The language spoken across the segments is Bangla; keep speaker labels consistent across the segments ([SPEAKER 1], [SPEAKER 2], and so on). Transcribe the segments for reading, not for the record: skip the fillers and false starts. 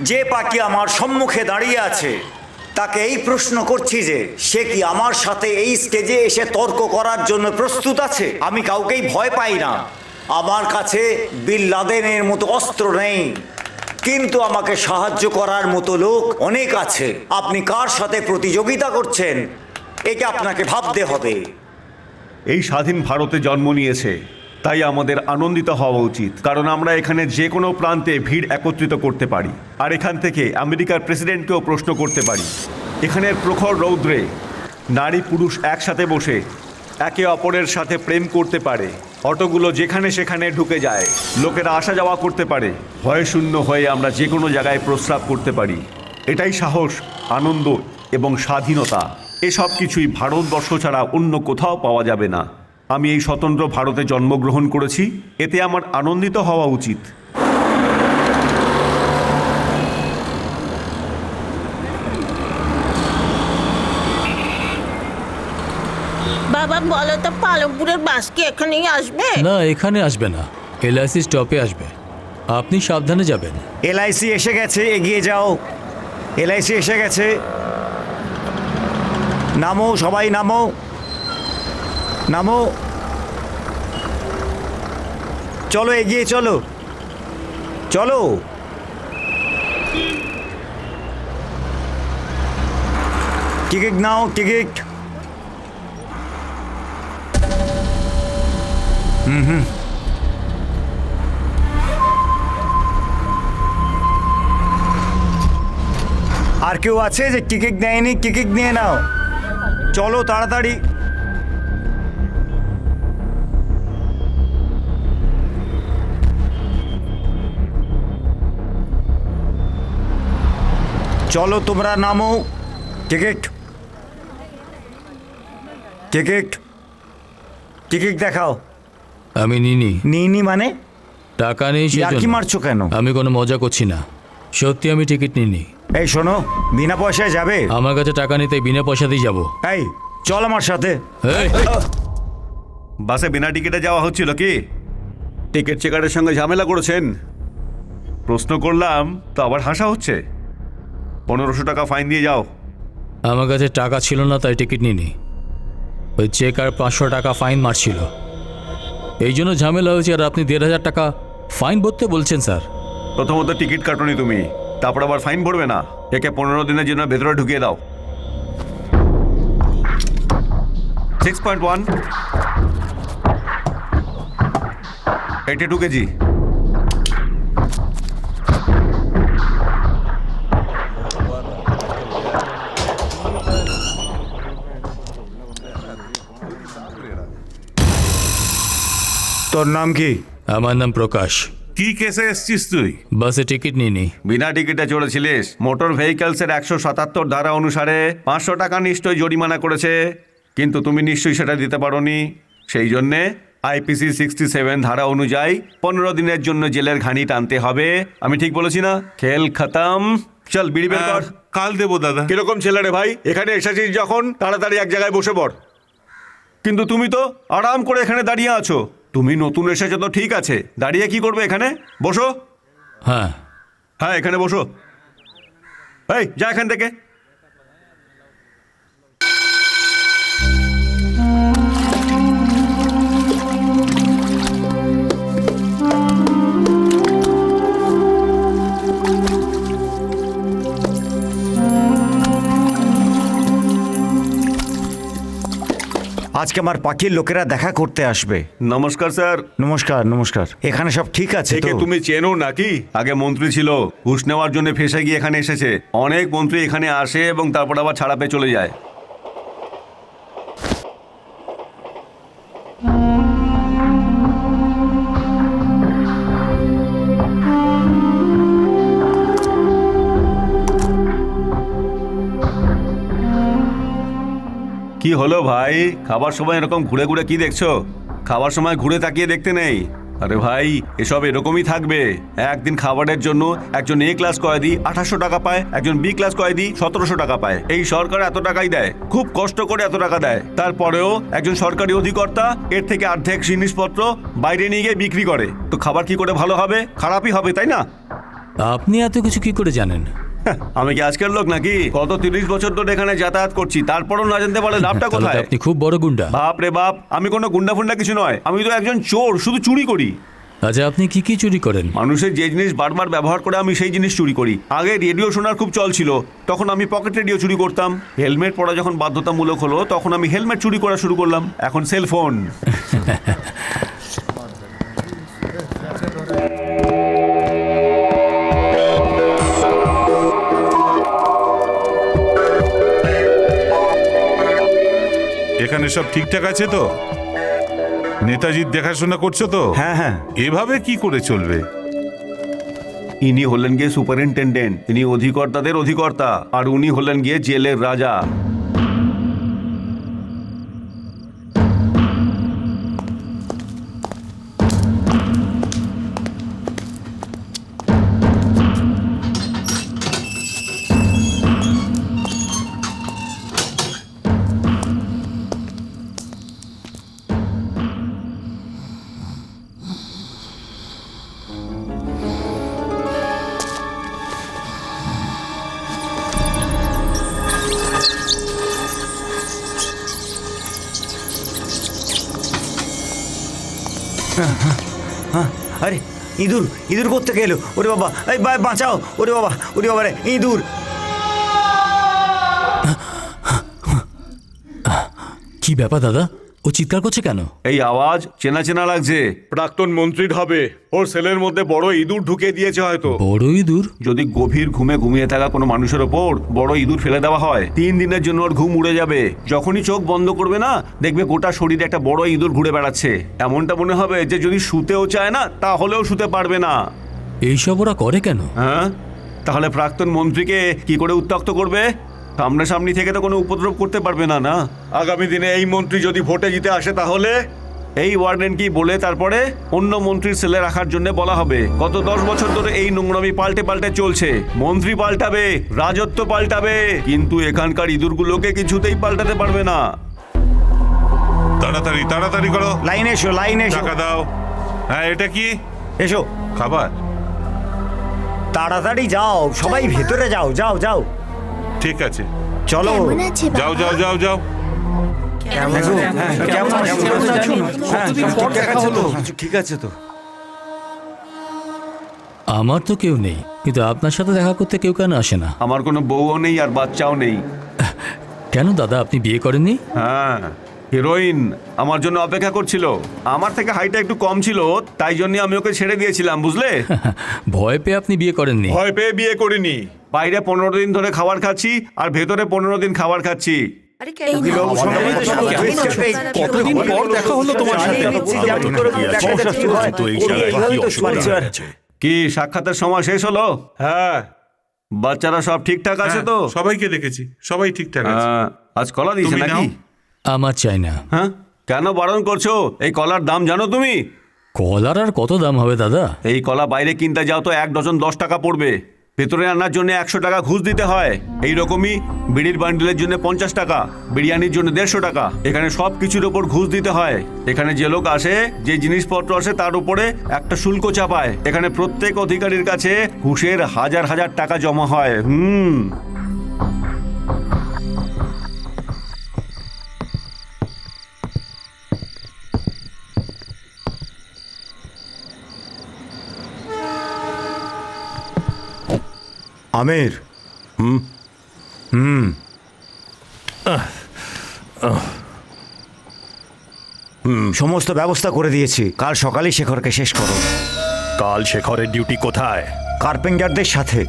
[SPEAKER 1] যে পাখি আমার সম্মুখে দাঁড়িয়ে আছে তাকে এই প্রশ্ন করছি যে সে কি আমার সাথে এই স্টেজে এসে তর্ক করার জন্য প্রস্তুত আছে? আমি কাউকেই ভয় পাই না, আমার কাছে বিন লাদেনের মতো অস্ত্র নেই, কিন্তু আমাকে সাহায্য করার মতো লোক অনেক আছে। আপনি কার সাথে প্রতিযোগিতা করছেন এটা আপনাকে ভাবতে হবে।
[SPEAKER 2] এই স্বাধীন ভারতে জন্ম নিয়েছে, তাই আমাদের আনন্দিত হওয়া উচিত, কারণ আমরা এখানে যে কোনো প্রান্তে ভিড় একত্রিত করতে পারি আর এখান থেকে আমেরিকার প্রেসিডেন্টকেও প্রশ্ন করতে পারি। এখানের প্রখর রৌদ্রে নারী পুরুষ একসাথে বসে একে অপরের সাথে প্রেম করতে পারে, অটোগুলো যেখানে সেখানে ঢুকে যায়, লোকেরা আসা যাওয়া করতে পারে, ভয়শূন্য হয়ে আমরা যে কোনো জায়গায় প্রস্রাব করতে পারি। এটাই সাহস, আনন্দ এবং স্বাধীনতা। এসব কিছুই ভারতবর্ষ ছাড়া অন্য কোথাও পাওয়া যাবে না। আমি এই স্বতন্ত্র ভারতে জন্মগ্রহণ করেছি, এতে আমার আনন্দিত হওয়া উচিত।
[SPEAKER 3] বাবা বলো তো, পালকপুরের বাস কি এখানেই আসবে?
[SPEAKER 4] না, এখানে আসবে না, এলআইসি স্টপে আসবে। আপনি সাবধানে যাবেন।
[SPEAKER 1] এলআইসি এসে গেছে, এগিয়ে যাও। এলআইসি এসে গেছে, নামো সবাই, নামো নামো, চলো এগিয়ে চলো, চলো। টিকিট নাও, টিকিট। আর কেউ আছে যে টিকিট নেয়নি? টিকিট নিয়ে নাও, চলো তাড়াতাড়ি। চলো তোমরা নামো। টিকিট, টিকিট, টিকিট দেখাও।
[SPEAKER 4] আমি নিনি।
[SPEAKER 1] নিইনি মানে?
[SPEAKER 4] টাকা নেই
[SPEAKER 1] কি
[SPEAKER 4] সেজন্য।
[SPEAKER 1] মারছো কেন?
[SPEAKER 4] আমি কোনো মজা করছি না, সত্যি আমি টিকিট নিনি।
[SPEAKER 1] এই শোনো, বিনা পয়সায় যাবে?
[SPEAKER 4] আমার কাছে টাকা নেই, তাই বিনা পয়সাতেই যাবো।
[SPEAKER 1] এই চল আমার সাথে।
[SPEAKER 4] এই,
[SPEAKER 2] বাসে বিনা টিকিটে যাওয়া হচ্ছিল কি? টিকিট চেকারের সঙ্গে ঝামেলা করেছেন? প্রশ্ন করলাম তো আবার হাসা হচ্ছে। 1500 টাকা ফাইন দিয়ে যাও।
[SPEAKER 4] আমার কাছে টাকা ছিল না, তাই টিকিট নিনি। ওই চেকার 500 টাকা ফাইন মারছিল, এই জন্য ঝামেলা হয়েছে। আর আপনি 1500 টাকা ফাইন ভরতে বলছেন স্যার?
[SPEAKER 2] প্রথমত টিকিট কাটনি তুমি, তারপর আবার ফাইন ভরবে না? একে 15 দিনের জন্য ভেতরে ঢুকিয়ে দাও। 6.1 82 কেজি।
[SPEAKER 1] তোর নাম কি?
[SPEAKER 4] আমার নাম প্রকাশ।
[SPEAKER 2] কি কেসে এসছিস তুই?
[SPEAKER 4] বাসে টিকিট নিনি।
[SPEAKER 2] বিনা টিকিটে চড়েছিলিস? মোটর ভেহিকলসের 177 ধারা অনুসারে 500 টাকা নিশ্চয়ই জরিমানা করেছে, কিন্তু তুমি নিশ্চয়ই সেটা দিতে পারোনি। সেই জন্যে আইপিসি 67 ধারা অনুযায়ী 15 দিনের জন্য জেলের ঘানি টানতে হবে। আমি ঠিক বলেছি না? খেল খতম। চল বিড়ি বের কর।
[SPEAKER 5] কাল দেবো দাদা।
[SPEAKER 2] কিরকম ছেলে রে ভাই, এখানে এসেছিস যখন তাড়াতাড়ি এক জায়গায় বসে পড়। কিন্তু তুমি তো আরাম করে এখানে দাঁড়িয়ে আছো। তুমি নতুন এসেছো তো ঠিক আছে, দাঁড়িয়ে কি করবে এখানে? বসো।
[SPEAKER 4] হ্যাঁ,
[SPEAKER 2] হ্যাঁ এখানে বসো। এই যা এখান থেকে।
[SPEAKER 1] আজকে আমার পাখির লোকেরা দেখা করতে আসবে।
[SPEAKER 2] নমস্কার স্যার।
[SPEAKER 1] নমস্কার নমস্কার। এখানে সব ঠিক আছে তো?
[SPEAKER 2] একে তুমি চেনো নাকি? আগে মন্ত্রী ছিল, ঘুষ নেওয়ার জন্য ফেঁসে গিয়ে এখানে এসেছে। অনেক মন্ত্রী এখানে আসে এবং তারপর আবার ছাড়া পেয়ে চলে যায়। কি হলো ভাই, খাবার সময় এরকম ঘুরে ঘুরে কি দেখছো? খাবার সময় ঘুরে তাকিয়ে দেখতে নেই। আরে ভাই, এসব এরকমই থাকবে। একদিন খাবারের জন্য একজন এ ক্লাস কয়েদি 2800 টাকা পায়, একজন বি ক্লাস কয়েদি 1700 টাকা পায়। এই সরকার এত টাকাই দেয়, খুব কষ্ট করে এত টাকা দেয়। তারপরেও একজন সরকারি অধিকর্তা এর থেকে অর্ধেক জিনিসপত্র বাইরে নিয়ে গিয়ে বিক্রি করে। তো খাবার কি করে ভালো হবে? খারাপই হবে, তাই না?
[SPEAKER 4] আপনি এত কিছু কি করে জানেন?
[SPEAKER 2] আমি কি আজকের লোক নাকি? গত 30 বছর ধরে এখানে যাতায়াত করছি, তারপরও না জানতে পারলে লাভটা
[SPEAKER 4] তাহলে তো
[SPEAKER 2] কোথায়?
[SPEAKER 4] আপনি খুব বড় গুন্ডা।
[SPEAKER 2] বাপ রে বাপ, আমি কোনো গুন্ডা ফুন্ডা কিছু নয়, আমি তো একজন চোর, শুধু চুরি করি।
[SPEAKER 4] আচ্ছা, আপনি কি কি চুরি করেন?
[SPEAKER 2] মানুষের যে জিনিস বারবার ব্যবহার করে আমি সেই জিনিস চুরি করি। আগে রেডিও শোনার খুব চল ছিল, তখন আমি পকেট রেডিও চুরি করতাম। হেলমেট পরা যখন বাধ্যতামূলক হলো তখন আমি হেলমেট চুরি করা শুরু করলাম। এখন সেলফোন।
[SPEAKER 5] এখানে সব ঠিকঠাক আছে তো? নেতাজির দেখাশোনা করছো তো?
[SPEAKER 2] হ্যাঁ হ্যাঁ।
[SPEAKER 5] এভাবে কি করে চলবে?
[SPEAKER 2] ইনি হলেন গিয়ে সুপারিনটেন্ডেন্ট, ইনি অধিকর্তাদের অধিকর্তা, আর উনি হলেন গিয়ে জেলের রাজা।
[SPEAKER 1] আরে ইঁদুর, ইঁদুর কোত্থেকে এলো? ওরে বাবা, এই বাঁচাও! ওরে বাবা, ওরে বাবা রে, ইঁদুর!
[SPEAKER 4] কি ব্যাপার দাদা, ও চিৎকার করছে কেন?
[SPEAKER 2] এই আওয়াজ চেনা চেনা লাগছে। প্রাক্তন মন্ত্রীর হবে। ওর সেলের মধ্যে বড় ইঁদুর ঢুকে দিয়েছে হয়তো।
[SPEAKER 4] বড় ইঁদুর?
[SPEAKER 2] যদি গভীর ঘুমে ঘুমিয়ে থাকা কোনো মানুষের ওপর বড় ইঁদুর ফেলে দেওয়া হয়, 3 দিনের জন্য ওর ঘুম উড়ে যাবে। যখনই চোখ বন্ধ করবে না, দেখবে গোটা শরীরে একটা বড় ইঁদুর ঘুরে বেড়াচ্ছে। এমনটা মনে হবে যে যদি শুতেও চায় না, তাহলেও শুতে পারবে না।
[SPEAKER 4] এইসব ওরা করে কেন?
[SPEAKER 2] হ্যাঁ, তাহলে প্রাক্তন মন্ত্রীকে কি করে উত্ত্যক্ত করবে? সামনাসামনি থেকে তো কোনো উপদ্রব করতে পারবে না। না, আগামী দিনে এই মন্ত্রী যদি ভোটে জিতে আসে, তাহলে এই ওয়ার্ডেন কি বলে তারপরে অন্য মন্ত্রীর সেলে রাখার জন্য বলা হবে। গত 10 বছর ধরে এই নোংরামি পাল্টে পাল্টে চলছে। মন্ত্রী পাল্টাবে, রাজত্ব পাল্টাবে, কিন্তু এখানকার ইঁদুরগুলোকে কিছুতেই পাল্টাতে পারবে না।
[SPEAKER 5] তাড়াতাড়ি তাড়াতাড়ি করো।
[SPEAKER 1] লাইনে এসো, লাইনে এসো,
[SPEAKER 5] টাকা দাও। হ্যাঁ, এটা কি
[SPEAKER 1] এসো,
[SPEAKER 5] খাবার?
[SPEAKER 1] তাড়াতাড়ি যাও, সবাই ভেতরে যাও, যাও যাও,
[SPEAKER 5] ঠিক আছে,
[SPEAKER 1] চলো।
[SPEAKER 6] কেমন আছে
[SPEAKER 5] যাও যাও যাও যাও।
[SPEAKER 2] ঠিক আছে তো।
[SPEAKER 4] আমার তো কেউ নেই, কিন্তু আপনার সাথে দেখা করতে কেউ কেন আসে না?
[SPEAKER 2] আমার কোনো বউও নেই আর বাচ্চাও নেই।
[SPEAKER 4] কেন দাদা, আপনি বিয়ে করেননি?
[SPEAKER 2] হ্যাঁ, হিরোইন আমার জন্য অপেক্ষা করছিল। আমার থেকে হাইটটা একটু কম ছিল, তাই জন্য আমি ওকে ছেড়ে দিয়েছিলাম, বুঝলে?
[SPEAKER 4] ভয় পেয়ে আপনি বিয়ে করেননি?
[SPEAKER 2] ভয় পেয়ে বিয়ে করিনি। বাইরে 15 দিন ধরে খাবার খাচ্ছি আর ভেতরে 15 দিন খাবার খাচ্ছি।
[SPEAKER 7] কতদিন পর দেখা হলো তোমার সাথে?
[SPEAKER 2] কি সাক্ষাতের সময় শেষ হলো? হ্যাঁ। বাচ্চারা সব ঠিকঠাক আছে তো?
[SPEAKER 5] হ্যাঁ, সবাইকে দেখেছি, সবাই ঠিকঠাক আছে।
[SPEAKER 2] হ্যাঁ, আজ কলা দিয়েছে
[SPEAKER 5] তুমি
[SPEAKER 2] নাকি?
[SPEAKER 5] নাও।
[SPEAKER 4] আমার চাই না।
[SPEAKER 2] হ্যাঁ, কেন বারণ করছো? এই কলার দাম জানো তুমি?
[SPEAKER 4] কলার আর কত দাম হবে দাদা?
[SPEAKER 2] এই কলা বাইরে কিনতে যাও তো 1 ডজন 10 টাকা পড়বে। ভেতরে আনার জন্য 100 টাকা ঘুষ দিতে হয়। এই রকমই বিড়ির বান্ডিলের জন্য 50 টাকা, বিরিয়ানির জন্য 150 টাকা। এখানে সব কিছুর ওপর ঘুষ দিতে হয়। এখানে যে লোক আসে, যে জিনিসপত্র আসে, তার উপরে একটা শুল্ক চাপায়। এখানে প্রত্যেক অধিকারীর কাছে ঘুষের হাজার হাজার টাকা জমা হয়।
[SPEAKER 1] আমির, সমস্ত ব্যবস্থা করে দিয়েছি। কাল সকালেই শেখরকে শেষ করো।
[SPEAKER 7] কাল শেখরের ডিউটি কোথায়?
[SPEAKER 1] কার্পেন্টারদের সাথে।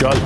[SPEAKER 7] চল।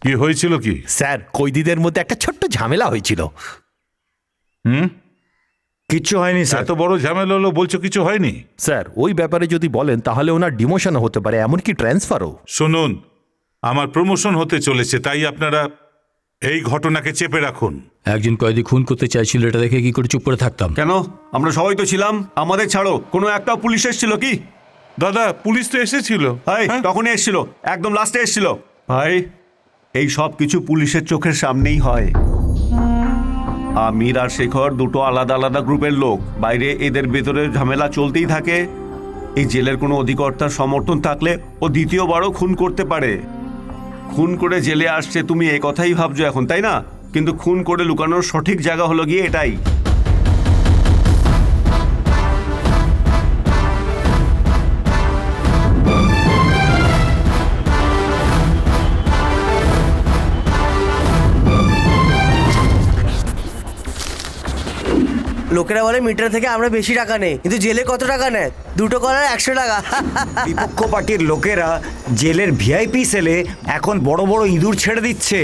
[SPEAKER 5] কি হয়েছিল কি?
[SPEAKER 7] স্যার, কয়েদিদের মধ্যে একটা ছোট্ট ঝামেলা হয়েছিল।
[SPEAKER 1] কিচ্ছু হয়নি স্যার।
[SPEAKER 5] এত বড় ঝামেলা হলো, বলছো কিছু হয়নি?
[SPEAKER 7] স্যার, ওই ব্যাপারে যদি বলেন তাহলে ওনার ডিমোশন হতে পারে, এমনকি ট্রান্সফারও।
[SPEAKER 5] শুনুন, আমার প্রমোশন হতে চলেছে, তাই আপনারা এই ঘটনাকে চেপে রাখুন।
[SPEAKER 4] একজন কয়েদি খুন করতে চাইছিল, এটা দেখে কি করে চুপ করে থাকতাম?
[SPEAKER 2] কেন? আমরা সবাই তো ছিলাম। আমাদের ছাড়ো, কোনো একটা পুলিশ এসেছিল কি?
[SPEAKER 5] দাদা, পুলিশ তো এসেছিল।
[SPEAKER 2] ভাই
[SPEAKER 5] হ্যাঁ?
[SPEAKER 2] তখনই এসেছিল, একদম লাস্টে এসেছিল। ভাই, এই সব কিছু পুলিশের চোখের সামনেই হয়। আমির আর শেখর দুটো আলাদা আলাদা গ্রুপের লোক। বাইরে এদের ভেতরে ঝামেলা চলতেই থাকে। এই জেলের কোনো অধিকর্তার সমর্থন থাকলে ও দ্বিতীয়বারও খুন করতে পারে। খুন করে জেলে আসছে, তুমি এই কথাই ভাবছো এখন, তাই না? কিন্তু খুন করে লুকানোর সঠিক জায়গা হলো গিয়ে এটাই।
[SPEAKER 6] লোকেরা বলে মিটার থেকে আমরা বেশি টাকা নেই, কিন্তু জেলে কত টাকা নেয়? দুটো করার 100 টাকা।
[SPEAKER 1] বিপক্ষ পার্টির লোকেরা জেলের ভিআইপি সেলে এখন বড় বড় ইঁদুর ছেড়ে দিচ্ছে।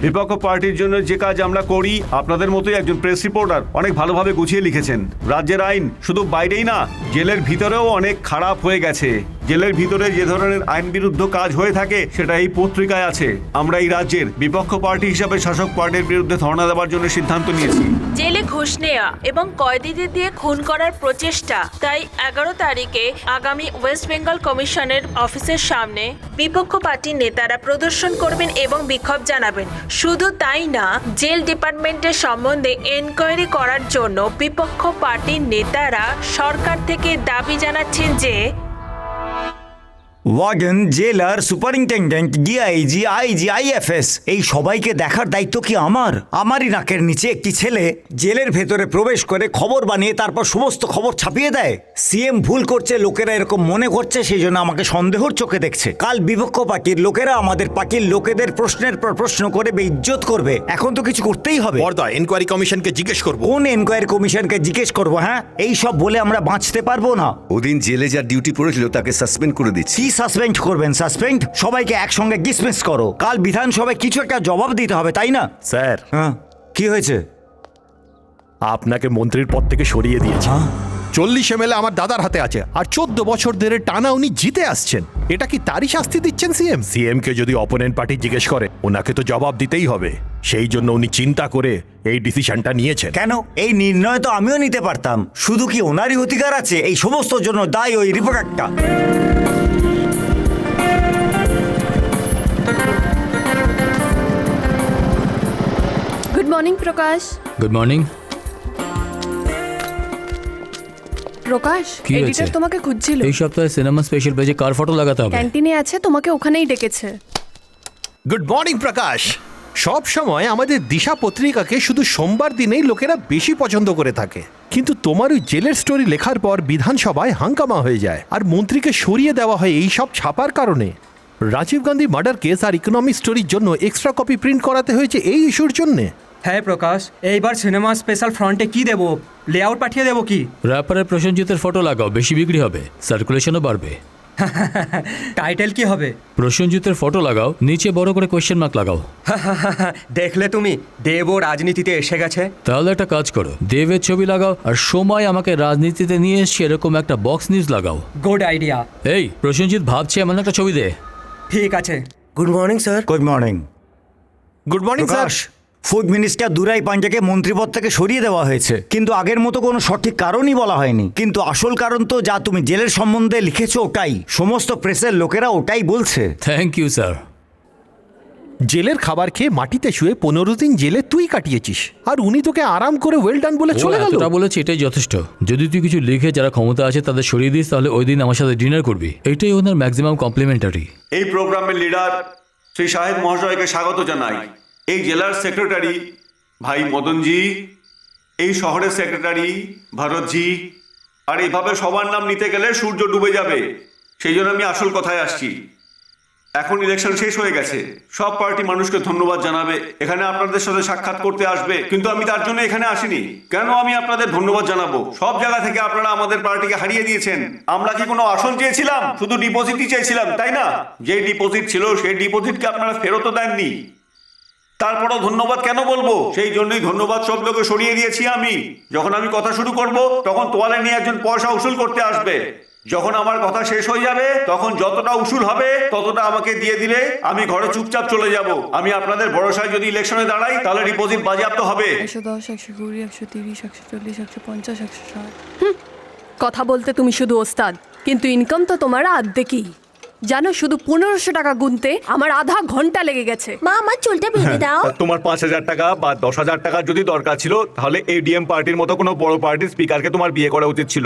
[SPEAKER 2] বিপক্ষ পার্টির জন্য যে কাজ আমরা করি, আপনাদের মতোই একজন প্রেস রিপোর্টার অনেক ভালোভাবে গুছিয়ে লিখেছেন। রাজ্যের আইন শুধু বাইরেই না, জেলের ভিতরেও অনেক খারাপ হয়ে গেছে। জেলের ভিতরে যে ধরনের আইন বিরুদ্ধ কাজ হয়ে থাকে সেটা এই পত্রিকায় আছে। আমরা এই রাজ্যের বিপক্ষ পার্টি হিসাবে শাসক পার্টির বিরুদ্ধে ধর্ণা দেওয়ার জন্য সিদ্ধান্ত নিয়েছি।
[SPEAKER 8] জেলে ঘুষ নেওয়া এবং কয়েদিদের দিয়ে খুন করার প্রচেষ্টা, তাই 11 তারিখে আগামী ওয়েস্ট বেঙ্গল কমিশনের অফিসের সামনে বিপক্ষ পার্টির নেতারা প্রদর্শন করবেন এবং বিক্ষোভ জানাবেন। শুধু তাই না, জেল ডিপার্টমেন্টের সম্বন্ধে এনকোয়ারি করার জন্য বিপক্ষ পার্টির নেতারা সরকার থেকে দাবি জানাচ্ছেন যে
[SPEAKER 1] ওয়ার্ডেন, জেলার, সুপারিনটেন্ডেন্ট, ডিআইজি, আইজি, আইএফএস এই সবাইকে দেখার দায়িত্ব কি আমার? আমারই নাকের নিচে একটি ছেলে জেলের ভেতরে প্রবেশ করে খবর বানিয়ে তারপর সমস্ত খবর ছাপিয়ে দেয়। সিএম ভুল করছে, লোকেরা এরকম মনে করছে, সেই জন্য আমাকে সন্দেহর চোখে দেখছে। কাল বিপক্ষ পার্টির লোকেরা আমাদের পার্টির লোকেদের প্রশ্নের পর প্রশ্ন করে বেইজ্জত করবে। এখন তো কিছু করতেই হবে।
[SPEAKER 7] বর্দা, ইনকোয়ারি কমিশনকে জিজ্ঞেস করবো।
[SPEAKER 1] কোন এনকোয়ারি কমিশনকে জিজ্ঞেস করবো? হ্যাঁ, এই সব বলে আমরা বাঁচতে পারবো না।
[SPEAKER 9] ওদিন জেলে যার ডিউটি পড়েছিল তাকে সাসপেন্ড করে দিচ্ছি।
[SPEAKER 1] কি সাসপেন্ড করবেন? সাসপেন্ড? সবাইকে একসঙ্গে ডিসমিস করো। কাল বিধানসভায় কিছু একটা জবাব দিতে হবে, তাই না?
[SPEAKER 7] স্যার,
[SPEAKER 1] হ্যাঁ, কি হয়েছে?
[SPEAKER 7] আপনাকে মন্ত্রীর পদ থেকে সরিয়ে দিয়েছে। 40 MLA আমার দাদার হাতে আছে, আর 14 বছর ধরে টানা উনি জিতে আসছেন। এটা কি তারই শাস্তি দিচ্ছেন সিএম? সিএম কে যদি অপোনেন্ট পার্টি জিজ্ঞেস করে, ওনাকে তো জবাব দিতেই হবে। সেই জন্য উনি চিন্তা করে এই ডিসিশনটা নিয়েছেন।
[SPEAKER 1] কেন? এই নির্ণয় তো আমিও নিতে পারতাম। শুধু কি ওনারই অধিকার আছে? এই সমস্ত জন্য দায়ী ওই রিপোর্টারটা।
[SPEAKER 10] Good morning Prakash.
[SPEAKER 4] Good morning.
[SPEAKER 10] Prakash,
[SPEAKER 4] কি হয়েছে?
[SPEAKER 10] এডিটর তোমাকে খুঁজছিল।
[SPEAKER 4] এই সপ্তাহে সিনেমা স্পেশাল পেজে কার ফটো লাগাতে হবে?
[SPEAKER 10] ক্যান্টিনে আছে, তোমাকে ওখানেই ডেকেছে।
[SPEAKER 7] গুড মর্নিং প্রকাশ। সব সময় আমাদের দিশা পত্রিকাকে শুধু সোমবার দিনেই লোকেরা বেশি পছন্দ করে থাকে, কিন্তু তোমার ওই জেলের স্টোরি লেখার পর বিধানসভায় হাঙ্গামা হয়ে যায়, আর মন্ত্রীকে সরিয়ে দেওয়া হয় এই সব ছাপার কারণে। রাজীব গান্ধী মার্ডার কেস আর ইকোনমিক স্টোরির জন্য এক্সট্রা কপি প্রিন্ট করাতে হয়েছে এই ইস্যুর জন্যে।
[SPEAKER 11] হ্যাঁ প্রকাশ, এইবার সিনেমা স্পেশাল ফ্রন্টে কি দেব? লেআউট পাঠিয়ে দেবো কি?
[SPEAKER 4] র্যাপারের প্রসেনজিতের ফটো লাগাও, বেশি বিক্রি হবে, সার্কুলেশনও বাড়বে।
[SPEAKER 11] টাইটেল কি হবে?
[SPEAKER 4] প্রসেনজিতের ফটো লাগাও, নিচে বড় করে কোয়েশ্চেন মার্ক লাগাও।
[SPEAKER 11] দেখলে তুমি, দেবও রাজনীতিতে এসে গেছে।
[SPEAKER 4] তাহলে একটা কাজ করো, দেবের ছবি লাগাও, আর সময় আমাকে রাজনীতিতে নিয়ে এসছে এরকম একটা বক্স নিউজ লাগাও।
[SPEAKER 11] Good idea.
[SPEAKER 4] এই প্রসেনজিৎ ভাবছে এমন একটা ছবি দে।
[SPEAKER 11] ঠিক আছে।
[SPEAKER 6] Good morning sir.
[SPEAKER 1] Good morning.
[SPEAKER 7] Good morning sir.
[SPEAKER 1] Prakash, food minister Durai পাঞ্জাকে মন্ত্রীপদ থেকে সরিয়ে দেওয়া হয়েছে, কিন্তু আগের মতো কোনো সঠিক কারণই বলা হয়নি। কিন্তু আসল কারণ তো যা তুমি জেলের সম্বন্ধে লিখেছো ওটাই, সমস্ত প্রেসের লোকেরা ওটাই বলছে।
[SPEAKER 4] Thank you sir.
[SPEAKER 7] জেলের খাবার খেয়ে মাটিতে শুয়ে 15 দিন জেলে তুই কাটিয়েছিস, আর উনি তোকে আরাম করে ওয়েল ডান বলে চলে গেল।
[SPEAKER 4] এতটা বলেছি, এটাই যথেষ্ট। যদি তুই কিছু লিখে যারা ক্ষমতা আছে তাদের সরিয়ে দিস, তাহলে ওই দিন আমার সাথে ডিনার করবি। এটাই ওনার ম্যাক্সিমাম কমপ্লিমেন্টারি।
[SPEAKER 2] এই প্রোগ্রামের লিডার শ্রী শাহেদ মহাশয়কে স্বাগত জানাই। এই জেলার সেক্রেটারি ভাই মদনজি, এই শহরের সেক্রেটারি ভরতজি, আর এইভাবে সবার নাম নিতে গেলে সূর্য ডুবে যাবে। সেই জন্য আমি আসল কথায় আসছি। এখন ইলেকশন শেষ হয়ে গেছে, সব পার্টি মানুষকে ধন্যবাদ জানাবে, এখানে আপনাদের সাথে সাক্ষাৎ করতে আসবে, কিন্তু আমি তার জন্য এখানে আসিনি। কেন আমি আপনাদের ধন্যবাদ জানাবো? সব জায়গা থেকে আপনারা আমাদের পার্টিকে হারিয়ে দিয়েছেন। আমরা কি কোনো আসন চেয়েছিলাম? শুধু ডিপোজিটই চেয়েছিলাম, তাই না? যে ডিপোজিট ছিল সেই ডিপোজিটকে আপনারা ফেরতও দেননি। তারপরও ধন্যবাদ কেন বলবো? সেই জন্যই ধন্যবাদ সব লোকে সরিয়ে দিয়েছি আমি। যখন আমি কথা শুরু করব তখন তোয়ালে নিয়ে একজন পয়সা উসুল করতে আসবে। যখন আমার কথা শেষ হয়ে যাবে তখন যতটা উসুল হবে ততটা আমাকে দিয়ে দিলে আমি ঘরে চুপচাপ চলে যাব। আমি আপনাদের ভরসায় যদি ইলেকশনে দাঁড়াই তাহলে ডিপোজিট বাজেয়াপ্ত হবে।
[SPEAKER 10] 110, 120, 130, 140, 150, 160। কথা বলতে তুমি শুধু ওস্তাদ, কিন্তু ইনকাম তো তোমার আর্ধেকই। জানো, শুধু 1500 টাকা গুনতে আমার আধা ঘন্টা লেগে গেছে।
[SPEAKER 3] মা, আমার চুলটা বেঁধে দাও।
[SPEAKER 2] তোমার 5000 টাকা বা 10,000 টাকা যদি দরকার ছিল তাহলে এডিএম পার্টির মতো কোনো বড় পার্টির স্পিকারকে তোমার বিয়ে করা উচিত ছিল।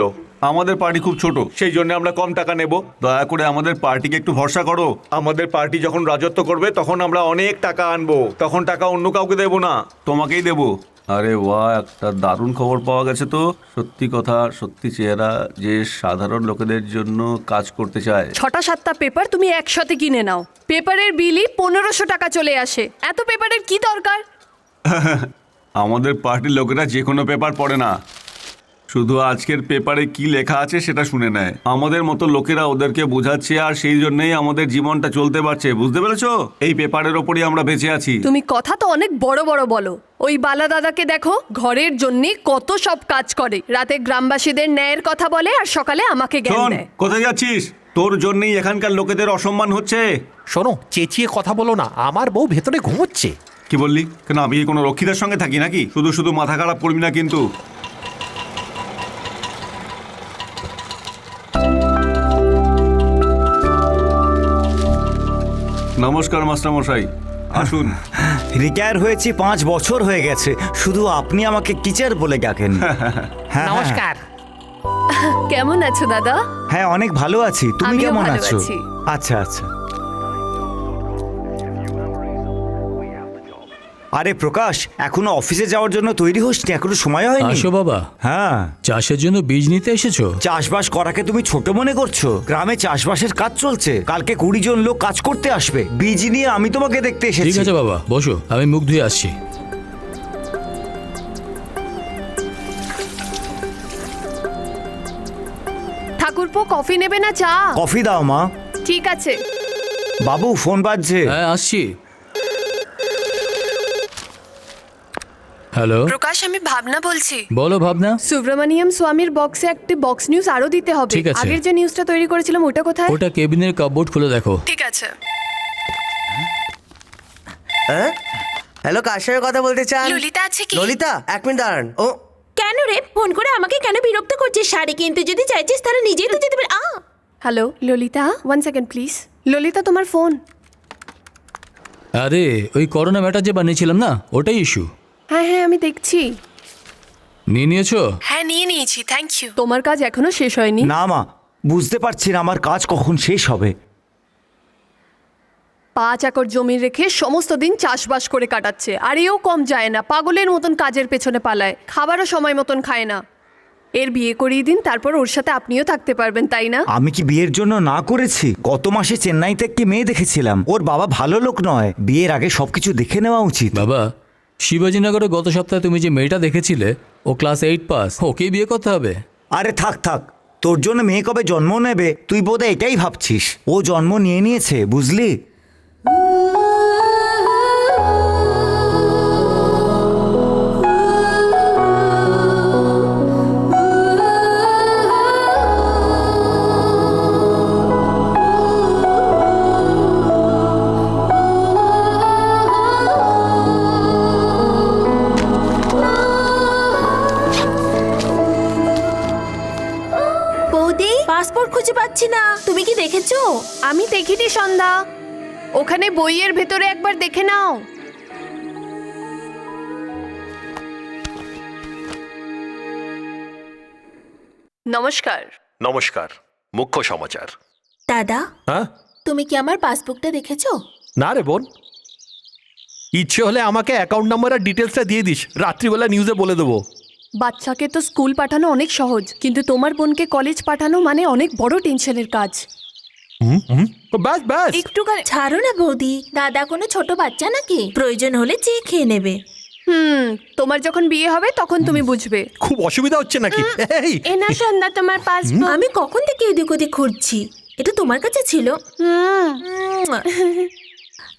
[SPEAKER 2] আমাদের পার্টি খুব ছোট, সেই জন্য আমরা কম টাকা নেব। দয়া করে আমাদের পার্টিকে একটু ভরসা করো। আমাদের পার্টি যখন রাজত্ব করবে তখন আমরা অনেক টাকা আনবো, তখন টাকা অন্য কাউকে দেবো না, তোমাকেই দেবো। আরে বাহ, একটা দারুণ খবর পাওয়া গেছে তো। সত্যি কথা, সত্যি চেহারা যে সাধারণ লোকেদের জন্য কাজ করতে চায়।
[SPEAKER 10] 6টা-7টা পেপার তুমি একসাথে কিনে নাও, পেপারের বিলই 1500 টাকা চলে আসে। এত পেপারের কি দরকার?
[SPEAKER 2] আমাদের পার্টির লোকেরা যে কোনো পেপার পড়ে না, শুধু আজকের পেপারে কি লেখা আছে সেটা শুনে নেয়। আমাদের মতো লোকেরা ওদেরকে বোঝাচ্ছে, আর সেই জন্যই আমাদের জীবনটা চলতে পারছে। বুঝতে পেরেছো? এই পেপারের ওপরই আমরা বেঁচে আছি।
[SPEAKER 10] তুমি কথা তো অনেক বড় বড় বলো। ওই বালা দাদাকে দেখো, ঘরের জন্য কত সব কাজ করে। রাতে গ্রামবাসীদের ন্যায়ের কথা বলে আর সকালে আমাকে জ্ঞান
[SPEAKER 2] শোন,
[SPEAKER 10] দেয়।
[SPEAKER 2] কোথায় যাচ্ছিস? তোর জন্যই এখানকার লোকেদের অসম্মান হচ্ছে।
[SPEAKER 7] শোনো, চেঁচিয়ে কথা বলো না, আমার বউ ভেতরে ঘুমোচ্ছে।
[SPEAKER 2] কি বললি? কেন আমি কি কোনো রক্ষীদের সঙ্গে থাকি নাকি? শুধু শুধু মাথা খারাপ করবি না কিন্তু। নমস্কার মাস্টার মশাই, আসুন।
[SPEAKER 1] রিটায়ার হয়েছি 5 বছর হয়ে গেছে, শুধু আপনি আমাকে টিচার বলে ডাকেন। হ্যাঁ,
[SPEAKER 7] নমস্কার।
[SPEAKER 10] কেমন আছো দাদা?
[SPEAKER 1] হ্যাঁ, অনেক ভালো আছি। তুমি
[SPEAKER 10] আমিও
[SPEAKER 1] কেমন
[SPEAKER 10] ভালো
[SPEAKER 1] আছো?
[SPEAKER 10] আছি।
[SPEAKER 1] আচ্ছা আচ্ছা। আরে প্রকাশ, এখনো অফিসে যাওয়ার জন্য তৈরি হসনি? এখনো সময় হয়নি?
[SPEAKER 4] আসো বাবা।
[SPEAKER 1] হ্যাঁ।
[SPEAKER 4] চাষের জন্য বীজ নিতে এসেছো?
[SPEAKER 1] চাষবাস করাকে তুমি ছোট মনে করছো? গ্রামে চাষবাসের কাজ চলছে, কালকে 20 জন লোক কাজ করতে আসবে। বীজ নিয়ে আমি তোমাকে দেখতে
[SPEAKER 4] ঠিক
[SPEAKER 1] এসেছি।
[SPEAKER 4] আছে বাবা, বসো, আমি মুখ ধুয়ে আসছি।
[SPEAKER 10] ঠাকুরপো কফি নেবে না চা?
[SPEAKER 1] কফি দাও মা।
[SPEAKER 10] ঠিক আছে।
[SPEAKER 1] বাবু, ফোন বাজছে।
[SPEAKER 4] হ্যাঁ, আসছি। হ্যালো,
[SPEAKER 10] প্রকাশ, আমি ভাবনা বলছি।
[SPEAKER 4] বলো ভাবনা।
[SPEAKER 10] সুব্রমণিয়াম স্বামীর বক্সে একটি বক্স নিউজ আরো দিতে হবে।
[SPEAKER 4] ঠিক আছে।
[SPEAKER 10] আগের যে নিউজটা তৈরি করেছিলাম ওটা কোথায়?
[SPEAKER 4] ওটা কেবিনের কাপবোর্ড খুলে দেখো।
[SPEAKER 10] ঠিক আছে।
[SPEAKER 6] হ্যাঁ, হ্যালো, কার সঙ্গে কথা বলতে চান?
[SPEAKER 10] ললিতা আছে কি?
[SPEAKER 6] ললিতা, 1 মিনিট দাঁড়ান। ও
[SPEAKER 3] কেন রে ফোন করে আমাকে কেন বিরক্ত করছিস? শাড়ি কিনতে যদি চাইছিস তাহলে নিজেই তো যেতে পারে।
[SPEAKER 10] Hello Lalita, 1 second please. Lalita, তোমার ফোন।
[SPEAKER 4] আরে ওই করোনা ম্যাটার যে বানিয়েছিলাম না, ওটাই ইস্যু।
[SPEAKER 10] হ্যাঁ হ্যাঁ, আমি দেখছি।
[SPEAKER 4] নিয়ে নিয়েছো?
[SPEAKER 10] হ্যাঁ, নিয়ে নিয়েছি, থ্যাংক ইউ। তোমার কাজ এখনো শেষ হয়নি?
[SPEAKER 1] না মা, বুঝতে পারছি না আমার কাজ কখন শেষ হবে।
[SPEAKER 10] 5 একর জমি রেখে সমস্ত দিন চাষবাস করে কাটাচ্ছে, আর এও কম যায় না, পাগলের মতন কাজের পেছনে পালায়, খাবারও সময় মতন খায় না। এর বিয়ে করিয়ে দিন, তারপর ওর সাথে আপনিও থাকতে পারবেন, তাই না?
[SPEAKER 1] আমি কি বিয়ের জন্য না করেছি? গত মাসে চেন্নাইতে একটি মেয়ে দেখেছিলাম, ওর বাবা ভালো লোক নয়। বিয়ের আগে সবকিছু দেখে নেওয়া উচিত।
[SPEAKER 4] বাবা, শিবাজীনগরে গত সপ্তাহে তুমি যে মেয়েটা দেখেছিলে, ও ক্লাস 8 পাস, ওকেই বিয়ে করতে হবে।
[SPEAKER 1] আরে থাক থাক, তোর জন্য মেয়ে কবে জন্ম নেবে তুই বোধহয় এটাই ভাবছিস। ও জন্ম নিয়ে নিয়েছে, বুঝলি?
[SPEAKER 3] বৌদি, পাসপোর্ট খুঁজে পাচ্ছি না, তুমি কি দেখেছো?
[SPEAKER 10] আমি দেখিনি সন্ধ্যা, ওখানে বইয়ের ভেতরে একবার দেখে নাও। নমস্কার।
[SPEAKER 7] নমস্কার। মুখ্য সমাচার।
[SPEAKER 3] দাদা,
[SPEAKER 7] হ্যাঁ,
[SPEAKER 3] তুমি কি আমার পাসবুকটা দেখেছো?
[SPEAKER 7] না রে বোন, ইচ্ছে হলে আমাকে অ্যাকাউন্ট নাম্বার আর ডিটেলসটা দিয়ে দিস, রাত্রিবেলা নিউজে বলে দেবো।
[SPEAKER 10] বাচ্চাকে তো স্কুল পাঠানো অনেক সহজ, কিন্তু তোমার বোনকে কলেজ পাঠানো মানে অনেক বড় টেনশনের কাজ।
[SPEAKER 7] ব্যাস ব্যাস,
[SPEAKER 3] একটুখানি ছাড়ো না বৌদি, দাদা কোনো ছোট বাচ্চা নাকি? প্রয়োজন হলে চেয়ে খেয়ে নেবে।
[SPEAKER 10] তোমার যখন বিয়ে হবে তখন তুমি বুঝবে।
[SPEAKER 7] খুব অসুবিধা হচ্ছে নাকি? এই
[SPEAKER 3] এ না সন্ধ্যা, তোমার পাসপোর্ট। আমি কখন থেকে এদিক ওদিক খুঁজছি, এটা তোমার কাছে ছিল।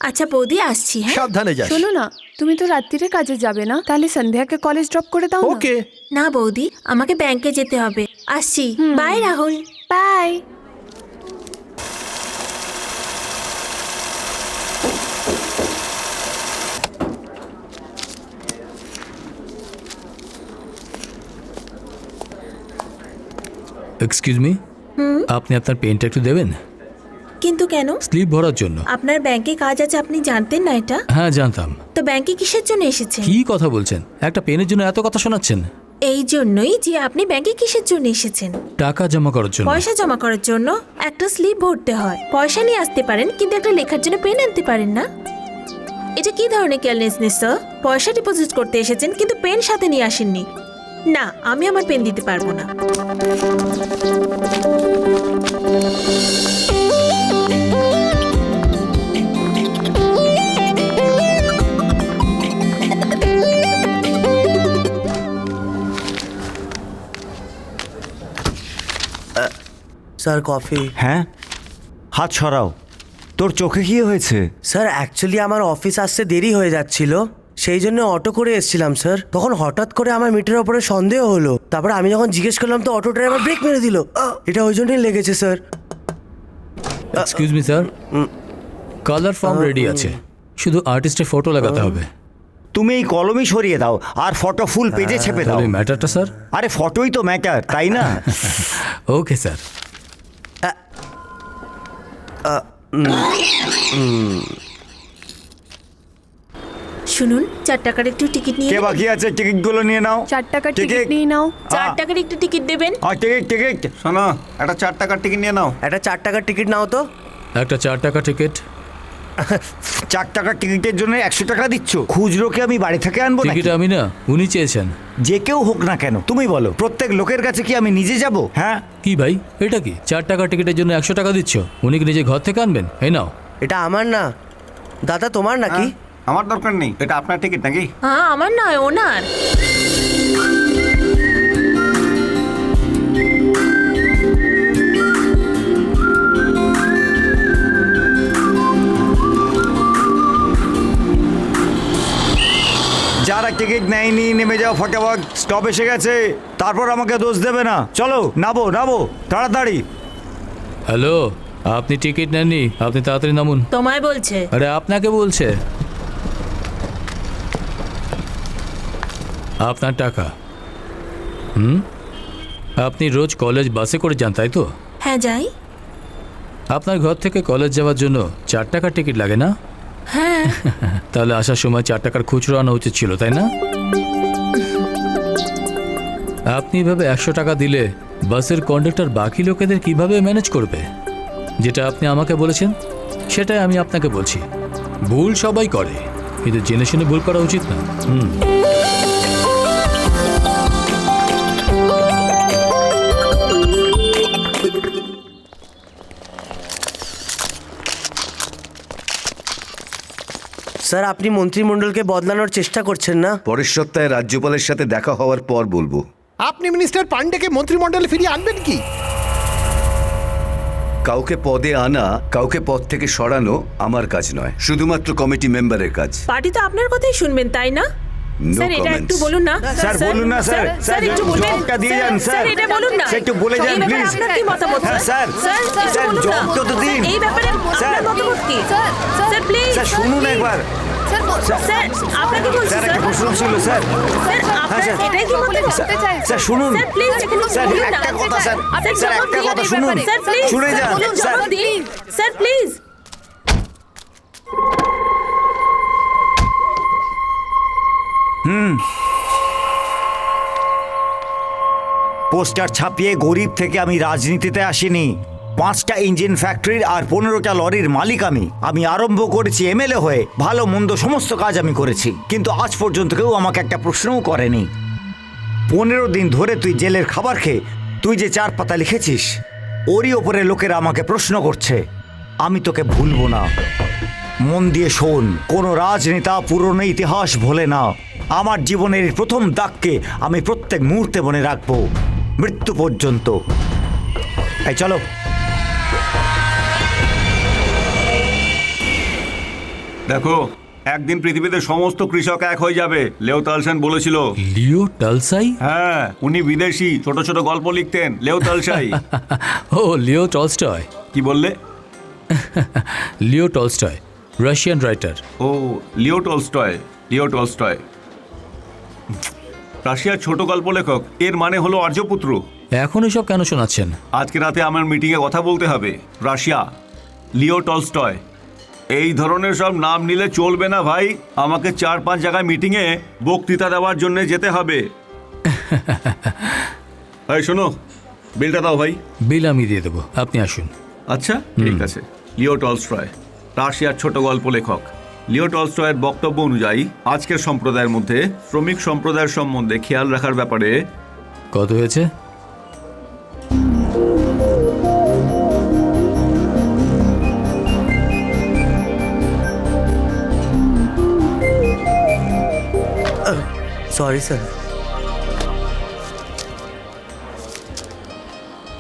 [SPEAKER 3] আচ্ছা বৌদি, আসছি। হ্যাঁ,
[SPEAKER 7] সাবধানে যাস।
[SPEAKER 10] শোনো না, তুমি তো রাত্রিরে কাজে যাবে না, তাহলে সন্ধ্যাকে কলেজ ড্রপ করে দাও না।
[SPEAKER 7] ওকে।
[SPEAKER 3] না বৌদি, আমাকে ব্যাংকে যেতে হবে। আসছি, bye Rahul.
[SPEAKER 10] Bye.
[SPEAKER 4] Excuse me, আপনি আপনার পেনটা একটু দেবেন?
[SPEAKER 3] কিন্তু কেন?
[SPEAKER 4] স্লিপ ভরার জন্য।
[SPEAKER 3] আপনার ব্যাংকে কাজ আছে, আপনি জানতেন না এটা?
[SPEAKER 4] হ্যাঁ, জানতাম।
[SPEAKER 3] তো ব্যাংকে কিসের জন্য এসেছেন?
[SPEAKER 4] কি কথা বলছেন? একটা পেনের জন্য এত কথা শোনাচ্ছেন?
[SPEAKER 3] এই জন্যই যে আপনি ব্যাংকে কিসের জন্য এসেছেন?
[SPEAKER 4] টাকা জমা করার জন্য।
[SPEAKER 3] পয়সা জমা করার জন্য একটা স্লিপ ভরতে হয়। পয়সা নিয়ে আসতে পারেন, কিন্তু একটা লেখার জন্য পেন আনতে পারেন না। এটা কি ধরনের কেয়ারলেসনেস স্যার? পয়সা ডিপোজিট করতে এসেছেন কিন্তু পেন সাথে নিয়ে আসেননি। না, আমি আমার পেন দিতে পারবো না।
[SPEAKER 6] Sir, coffee.
[SPEAKER 1] হ্যাঁ, হাত সরাও। তোর চোখে কি হয়েছে?
[SPEAKER 6] স্যার, অ্যাকচুয়ালি আমার অফিস আসতে দেরি হয়ে যাচ্ছিল, সেই জন্য অটো করে এসেছিলাম স্যার। তখন হঠাৎ করে আমার মিটারের ওপরে সন্দেহ হলো, তারপরে আমি যখন জিজ্ঞেস করলাম তো অটো ড্রাইভার ব্রেক মেরে দিল। এটা ওই জন্যই লেগেছে sir.
[SPEAKER 4] Excuse me sir, colour form ready আছে, শুধু আর্টিস্টের ফটো লাগাতে হবে।
[SPEAKER 1] তুমি এই কলমই সরিয়ে দাও আর ফটো ফুল পেজে ছেপে দাও।
[SPEAKER 4] তাহলে ম্যাটারটা স্যার?
[SPEAKER 1] আরে ফটোই তো ম্যাটার, তাই না?
[SPEAKER 4] Okay sir.
[SPEAKER 3] শুনুন, 4 টাকার একটু টিকিট নিয়ে
[SPEAKER 1] কে বাকি আছে টিকিটগুলো নিয়ে নাও।
[SPEAKER 10] 4 টাকার টিকিট নিয়ে নাও।
[SPEAKER 3] 4 টাকার একটু টিকিট দেবেন।
[SPEAKER 1] টিকিট
[SPEAKER 2] শোনো, একটা 4 টাকার টিকিট নিয়ে নাও।
[SPEAKER 6] একটা 4 টাকার টিকিট নাও তো।
[SPEAKER 4] একটা 4 টাকা টিকিট।
[SPEAKER 1] 4 টাকার টিকিটের জন্য 100 টাকা দিচ্ছ? খুচরোকে আমি বাড়ি থেকে আনবো নাকি?
[SPEAKER 4] টিকিট আমি না, উনি চেয়েছেন।
[SPEAKER 1] যে কেউ হোক না কেন, তুমি বলো, প্রত্যেক লোকের কাছে কি আমি নিজে যাব? হ্যাঁ,
[SPEAKER 4] কি ভাই, এটা কি 4 টাকা টিকিটের জন্য 100 টাকা দিচ্ছ? উনি কি নিজে ঘর থেকে আনবেন? এই নাও।
[SPEAKER 6] এটা আমার না দাদা, তোমার নাকি?
[SPEAKER 2] আমার দরকার নেই, এটা আপনার টিকিট নাকি?
[SPEAKER 3] হ্যাঁ, আমার নয়, ওনার।
[SPEAKER 1] যারা টিকিট নেয়নি নেমে যাও ফটাফট, স্টপ এসে গেছে। তারপর আমাকে দোষ দেবে না। চলো, নামো নামো তাড়াতাড়ি।
[SPEAKER 4] হ্যালো, আপনি টিকিট নেননি, আপনি তাড়াতাড়ি নামুন।
[SPEAKER 3] তোমায় বলছে।
[SPEAKER 4] আরে আপনাকে বলছে। আপনার টাকা। আপনি রোজ কলেজ বাসে করে যান, তাই তো?
[SPEAKER 3] হ্যাঁ, যাই।
[SPEAKER 4] আপনার ঘর থেকে কলেজ যাওয়ার জন্য 4 টাকার টিকিট লাগে না?
[SPEAKER 3] হ্যাঁ।
[SPEAKER 4] তাহলে আসার সময় 4 টাকার খুচরো আনা উচিত ছিল, তাই না? আপনি এভাবে 100 টাকা দিলে বাসের কন্ডাক্টর বাকি লোকেদের কিভাবে ম্যানেজ করবে? যেটা আপনি আমাকে বলেছেন সেটাই আমি আপনাকে বলছি। ভুল সবাই করে, কিন্তু জেনে শুনে ভুল করা উচিত না।
[SPEAKER 6] স্যার, আপনি মন্ত্রিমণ্ডলকে বদলানোর চেষ্টা করছেন না?
[SPEAKER 9] পরের সপ্তাহে রাজ্যপালের সাথে দেখা হওয়ার পর বলবো।
[SPEAKER 7] আপনি মিনিস্টার পান্ডেকে মন্ত্রিমণ্ডলে ফিরিয়ে আনবেন কি?
[SPEAKER 9] কাউকে পদে আনা, কাউকে পদ থেকে সরানো আমার কাজ নয়, শুধুমাত্র কমিটি মেম্বারের কাজ।
[SPEAKER 3] পার্টি তো আপনার কথাই শুনবেন, তাই না?
[SPEAKER 9] No
[SPEAKER 3] স্যার, এটা একটু
[SPEAKER 9] comments.
[SPEAKER 3] বলুন না।
[SPEAKER 1] স্যার বলুন না স্যার,
[SPEAKER 3] স্যার একটু বলবেন।
[SPEAKER 1] জবটা দিয়ে যান স্যার।
[SPEAKER 3] স্যার, এটা বলুন না।
[SPEAKER 1] স্যার একটু বলে যান
[SPEAKER 3] এই ব্যাপারে
[SPEAKER 1] প্লিজ।
[SPEAKER 3] আপনার কি মতামত?
[SPEAKER 1] হ্যাঁ স্যার,
[SPEAKER 3] স্যার,
[SPEAKER 1] স্যার
[SPEAKER 3] বলুন না।
[SPEAKER 1] জবটা তো দিন।
[SPEAKER 3] এই ব্যাপারে
[SPEAKER 1] স্যার,
[SPEAKER 3] আপনার মতামত কি? Sir please.
[SPEAKER 1] স্যার শুনুন একবার।
[SPEAKER 3] স্যার, আপনাকে বলছি
[SPEAKER 1] স্যার
[SPEAKER 3] স্যার।
[SPEAKER 1] একটা প্রশ্ন ছিল স্যার।
[SPEAKER 3] স্যার, আপনার
[SPEAKER 1] স্যার।
[SPEAKER 3] এটাই কি মতামত?
[SPEAKER 1] স্যার শুনুন।
[SPEAKER 3] স্যার প্লিজ, এখানে
[SPEAKER 1] স্যার
[SPEAKER 3] বলুন না।
[SPEAKER 1] একটা কথা স্যার,
[SPEAKER 3] আপনি
[SPEAKER 1] স্যার
[SPEAKER 3] জবাব
[SPEAKER 1] একটা
[SPEAKER 3] দিন
[SPEAKER 1] কথা
[SPEAKER 3] এই
[SPEAKER 1] শুনুন।
[SPEAKER 3] ব্যাপারে। স্যার প্লিজ,
[SPEAKER 1] শুনে যান
[SPEAKER 3] বলুন,
[SPEAKER 1] স্যার।
[SPEAKER 3] জবাব দিন। Sir please.
[SPEAKER 1] পোস্টার ছাপিয়ে গরিব থেকে আমি রাজনীতিতে আসিনি। 5টা ইঞ্জিন ফ্যাক্টরির আর 15টা লরির মালিক আমি আরম্ভ করেছি এমএলএ হয়ে। ভালো মন্দ সমস্ত কাজ আমি করেছি, কিন্তু আজ পর্যন্ত কেউ আমাকে একটা প্রশ্নও করেনি। 15 দিন ধরে তুই জেলের খাবার খেয়ে তুই যে 4 পাতা লিখেছিস, ওরই ওপরে লোকেরা আমাকে প্রশ্ন করছে। আমি তোকে ভুলবো না। মন দিয়ে শোন, কোনো রাজনেতা পুরনো ইতিহাস ভোলে না। আমার জীবনের এই প্রথম দাগকে আমি প্রত্যেক মুহূর্তে মনে রাখবো, মৃত্যু পর্যন্ত। এই চলো।
[SPEAKER 2] দেখো, একদিন পৃথিবীতে সমস্ত কৃষক এক হয়ে যাবে, লেও তালসান বলেছিল।
[SPEAKER 4] লিও টালসাই?
[SPEAKER 2] হ্যাঁ, উনি বিদেশি, ছোট ছোট গল্প লিখতেন, লেও তালসাই।
[SPEAKER 4] ও, লিও টলস্টয়।
[SPEAKER 2] কি বললে?
[SPEAKER 4] Leo Tolstoy, Russian writer.
[SPEAKER 2] ও, লিও টলস্টয়। লিও টলস্টয় রাশিয়ার ছোট গল্প লেখক। এর মানে হলো আর্যপুত্র।
[SPEAKER 4] এখন এসব কেন শোনাচ্ছেন?
[SPEAKER 2] আজকে রাতে আমার মিটিংয়ে কথা বলতে হবে। রাশিয়া, লিও টলস্টয়, এই ধরনের সব নাম নিলে চলবে না ভাই। আমাকে 4-5 জায়গায় মিটিংয়ে বক্তৃতা দেওয়ার জন্য যেতে হবে। এই শোনো, বিলটা দাও ভাই।
[SPEAKER 4] বিল আমি দিয়ে দেবো, আপনি আসুন।
[SPEAKER 2] আচ্ছা, ঠিক আছে। লিও টলস্টয়, রাশিয়ার ছোট গল্প লেখক। লিও টলস্টয়ের বক্তব্য অনুযায়ী আজকের সম্প্রদায়ের মধ্যে শ্রমিক সম্প্রদায়ের সম্বন্ধে খেয়াল রাখার ব্যাপারে
[SPEAKER 4] কত হয়েছে?
[SPEAKER 6] Sorry sir.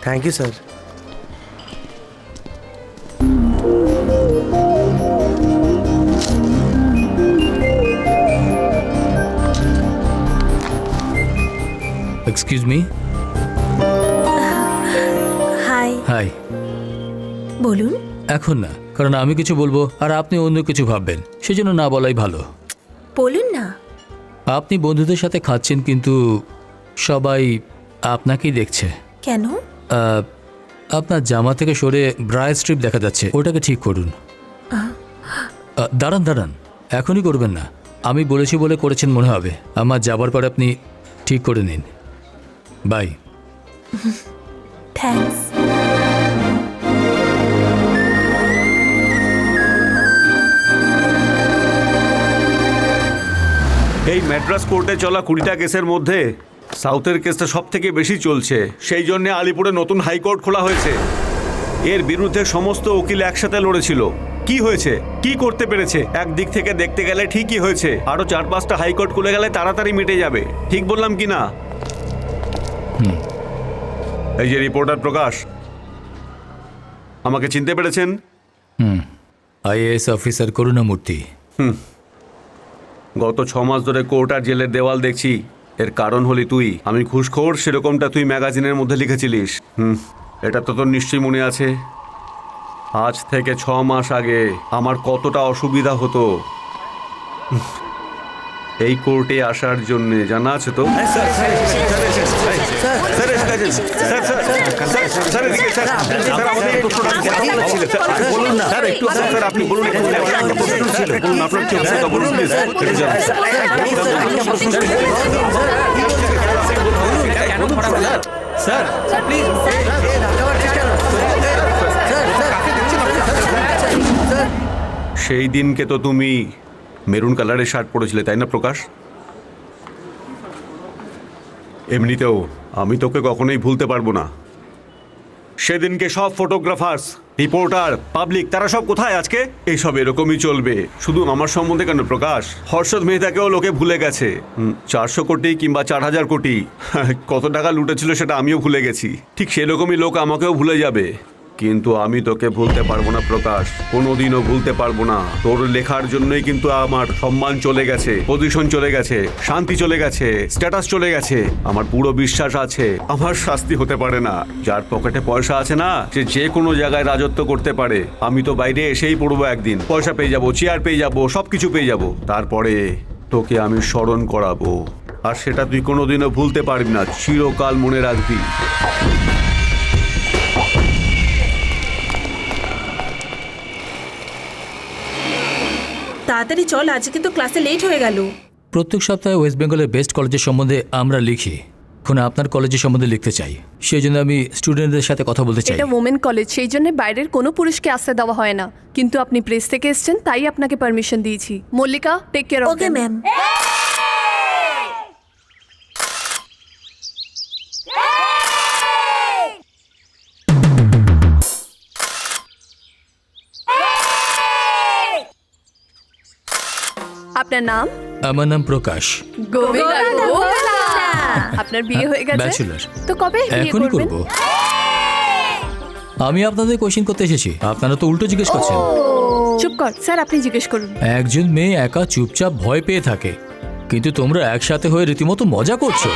[SPEAKER 6] Thank you sir.
[SPEAKER 4] Excuse me.
[SPEAKER 3] Hi.
[SPEAKER 4] Hi.
[SPEAKER 3] বলুন।
[SPEAKER 4] এখন না, কারণ আমি কিছু বলবো আর আপনি অন্য কিছু ভাববেন, সেজন্য না বলাই ভালো।
[SPEAKER 3] বলুন না।
[SPEAKER 4] আপনি বন্ধুদের সাথে খাচ্ছেন কিন্তু সবাই আপনাকেই দেখছে।
[SPEAKER 3] কেন?
[SPEAKER 4] আপনার জামা থেকে সরে ব্রায় স্ট্রিপ দেখা যাচ্ছে, ওটাকে ঠিক করুন। দাঁড়ান দাঁড়ান, এখনই করবেন না, আমি বলেছি বলে করেছেন মনে হবে। আমার যাবার পর আপনি ঠিক করে নিন। বাই।
[SPEAKER 3] থ্যাঙ্কস।
[SPEAKER 2] এই ম্যাড্রাস কোর্টে চলা 20টা কেসের মধ্যে সাউথের কেসটা সব থেকে বেশি চলছে। সেই জন্য আলিপুরে নতুন হাইকোর্ট খোলা হয়েছে। এর বিরুদ্ধে সমস্ত উকিল একসাথে লড়েছিল। কি হয়েছে, কি করতে পেরেছে? একদিক থেকে দেখতে গেলে ঠিকই হয়েছে, আরো 4-5টা হাইকোর্ট খুলে গেলে তাড়াতাড়ি মিটে যাবে। ঠিক বললাম কি না? এই যে রিপোর্টার প্রকাশ, আমাকে চিনতে পেরেছেন?
[SPEAKER 4] IAS officer Karunamurthy.
[SPEAKER 2] গত 6 মাস ধরে কোর্ট আর জেলের দেওয়াল দেখছি। এর কারণ হলি তুই। আমি ঘুষখোর, সেরকমটা তুই ম্যাগাজিনের মধ্যে লিখেছিলিস। এটা তো তোর নিশ্চয়ই মনে আছে। আজ থেকে 6 মাস আগে আমার কতটা অসুবিধা হতো এই কোর্টে আসার জন্যে, জানা আছে তো? আপনি বলুন, আপনার কি অবস্থা বলুন প্লিজ।
[SPEAKER 11] Sir please.
[SPEAKER 2] সেই দিনকে তো তুমি মেরুন কালারের শার্ট পরেছিলে, তাই না প্রকাশ? এমনিতেও আমি তোকে কখনোই ভুলতে পারবো না। সেদিনকে সব ফটোগ্রাফার্স, রিপোর্টার, পাবলিক, তারা সব কোথায় আজকে? এইসব এরকমই চলবে। শুধু আমার সম্বন্ধে কেন প্রকাশ, হর্ষদ মেহতাকেও লোকে ভুলে গেছে। 400 কোটি কিংবা 4000 কোটি কত টাকা লুটেছিল সেটা আমিও ভুলে গেছি। ঠিক সেরকমই লোক আমাকেও ভুলে যাবে। কিন্তু আমি তোকে ভুলতে পারবো না প্রকাশ, কোনোদিনও ভুলতে পারবো না। তোর লেখার জন্যই কিন্তু আমার সম্মান চলে গেছে, পজিশন চলে গেছে, শান্তি চলে গেছে, স্ট্যাটাস চলে গেছে। আমার পুরো বিশ্বাস আছে আমার শাস্তি হতে পারে না। যার পকেটে পয়সা আছে না, সে যে কোনো জায়গায় রাজত্ব করতে পারে। আমি তো বাইরে এসেই পড়বো একদিন, পয়সা পেয়ে যাবো, চেয়ার পেয়ে যাবো, সবকিছু পেয়ে যাবো। তারপরে তোকে আমি স্মরণ করাবো, আর সেটা তুই কোনোদিনও ভুলতে পারবি না, চিরকাল মনে রাখবি।
[SPEAKER 3] তাড়াতাড়ি চল, আজকে কিন্তু ক্লাসে লেট হয়ে গেল।
[SPEAKER 4] প্রত্যেক সপ্তাহে ওয়েস্ট বেঙ্গলের বেস্ট কলেজের সম্বন্ধে আমরা লিখি। এখন আপনার কলেজের সম্বন্ধে লিখতে চাই, সেই জন্য আমি স্টুডেন্টদের সাথে কথা বলতে চাই।
[SPEAKER 10] এটা ওমেন কলেজ, সেই জন্য বাইরের কোনো পুরুষকে আসতে দেওয়া হয় না। কিন্তু আপনি প্রেস থেকে এসেছেন, তাই আপনাকে পারমিশন দিয়েছি। Mallika, take care of
[SPEAKER 3] okay ma'am.
[SPEAKER 10] আপনার নাম?
[SPEAKER 4] আমার নাম প্রকাশ।
[SPEAKER 10] আপনার বিয়ে হয়ে গেছে?
[SPEAKER 4] ব্যাচেলর।
[SPEAKER 10] তো কবে বিয়ে
[SPEAKER 4] এখনই
[SPEAKER 10] করবেন?
[SPEAKER 4] করব। আমি আপনাদের কোশ্চেন করতে এসেছি, আপনারা তো উল্টো জিজ্ঞেস করছেন।
[SPEAKER 10] চুপ কর স্যার, আপনি জিজ্ঞেস করুন।
[SPEAKER 4] একজন মেয়ে একা চুপচাপ ভয় পেয়ে থাকে, কিন্তু তোমরা একসাথে হয়ে রীতিমতো মজা করছো।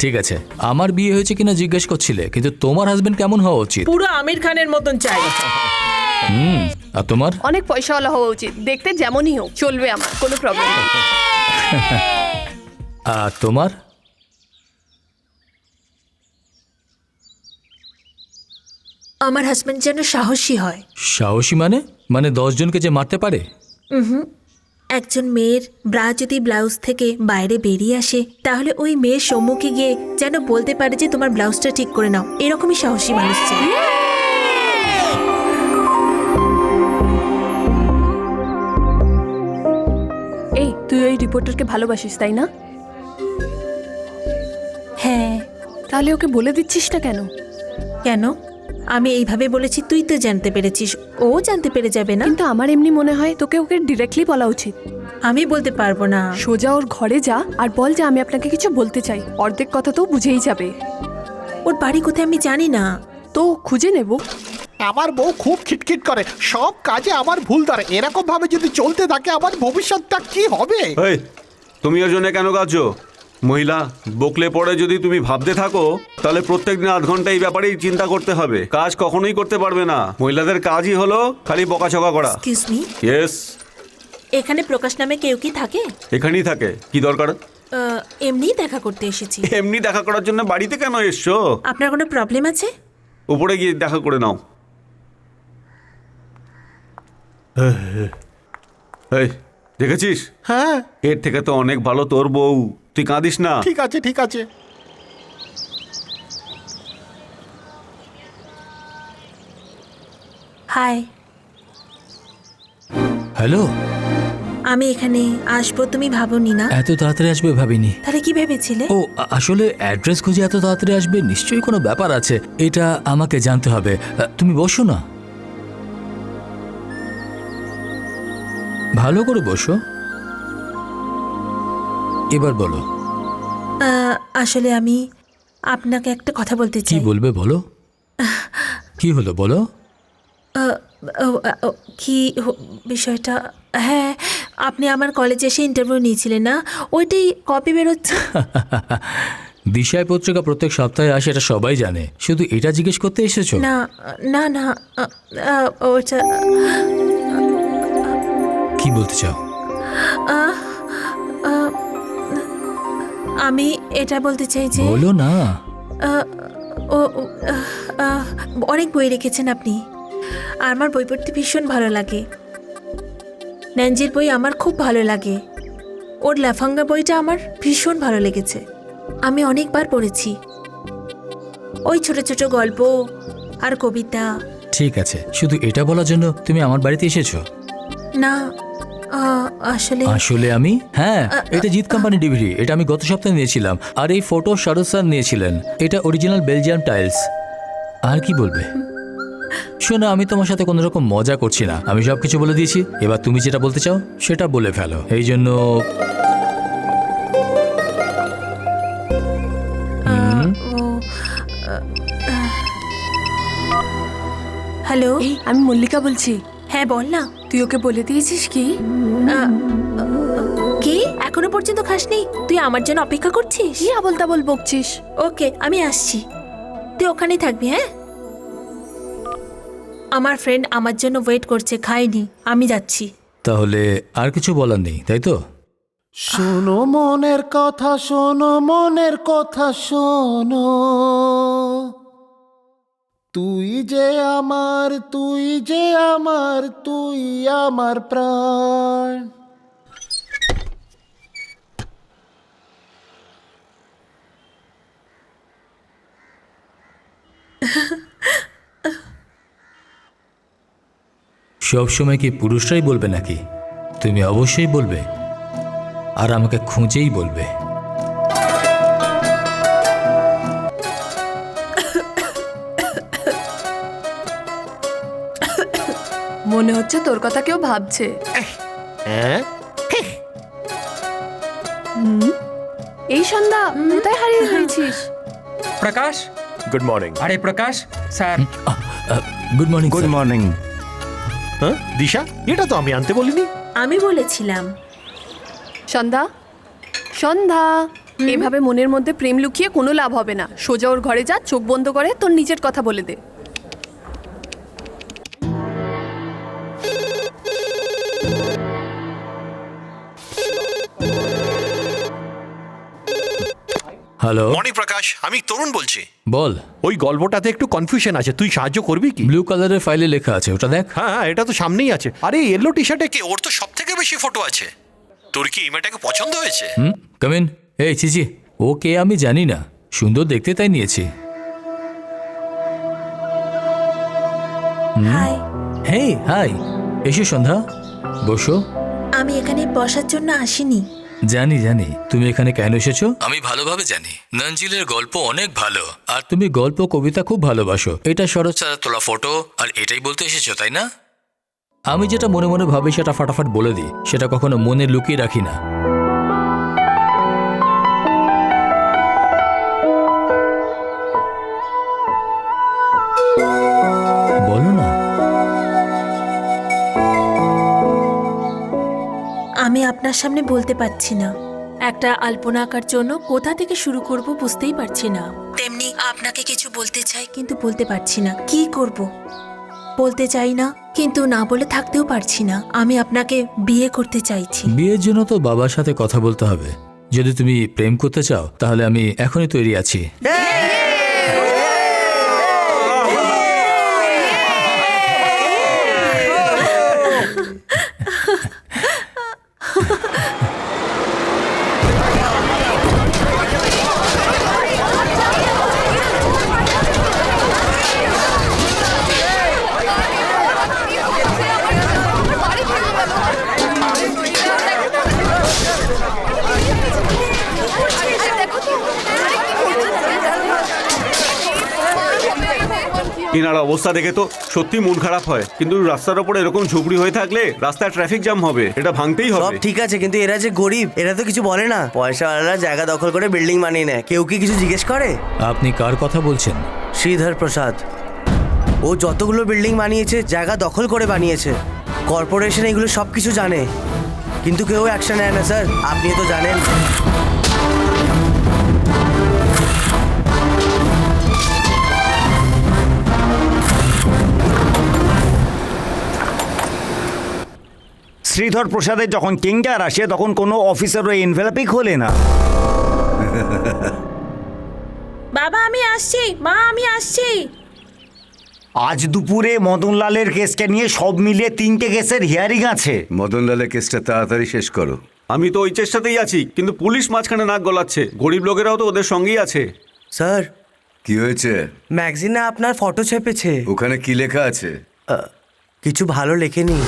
[SPEAKER 4] ঠিক আছে, আমার বিয়ে হয়েছে কিনা জিজ্ঞেস করছিলে, কিন্তু তোমার হাজবেন্ড কেমন হওয়া উচিত?
[SPEAKER 8] পুরো আমির খানের মতন চাই।
[SPEAKER 4] আর তোমার?
[SPEAKER 10] অনেক পয়সাওয়ালা হওয়া উচিত, দেখতে যেমনই হোক চলবে, আমার কোনো প্রবলেম নেই।
[SPEAKER 4] আর তোমার?
[SPEAKER 3] আমার হাজবেন্ড যেন সাহসী হয়।
[SPEAKER 4] সাহসী মানে? মানে 10 জনকে যে মারতে পারে?
[SPEAKER 3] একজন মেয়ের ব্রা যদি ব্লাউজ থেকে বাইরে বেরিয়ে আসে, তাহলে ওই মেয়ের সম্মুখে গিয়ে যেন বলতে পারে যে তোমার ব্লাউজটা ঠিক করে নাও। এরকমই সাহসী মানুষ চাই।
[SPEAKER 10] এই, তুই ওই রিপোর্টারকে ভালোবাসিস তাই না?
[SPEAKER 3] হ্যাঁ।
[SPEAKER 10] তাহলে ওকে বলে দিচ্ছিস না কেন?
[SPEAKER 3] কেন? আমি এইভাবে বলেছি, তুই তো জানতে পেরেছিস, ও জানতে পেরে যাবে না?
[SPEAKER 10] কিন্তু আমার এমনি মনে হয় তোকে ওকে ডিরেক্টলি বলা উচিত।
[SPEAKER 3] আমি বলতে পারবো না।
[SPEAKER 10] সোজা ওর ঘরে যা আর বল যে আমি আপনাকে কিছু বলতে চাই। অর্ধেক কথা তো বুঝেই যাবে।
[SPEAKER 3] ওর বাড়ি কোথায় আমি জানি না,
[SPEAKER 10] তো খুঁজে নেব।
[SPEAKER 12] আমার বউ খুব খিটখিট করে, সব কাজে আমার ভুল ধরে। এরকম ভাবে যদি চলতে থাকে আমার ভবিষ্যৎটা কি হবে?
[SPEAKER 2] এই, তুমি ওর জন্য কেন কাঁদছো? মহিলা, বকলে পরে যদি তুমি ভাবতে থাকো তাহলে প্রত্যেকদিন 8 ঘন্টা এই ব্যাপারেই চিন্তা করতে হবে। কাজ কখনোই করতে পারবে না। মহিলাদের কাজই হলো খালি বকাঝকা করা।
[SPEAKER 3] এক্সকিউজ মি,
[SPEAKER 2] ইয়েস,
[SPEAKER 3] এখানে প্রকাশ নামে কেউ কি থাকে?
[SPEAKER 2] এখানেই থাকে। কি দরকার?
[SPEAKER 3] এমনিই দেখা করতে এসেছি।
[SPEAKER 2] এমনি দেখা করার জন্য বাড়িতে কেন এসছো?
[SPEAKER 3] আপনার কোনো প্রবলেম আছে?
[SPEAKER 2] উপরে গিয়ে দেখা করে নাও। এই, দেখেছিস?
[SPEAKER 12] হ্যাঁ
[SPEAKER 2] এর থেকে তো অনেক ভালো তোর বউ। তুই কাঁদিস না।
[SPEAKER 12] ঠিক আছে ঠিক আছে।
[SPEAKER 3] Hi,
[SPEAKER 4] hello.
[SPEAKER 3] আমি এখানে আসবো তুমি ভাবোনি না?
[SPEAKER 4] এত তাড়াতাড়ি আসবে ভাবিনি।
[SPEAKER 3] তাহলে কি ভেবেছিলে?
[SPEAKER 4] ও, আসলে অ্যাড্রেস খুঁজে এত তাড়াতাড়ি আসবে নিশ্চয়ই কোনো ব্যাপার আছে। এটা আমাকে জানতে হবে। তুমি বসো না, ভালো করে বসো। এবার বলো।
[SPEAKER 3] আসলে আমি আপনাকে একটা কথা বলতে
[SPEAKER 4] কি
[SPEAKER 3] চাই।
[SPEAKER 4] বলবে বলো। কি হলো বলো।
[SPEAKER 3] কি বিষয়টা? হ্যাঁ, আপনি আমার কলেজে এসে ইন্টারভিউ নিয়েছিলেন না? ওইটাই কপি বেরোচ্ছে।
[SPEAKER 4] দিশায় পত্রিকা প্রত্যেক সপ্তাহে আসে, এটা সবাই জানে। শুধু এটা জিজ্ঞেস করতে এসেছো?
[SPEAKER 3] না না না, ওটা
[SPEAKER 4] কি বলতে চাও?
[SPEAKER 3] আমি এটা বলতে চাই যে
[SPEAKER 4] বলো না।
[SPEAKER 3] অনেক বই রেখেছেন আপনি। আমার বই পড়তে ভীষণ ভালো লাগে। ন্যাঞ্জির বই আমার খুব ভালো লাগে। ওর লাফাঙ্গা বইটা আমার ভীষণ ভালো লেগেছে। আমি অনেকবার পড়েছি ওই ছোট ছোট গল্প আর কবিতা।
[SPEAKER 4] ঠিক আছে, শুধু এটা বলার জন্য তুমি আমার বাড়িতে এসেছো?
[SPEAKER 3] না, আসলে
[SPEAKER 4] আসলে আমি, হ্যাঁ, এটা জিৎ কোম্পানি ডিভিডি। এটা আমি গত সপ্তাহে নিয়েছিলাম। আর এই ফটো শাহরুখ স্যার নিয়েছিলেন। এটা অরিজিনাল বেলজিয়াম টাইলস। আর কি বলবে? শোনো, আমি তোমার সাথে কোনো রকম মজা করছি না। আমি সব কিছু বলে দিয়েছি। এবার তুমি যেটা বলতে চাও সেটা বলে ফেলো। এই জন্য
[SPEAKER 3] হ্যালো,
[SPEAKER 10] আমি মল্লিকা বলছি।
[SPEAKER 3] হ্যাঁ বল না।
[SPEAKER 10] তুই ওকে বলে দিয়েছিস কি?
[SPEAKER 3] কি এখনো পর্যন্ত খাসনি? তুই আমার জন্য অপেক্ষা করছিস?
[SPEAKER 10] কি আবল তাবল বকছিস?
[SPEAKER 3] ওকে, আমি আসছি। তুই ওখানেই থাকবি। হ্যাঁ, আমার ফ্রেন্ড আমার জন্য ওয়েট করছে, খাইনি। আমি যাচ্ছি।
[SPEAKER 4] তাহলে আর কিছু বলার নেই, তাই তো?
[SPEAKER 12] শোনো মনের কথা, শোনো মনের কথা, শোনো। তুই যে আমার, তুই যে আমার, তুই আমার প্রাণ।
[SPEAKER 4] সব সময় কি পুরুষরাই বলবে নাকি? তুমি অবশ্যই বলবে, আর আমাকে খুঁজেই বলবে।
[SPEAKER 10] মনে হচ্ছে তোর কথা কেউ ভাবছে।
[SPEAKER 12] হ্যাঁ
[SPEAKER 10] এই সন্ধ্যা কোথায় হারিয়ে গেছিস?
[SPEAKER 11] Prakash,
[SPEAKER 12] good morning.
[SPEAKER 11] আরে Prakash sir.
[SPEAKER 4] Good morning.
[SPEAKER 9] Good morning.
[SPEAKER 12] হ্যাঁ দিশা, এটা তো আমি আনতে বলিনি।
[SPEAKER 3] আমি বলেছিলাম।
[SPEAKER 10] সন্ধ্যা, সন্ধ্যা, এভাবে মনের মধ্যে প্রেম লুকিয়ে কোনো লাভ হবে না। সোজা ওর ঘরে যা, চোখ বন্ধ করে তোর নিজের কথা বলে দে।
[SPEAKER 4] হ্যালো।
[SPEAKER 7] মর্নিং প্রকাশ, আমি তরুণ বলছি।
[SPEAKER 4] বল।
[SPEAKER 7] ওই গল্পটাতে একটু কনফিউশন আছে, তুই সাহায্য করবি কি?
[SPEAKER 4] ব্লু কালারের ফাইলে লেখা আছে, ওটা দেখ।
[SPEAKER 7] হ্যাঁ, এটা তো সামনেই আছে। আরে ইয়েলো টি শার্টে কে? ওর তো সব থেকে বেশি ফটো আছে। তোর কি এই মেয়েটাকে পছন্দ হয়েছে?
[SPEAKER 4] কামিন। এই চিচি, ও কে আমি জানি না, সুন্দর দেখতে তাই নিয়েছি।
[SPEAKER 3] হাই।
[SPEAKER 4] হেই, হাই। এসো সন্ধ্যা, বসো।
[SPEAKER 3] আমি এখানে বসার জন্য আসিনি।
[SPEAKER 4] জানি জানি তুমি এখানে কেন এসেছো, আমি ভালোভাবে জানি। নঞ্জিলের গল্প অনেক ভালো, আর তুমি গল্প কবিতা খুব ভালোবাসো। এটা শরৎ স্যারের তোলা ফটো, আর এটাই বলতে এসেছো তাই না? আমি যেটা মনে মনে ভাবি সেটা ফাটাফাট বলে দিই, সেটা কখনো মনে লুকিয়ে রাখি না। বলো না।
[SPEAKER 3] আমি আপনার সামনে বলতে পারছি না। একটা আলপনা আঁকার জন্য কোথা থেকে শুরু করব বুঝতেই পারছি না। তেমনি আপনাকে কিছু বলতে চাই কিন্তু বলতে পারছি না। কি করব বলতে চাই না, কিন্তু না বলে থাকতেও পারছি না। আমি আপনাকে বিয়ে করতে চাইছি।
[SPEAKER 4] বিয়ের জন্য তো বাবার সাথে কথা বলতে হবে। যদি তুমি প্রেম করতে চাও তাহলে আমি এখনই তৈরি আছি।
[SPEAKER 2] এনার অবস্থা দেখে তো সত্যি মন খারাপ হয়, কিন্তু রাস্তার ওপরে এরকম ঝুপড়ি হয়ে থাকলে রাস্তায় ট্রাফিক জ্যাম হবে, এটা ভাঙতেই
[SPEAKER 6] সব
[SPEAKER 2] হবে।
[SPEAKER 6] ঠিক আছে, কিন্তু এরা যে গরিব, এরা তো কিছু বলে না। পয়সাওয়ালারা জায়গা দখল করে বিল্ডিং বানিয়ে নেয়, কেউ কি কিছু জিজ্ঞেস করে?
[SPEAKER 4] আপনি কার কথা বলছেন?
[SPEAKER 6] শ্রীধর প্রসাদ। ও যতগুলো বিল্ডিং বানিয়েছে জায়গা দখল করে বানিয়েছে। কর্পোরেশন এগুলো সব কিছু জানে, কিন্তু কেউ অ্যাকশন নেয় না স্যার, আপনি তো জানেন।
[SPEAKER 1] শ্রীধর প্রসাদের যখন টেন্ডার আসে তখন কোনো অফিসার ওই এনভেলপই খোলে না।
[SPEAKER 3] বাবা আমি আসছি, মা আমি আসছি।
[SPEAKER 1] আজ দুপুরে মদনলালের কেসকে নিয়ে সব মিলিয়ে 3টে কেসের হিয়ারিং আছে।
[SPEAKER 9] মদনলালের কেসটা তাড়াতাড়ি শেষ করো।
[SPEAKER 2] আমি তো ওই চেষ্টাতেই আছি, কিন্তু পুলিশ মাঝখানে নাক গলাচ্ছে। গরিব লোকেরাও তো ওদের সঙ্গেই আছে।
[SPEAKER 6] স্যার,
[SPEAKER 9] কি হয়েছে?
[SPEAKER 6] ম্যাগাজিনে আপনার ফটো ছেপেছে।
[SPEAKER 9] ওখানে কি লেখা আছে?
[SPEAKER 6] কিছু ভালো লেখেনি।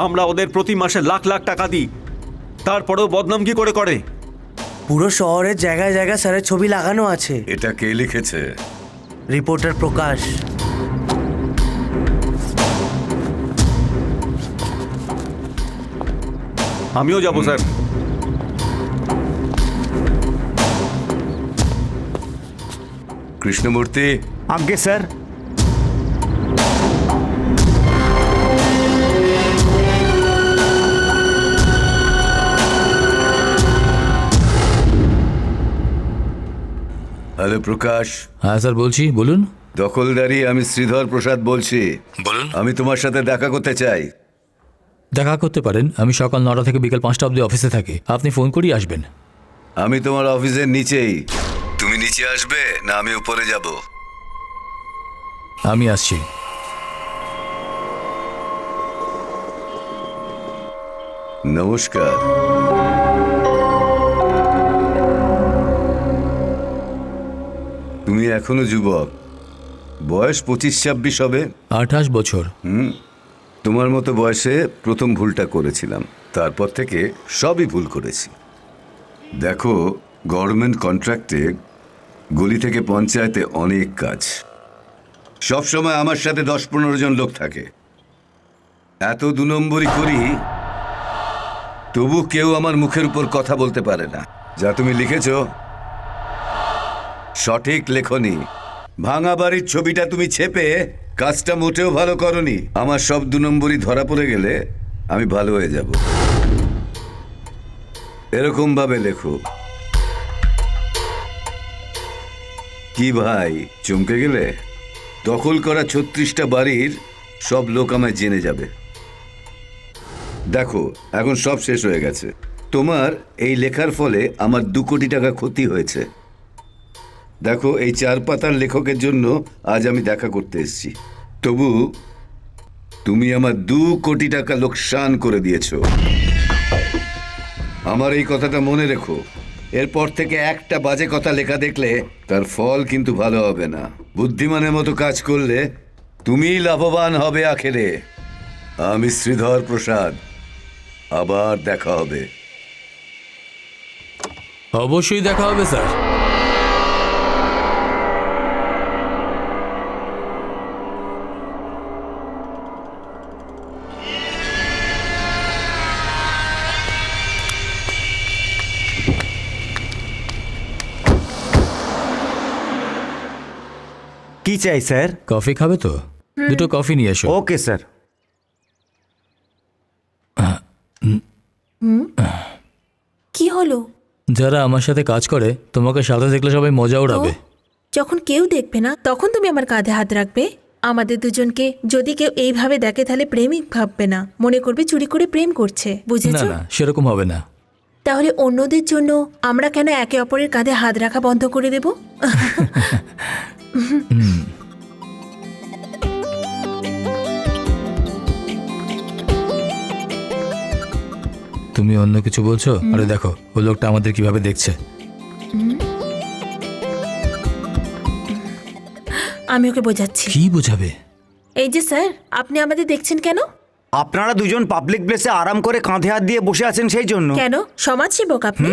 [SPEAKER 2] আমরা ওদের প্রতি মাসে লাখ লাখ টাকা দিই, তারপরেও বদনাম কি করে করে?
[SPEAKER 6] পুরো শহরের জায়গায় জায়গায় স্যারের ছবি লাগানো আছে।
[SPEAKER 9] এটা কে লিখেছে?
[SPEAKER 6] রিপোর্টার প্রকাশ।
[SPEAKER 2] আমিও যাবো স্যার।
[SPEAKER 9] কৃষ্ণমূর্তি।
[SPEAKER 1] আজ্ঞে স্যার।
[SPEAKER 9] হ্যালো প্রকাশ।
[SPEAKER 4] হ্যাঁ স্যার বলছি, বলুন।
[SPEAKER 9] দখলদারি, আমি শ্রীধর প্রসাদ বলছি।
[SPEAKER 4] বলুন।
[SPEAKER 9] আমি তোমার সাথে দেখা করতে চাই।
[SPEAKER 4] দেখা করতে পারেন, আমি সকাল 9টা থেকে বিকেল 5টা অবধি অফিসে থাকি। আপনি ফোন করেই আসবেন।
[SPEAKER 9] আমি তোমার অফিসের নিচেই। তুমি নিচে আসবে না আমি উপরে যাব?
[SPEAKER 4] আমি আসছি।
[SPEAKER 9] নমস্কার। তুমি এখনো যুবক, বয়স 25-26 হবে।
[SPEAKER 4] 28 বছর।
[SPEAKER 9] তোমার মতো বয়সে প্রথম ভুলটা করেছিলাম, তারপর থেকে সবই ভুল করেছি। দেখো, গভর্নমেন্ট কন্ট্রাক্টে গলি থেকে পঞ্চায়েতে অনেক কাজ। সব সময় আমার সাথে 10-15 জন লোক থাকে। এত 2 নম্বরই করি, তবু কেউ আমার মুখের উপর কথা বলতে পারে না। যা তুমি লিখেছো সঠিক লেখনি। ভাঙা বাড়ির ছবিটা তুমি ছেপে কাজটা মোটেও ভালো করনি। আমার সব 2 নম্বরই ধরা পড়ে গেলে আমি ভালো হয়ে যাব। এরকম ভাবে লেখো। কি ভাই, চমকে গেলে? দখল করা 36টা বাড়ির সব লোক আমায় জেনে যাবে। দেখো, এখন সব শেষ হয়ে গেছে। তোমার এই লেখার ফলে আমার 2 কোটি টাকা ক্ষতি হয়েছে। দেখো, এই 4 পাতার লেখকের জন্য আজ আমি দেখা করতে এসেছি, তবু তুমি আমার 2 কোটি টাকা লোকসান করে দিয়েছো। আমার এই কথাটা মনে রেখো। এরপর থেকে একটা বাজে কথা লেখা দেখলে তার ফল কিন্তু ভালো হবে না। বুদ্ধিমানের মতো কাজ করলে তুমিই লাভবান হবে আখেরে। আমি শ্রীধর প্রসাদ, আবার দেখা হবে।
[SPEAKER 4] অবশ্যই দেখা হবে স্যার।
[SPEAKER 1] কি চাই স্যার?
[SPEAKER 4] কফি খাবে তো? দুটো কফি নিয়ে এসো।
[SPEAKER 1] Okay sir.
[SPEAKER 3] কি হলো?
[SPEAKER 4] যারা আমার সাথে কাজ করে তোমাকে সাথে দেখলে সবাই মজা উড়াবে।
[SPEAKER 3] যখন কেউ দেখবে না তখন তুমি আমার কাঁধে হাত রাখবে? আমাদের দুজনকে যদি কেউ এইভাবে দেখে তাহলে প্রেমিক ভাববে না, মনে করবে চুরি করে প্রেম করছে,
[SPEAKER 4] না
[SPEAKER 3] বুঝেছো?
[SPEAKER 4] না, সেরকম হবে না।
[SPEAKER 3] তাহলে অন্যদের জন্য আমরা কেন একে অপরের কাঁধে হাত রাখা বন্ধ করে দেব?
[SPEAKER 4] তুমি অন্য কিছু বলছো? আরে দেখো ওই লোকটা আমাদের কিভাবে দেখছে।
[SPEAKER 3] আমি ওকে বোঝাচ্ছি।
[SPEAKER 4] কি বোঝাবে?
[SPEAKER 3] এই যে স্যার, আপনি আমাদের দেখছেন কেন?
[SPEAKER 1] আপনারা দুজন পাবলিক প্লেসে আরাম করে কাঁধে হাত দিয়ে বসে আছেন সেই জন্য।
[SPEAKER 3] কেন সমাজসেবক আপনি?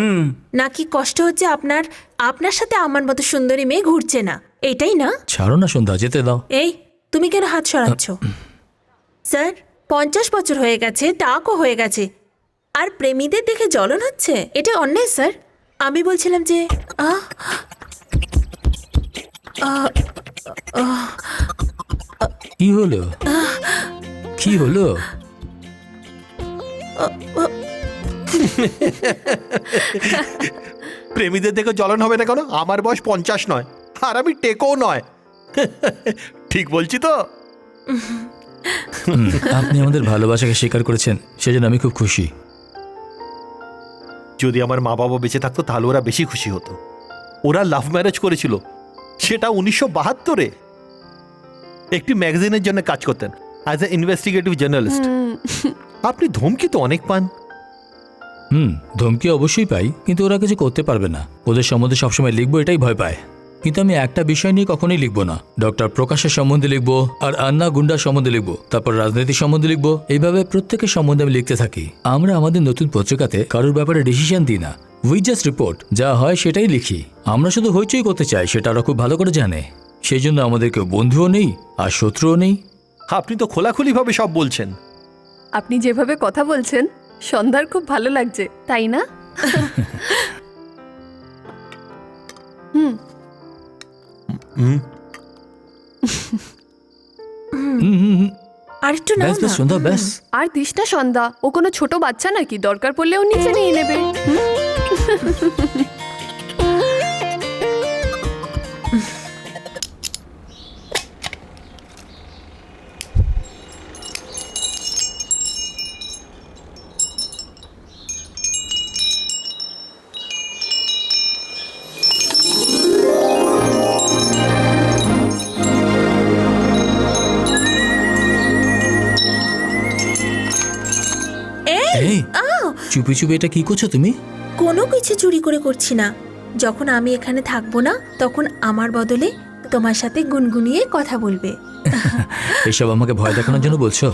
[SPEAKER 3] নাকি কষ্ট হচ্ছে আপনার আপনার সাথে আমার মতো সুন্দরী মেয়ে ঘুরছে না, এটাই না?
[SPEAKER 4] ছাড়ো না সন্ধ্যা, যেতে দাও।
[SPEAKER 3] এই তুমি কেন হাত সরাচ্ছ? স্যার 50 বছর হয়ে গেছে, টাকও হয়ে গেছে, আর প্রেমীদের দেখে জ্বলন হচ্ছে, এটা অন্যায় স্যার। আমি বলছিলাম যে
[SPEAKER 4] কি হলো? কি হলো?
[SPEAKER 7] প্রেমীদের দেখে জ্বলন হবে না কেন? আমার বয়স 50 নয়, আর আমি টেকও নয়। ঠিক বলছি তো?
[SPEAKER 4] আপনি আমাদের ভালোবাসাকে স্বীকার করেছেন, সেজন্য আমি খুব খুশি।
[SPEAKER 7] যদি আমার মা বাবা বেঁচে থাকতো তাহলে ওরা বেশি খুশি হতো। ওরা লাভ ম্যারেজ করেছিল, সেটা 1972-এ। একটি ম্যাগাজিনের জন্য কাজ করতেন অ্যাজ এ ইনভেস্টিগেটিভ জার্নালিস্ট। আপনি ধমকি তো অনেক পান।
[SPEAKER 4] ধমকি অবশ্যই পাই, কিন্তু ওরা কিছু করতে পারবে না। ওদের সম্বন্ধে সবসময় লিখবো এটাই ভয় পায়। কিন্তু আমি একটা বিষয় নিয়ে কখনোই লিখবো না। ডক্টর প্রকাশের সম্বন্ধে লিখবো, আর আন্না গুন্ডার সম্বন্ধে লিখবো, তারপর রাজনীতির সম্বন্ধে লিখবো। এইভাবে প্রত্যেকের সম্বন্ধে আমি লিখতে থাকি। আমরা আমাদের নতুন পত্রিকাতে কারোর ব্যাপারে ডিসিশন দিই না, উই জাস্ট রিপোর্ট। যা হয় সেটাই লিখি। আমরা শুধু হইচই করতে চাই, সেটা ওরা খুব ভালো করে জানে। সেই জন্য আমাদের কেউ বন্ধুও নেই আর শত্রুও নেই।
[SPEAKER 7] আপনি তো খোলাখুলিভাবে সব বলছেন।
[SPEAKER 10] আপনি যেভাবে কথা বলছেন সন্ধ্যার খুব ভালো লাগছে, তাই না?
[SPEAKER 3] আর একটু নাও
[SPEAKER 4] ব্যাস ব্যাস
[SPEAKER 3] না।
[SPEAKER 4] সন্ধ্যা, ব্যাস।
[SPEAKER 10] আর দিস না সন্ধ্যা, ও কোনো ছোট বাচ্চা নাকি? দরকার পড়লে ও নিচে নিয়ে নেবে।
[SPEAKER 4] এই চুপি চুপি এটা কি করছো তুমি?
[SPEAKER 3] কোনো কিছু চুরি করে করছি না। যখন আমি এখানে থাকবো না তখন আমার বদলে তোমার সাথে গুনগুনিয়ে কথা বলবে।
[SPEAKER 4] এসব আমাকে ভয় দেখানোর জন্য বলছো?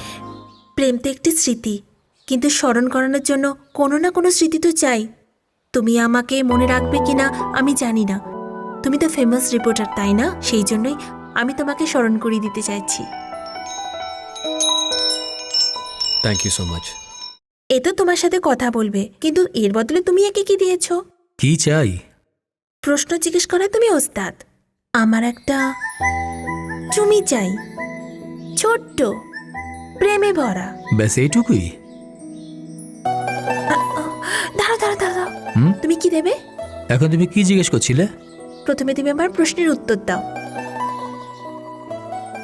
[SPEAKER 3] প্রেম তো একটি স্মৃতি, কিন্তু স্মরণ করানোর জন্য কোনো না কোনো স্মৃতি তো চাই। তুমি আমাকে মনে রাখবে কিনা আমি জানি না। তুমি তো ফেমাস রিপোর্টার, তাই না? সেই জন্যই আমি তোমাকে স্মরণ করিয়ে দিতে চাইছি।
[SPEAKER 13] Thank you so much.
[SPEAKER 3] এ তো তোমার সাথে কথা বলবে, কিন্তু এর বদলে তুমি একে কি দিয়েছো?
[SPEAKER 4] কি চাই?
[SPEAKER 3] প্রশ্ন জিজ্ঞেস করায় তুমি ওস্তাদ। আমার একটা চুমি চাই, ছোট্ট, প্রেমে ভরা।
[SPEAKER 4] ব্যাস এইটুকুই?
[SPEAKER 3] দাঁড়াও দাঁড়াও দাঁড়াও, তুমি কি দেবে?
[SPEAKER 4] এখন তুমি কি জিজ্ঞেস করছিলে?
[SPEAKER 3] প্রথমে তুমি আমার প্রশ্নের উত্তর দাও।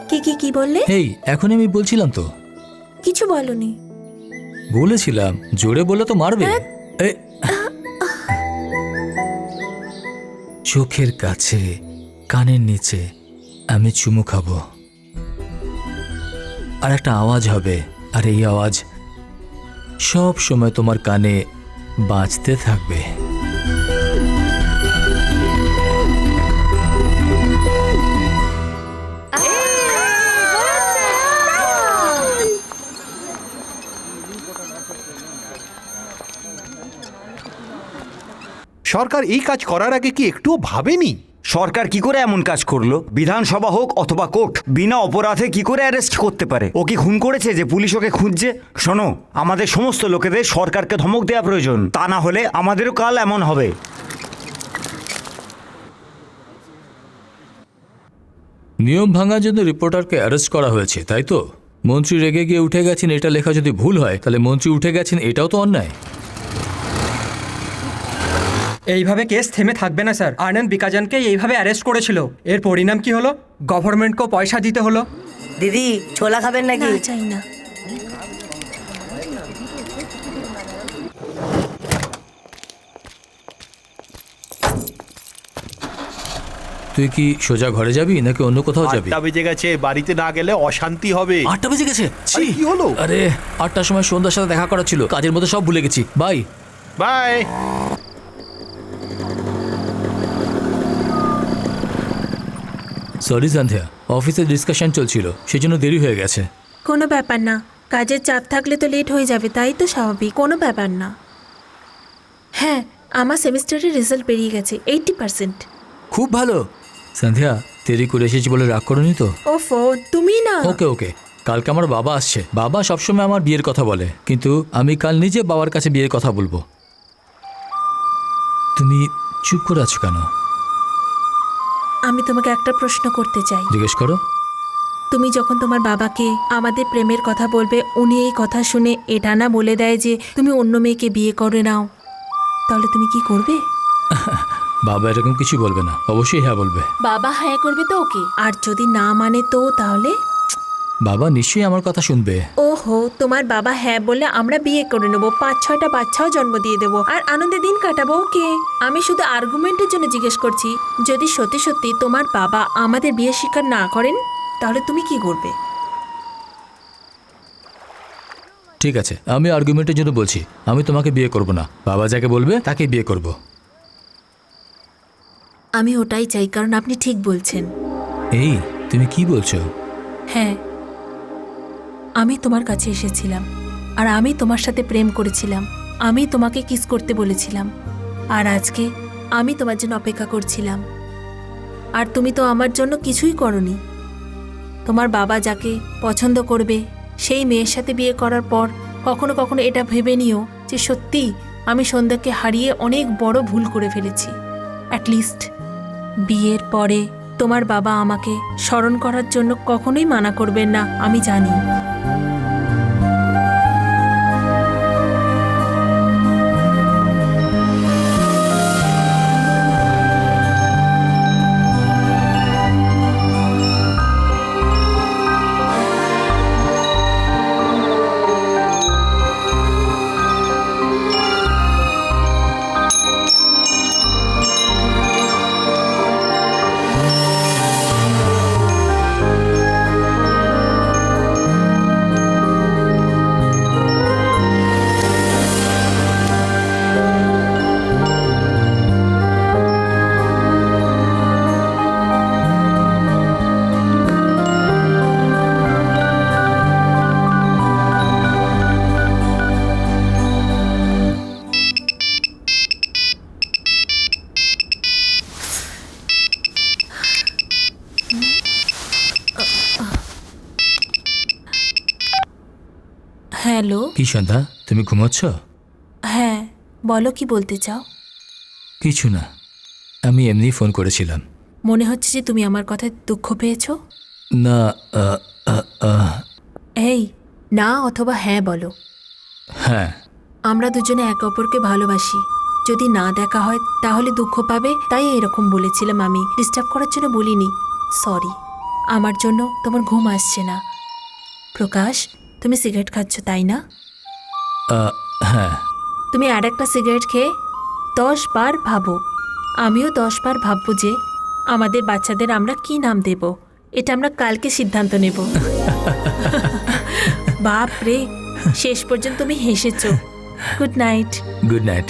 [SPEAKER 3] কি কি কি বললে?
[SPEAKER 4] এই এখনই আমি বলছিলাম তো।
[SPEAKER 3] কিছু বলনি।
[SPEAKER 4] বলেছিলাম, জোরে বলে তো মারবে। এই, চোখের কাছে, কানের নিচে আমি চুমু খাবো, আর একটা আওয়াজ হবে, আর এই আওয়াজ সব সময় তোমার কানে বাজতে থাকবে।
[SPEAKER 7] সরকার এই কাজ করার আগে কি একটুও ভাবেনি?
[SPEAKER 1] সরকার কি করে এমন কাজ করলো? বিধানসভা হোক অথবা কোর্ট, বিনা অপরাধে কি করে অ্যারেস্ট করতে পারে? ও কি খুন করেছে যে পুলিশ ওকে খুঁজছে? শোনো, আমাদের সমস্ত লোকেদের সরকারকে ধমক দেওয়া প্রয়োজন, তা না হলে আমাদেরও কাল এমন হবে।
[SPEAKER 4] নিয়ম ভাঙার জন্য রিপোর্টারকে অ্যারেস্ট করা হয়েছে, তাই তো? মন্ত্রী রেগে গিয়ে উঠে গেছেন এটা লেখা যদি ভুল হয়, তাহলে মন্ত্রী উঠে গেছেন এটাও তো অন্যায়।
[SPEAKER 11] এইভাবে কেস থেমে থাকবে না স্যার। আনন্দ বিকাজনকে এইভাবে অ্যারেস্ট করেছিল, এর পরিণাম কি হলো? গভর্নমেন্টকেও পয়সা দিতে হলো।
[SPEAKER 6] দিদি ছোলা খাবেন নাকি?
[SPEAKER 3] না চাই না।
[SPEAKER 4] তুই কি সোজা ঘরে যাবি নাকি অন্য কোথাও যাবি?
[SPEAKER 12] 8টা বেজে গেছে, বাড়িতে না গেলে অশান্তি হবে।
[SPEAKER 4] 8টা বেজে গেছে? ছি!
[SPEAKER 12] কি হলো?
[SPEAKER 4] আরে 8টার সময় সন্ধ্যার সাথে দেখা করা ছিল, কাজের মধ্যে সব ভুলে গেছি। বাই।
[SPEAKER 12] বাই।
[SPEAKER 4] সরি সন্ধ্যা, অফিসে ডিসকাশন চলছিল, সেজন্য দেরি হয়ে গেছে।
[SPEAKER 3] কোনো ব্যাপার না, কাজের চাপ থাকলে তো লেট হয়ে যাবে, তাই তো স্বাভাবিক, কোনো ব্যাপার না। হ্যাঁ, আমার সেমিস্টারের রেজাল্ট বেরিয়ে গেছে 80%।
[SPEAKER 4] খুব ভালো। সন্ধ্যা, দেরি করে এসেছি বলে রাগ করনি তো?
[SPEAKER 3] ওফো, তুমি না।
[SPEAKER 4] ওকে ওকে, কালকে আমার বাবা আসছে। বাবা সবসময় আমার বিয়ের কথা বলে, কিন্তু আমি কাল নিজে বাবার কাছে বিয়ের কথা বলবো। তুমি চুপ করে আছো কেন?
[SPEAKER 3] আমি তোমাকে একটা প্রশ্ন করতে চাই।
[SPEAKER 4] জিজ্ঞেস করো।
[SPEAKER 3] তুমি যখন তোমার বাবাকে আমাদের প্রেমের কথা বলবে, উনি এই কথা শুনে এটা না বলে দেয় যে তুমি অন্য মেয়েকে বিয়ে করে নাও, তাহলে তুমি কি করবে?
[SPEAKER 4] বাবা এরকম কিছু বলবে না, অবশ্যই হ্যাঁ বলবে।
[SPEAKER 3] বাবা হ্যাঁ করবে তো ওকে, আর যদি না মানে তো তাহলে?
[SPEAKER 4] বাবা নিশ্চয়ই আমার কথা শুনবে।
[SPEAKER 3] ওহো, তোমার বাবা হ্যাঁ বললে আমরা বিয়ে করে নেবো, 5-6টা বাচ্চাও জন্ম দিয়ে দেবো, আর আনন্দে দিন কাটাবো। ওকে, আমি শুধু আর্গুমেন্টের জন্য জিজ্ঞেস করছি। যদি সত্যি সত্যি তোমার বাবা আমাদের বিয়ে স্বীকার না করেন, তাহলে তুমি কি করবে?
[SPEAKER 4] ঠিক আছে, আমি আর্গুমেন্টের জন্য বলছি, আমি তোমাকে বিয়ে করব না। বাবা যাকে বলবে তাকে বিয়ে করব।
[SPEAKER 3] আমি ওটাই চাই, কারণ আপনি ঠিক বলছেন।
[SPEAKER 4] এই তুমি কি বলছো?
[SPEAKER 3] হ্যাঁ, আমি তোমার কাছে এসেছিলাম, আর আমি তোমার সাথে প্রেম করেছিলাম, আমি তোমাকে কিস করতে বলেছিলাম, আর আজকে আমি তোমার জন্য অপেক্ষা করছিলাম, আর তুমি তো আমার জন্য কিছুই করনি। তোমার বাবা যাকে পছন্দ করবে সেই মেয়ের সাথে বিয়ে করার পর কখনো কখনো এটা ভেবে নিও যে সত্যি আমি সন্ধ্যাকে হারিয়ে অনেক বড় ভুল করে ফেলেছি। অ্যাটলিস্ট বিয়ের পরে তোমার বাবা আমাকে স্মরণ করার জন্য কখনোই মানা করবেন না, আমি জানি। হ্যালো।
[SPEAKER 4] কি সন্ধ্যা, তুমি ঘুমাচ্ছ?
[SPEAKER 3] হ্যাঁ, বলো, কি বলতে চাও?
[SPEAKER 4] কিছু না, আমি এমনি ফোন করেছিলাম।
[SPEAKER 3] মনে হচ্ছে যে তুমি আমার কথায় দুঃখ পেয়েছো।
[SPEAKER 4] না,
[SPEAKER 3] এই না অথবা হ্যাঁ বলো।
[SPEAKER 4] হ্যাঁ।
[SPEAKER 3] আমরা দুজনে একে অপরকে ভালোবাসি, যদি না দেখা হয় তাহলে দুঃখ পাবে, তাই এরকম বলেছিলাম। আমি ডিস্টার্ব করার জন্য বলিনি, সরি। আমার জন্য তোমার ঘুম আসছে না। প্রকাশ, তুমি সিগারেট খাচ্ছ তাই না?
[SPEAKER 4] হ্যাঁ।
[SPEAKER 3] তুমি আর একটা সিগারেট খেয়ে 10 বার ভাবো, আমিও 10 বার ভাববো যে আমাদের বাচ্চাদের আমরা কি নাম দেব। এটা আমরা কালকে সিদ্ধান্ত নেব। বাপ রে, শেষ পর্যন্ত তুমি হেসেছো। Good night.
[SPEAKER 4] Good night.